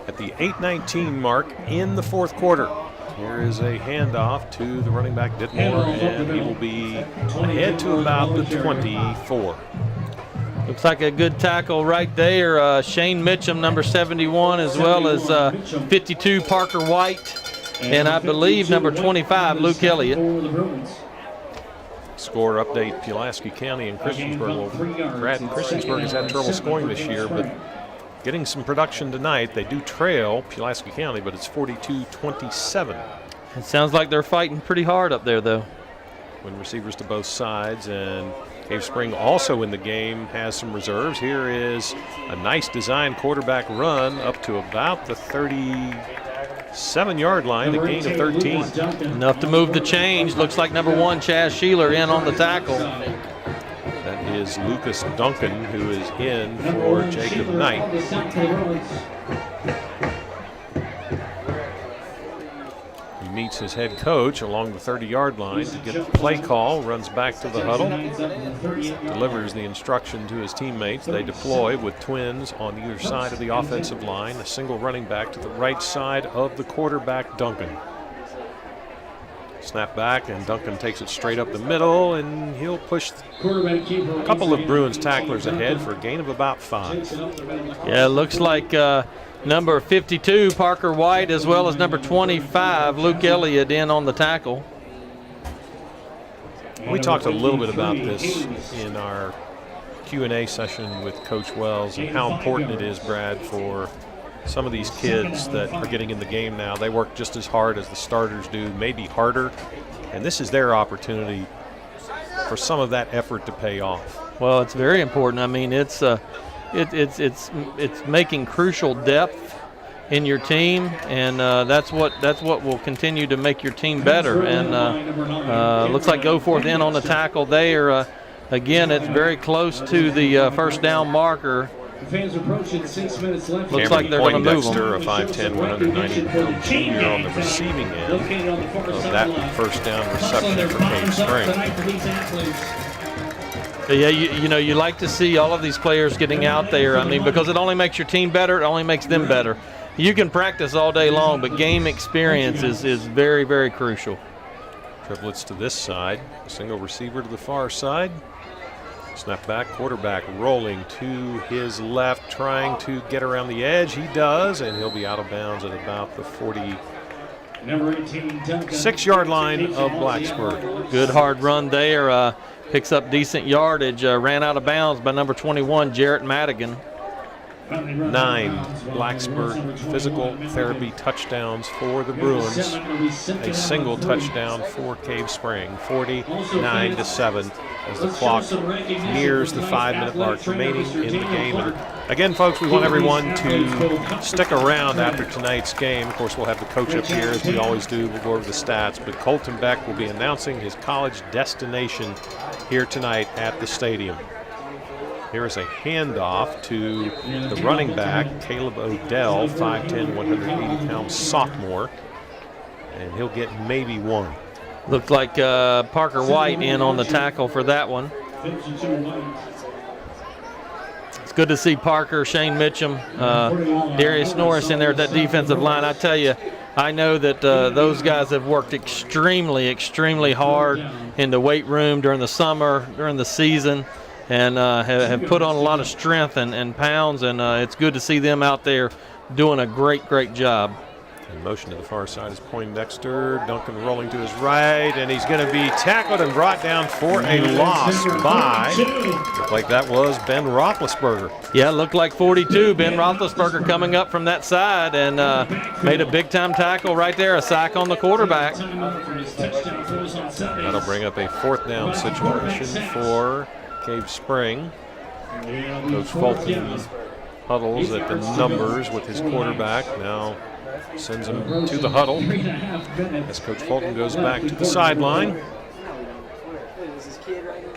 at the 8:19 mark in the fourth quarter. Here is a handoff to the running back Ditmore, and he will be ahead to about the 24. Looks like a good tackle right there. Shane Mitchum, number 71, as well as 52, Parker White, and I believe number 25, Luke Elliott. Score update, Pulaski County and Christiansburg. Well, Brad and Christiansburg has had trouble scoring this year, but getting some production tonight. They do trail Pulaski County, but it's 42-27. It sounds like they're fighting pretty hard up there, though. When receivers to both sides, and Cave Spring also in the game has some reserves. Here is a nice design quarterback run up to about the 37-yard line, a gain of 13. Enough to move the change. Looks like number 1, Chaz Sheeler, in on the tackle. That is Lucas Duncan, who is in for Jacob Knight. He meets his head coach along the 30-yard line to get the play call, runs back to the huddle, delivers the instruction to his teammates. They deploy with twins on either side of the offensive line, a single running back to the right side of the quarterback, Duncan. Snap back, and Duncan takes it straight up the middle, and he'll push a couple of Bruins tacklers ahead for a gain of about 5. Yeah, it looks like number 52, Parker White, as well as number 25, Luke Elliott, in on the tackle. We talked a little bit about this in our Q&A session with Coach Wells and how important it is, Brad, for some of these kids that are getting in the game now. They work just as hard as the starters do, maybe harder, and this is their opportunity for some of that effort to pay off. Well, it's very important. I mean, it's making crucial depth in your team, and that's what will continue to make your team better. And looks like go forth in on the tackle there. Again, it's very close to the first down marker. Fans approaching 6 minutes left. Looks like they're going to move them. A 5'10", 190-pound junior on the receiving end of that first down reception for Cave Spring. Yeah, you like to see all of these players getting out there. I mean, because it only makes your team better. It only makes them better. You can practice all day long, but game experience is very, very crucial. Triplets to this side, a single receiver to the far side. Snap back, quarterback rolling to his left, trying to get around the edge. He does, and he'll be out of bounds at about the 46-yard line of Blacksburg. Good hard run there. Picks up decent yardage. Ran out of bounds by number 21, Jarrett Madigan. 9 Blacksburg physical therapy touchdowns for the Bruins. A single touchdown for Cave Spring. 49-7 as the clock nears the 5-minute mark remaining in the game. And again, folks, we want everyone to stick around after tonight's game. Of course, we'll have the coach up here as we always do. We'll go over the stats, but Colton Beck will be announcing his college destination here tonight at the stadium. Here is a handoff to the running back, Caleb Odell, 5'10", 180-pound sophomore, and he'll get maybe 1. Looked like Parker White in on the tackle for that one. It's good to see Parker, Shane Mitchum, Darius Norris in there at that defensive line. I tell you, I know that those guys have worked extremely, extremely hard in the weight room during the summer, during the season, and have put on a lot of strength and pounds, and it's good to see them out there doing a great, great job. In motion to the far side is Poindexter. Duncan rolling to his right, and he's going to be tackled and brought down for a loss by, looked like that was Ben Roethlisberger. Yeah, looked like 42. Ben Roethlisberger coming up from that side and made a big-time tackle right there, a sack on the quarterback. That'll bring up a 4th down situation for Cave Spring. Coach Fulton huddles at the numbers with his quarterback. Now sends him to the huddle as Coach Fulton goes back to the sideline.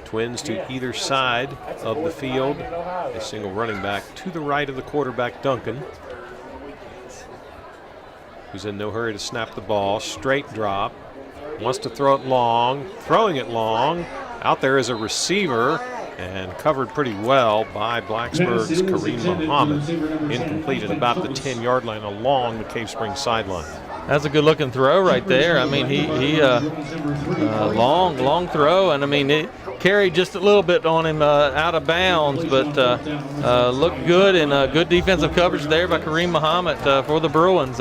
Twins to either side of the field. A single running back to the right of the quarterback, Duncan, who's in no hurry to snap the ball. Straight drop. Wants to throw it long. Throwing it long. Out there is a receiver. and covered pretty well by Blacksburg's Kareem Muhammad. Incomplete at about the 10-yard line along the Cave Springs sideline. That's a good-looking throw right there. I mean, he long throw, and I mean, it carried just a little bit on him out of bounds, but looked good, and good defensive coverage there by Kareem Muhammad for the Bruins.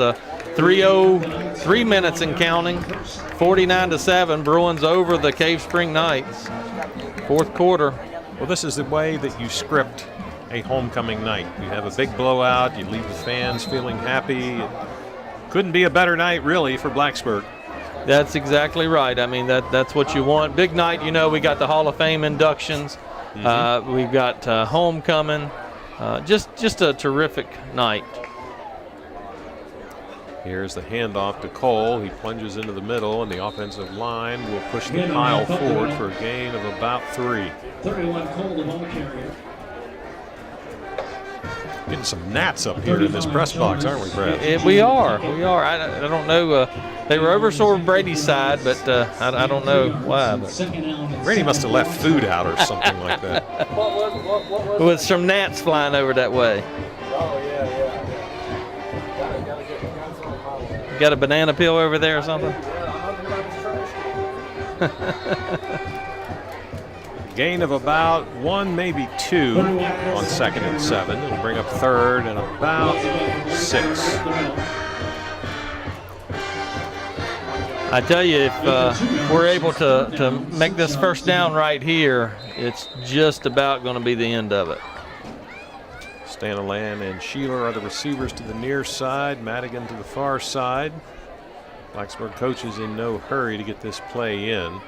3 minutes and counting, 49-7. Bruins over the Cave Spring Knights. Fourth quarter. Well, this is the way that you script a homecoming night. You have a big blowout. You leave the fans feeling happy. Couldn't be a better night, really, for Blacksburg. That's exactly right. I mean, that's what you want. Big night, you know, we got the Hall of Fame inductions. We've got homecoming. Just a terrific night. Here's the handoff to Cole. He plunges into the middle, and the offensive line will push the pile forward for a gain of about 3. 31 Cole, the ball carrier. Getting some gnats up here in this press box, aren't we, Brad? We are. I don't know. They were over sort of Brady's side, but I don't know why. But Brady must have left food out or something like that. With some gnats flying over that way. Oh, yeah. Got a banana peel over there or something? Gain of about 1, maybe 2 on 2nd and 7. It'll bring up 3rd and about 6. I tell you, if we're able to make this first down right here, it's just about going to be the end of it. Staniland and Sheeler are the receivers to the near side, Madigan to the far side. Blacksburg coaches in no hurry to get this play in.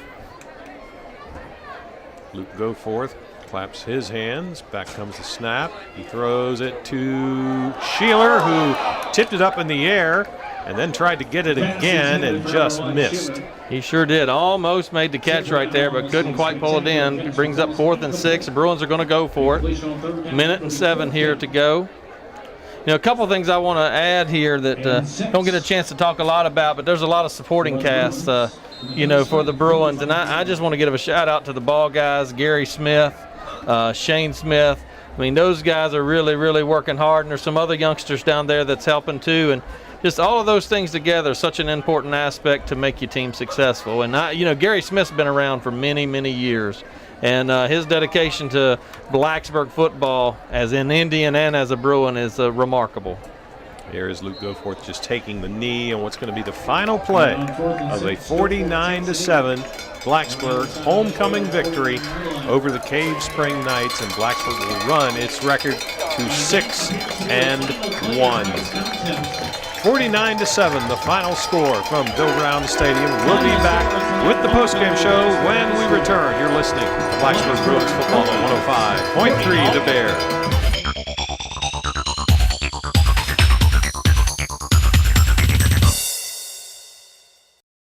Luke Goforth claps his hands. Back comes the snap. He throws it to Sheeler, who tipped it up in the air and then tried to get it again and just missed. He sure did. Almost made the catch right there, but couldn't quite pull it in. It brings up 4th and 6. The Bruins are going to go for it. 1:07 here to go. You know, a couple of things I want to add here that don't get a chance to talk a lot about, but there's a lot of supporting cast, you know, for the Bruins. And I just want to give a shout out to the ball guys, Gary Smith, Shane Smith. I mean, those guys are really, really working hard, and there's some other youngsters down there that's helping too. And just all of those things together, such an important aspect to make your team successful. And you know, Gary Smith's been around for many, many years, and his dedication to Blacksburg football, as an Indian and as a Bruin, is remarkable. Here is Luke Goforth just taking the knee on what's going to be the final play of a 49-7 Blacksburg homecoming victory over the Cave Spring Knights, and Blacksburg will run its record to 6-1. 49-7, the final score from Bill Brown Stadium. We'll be back with the postgame show when we return. You're listening to Blacksburg Bruins football on 105.3 The Bear.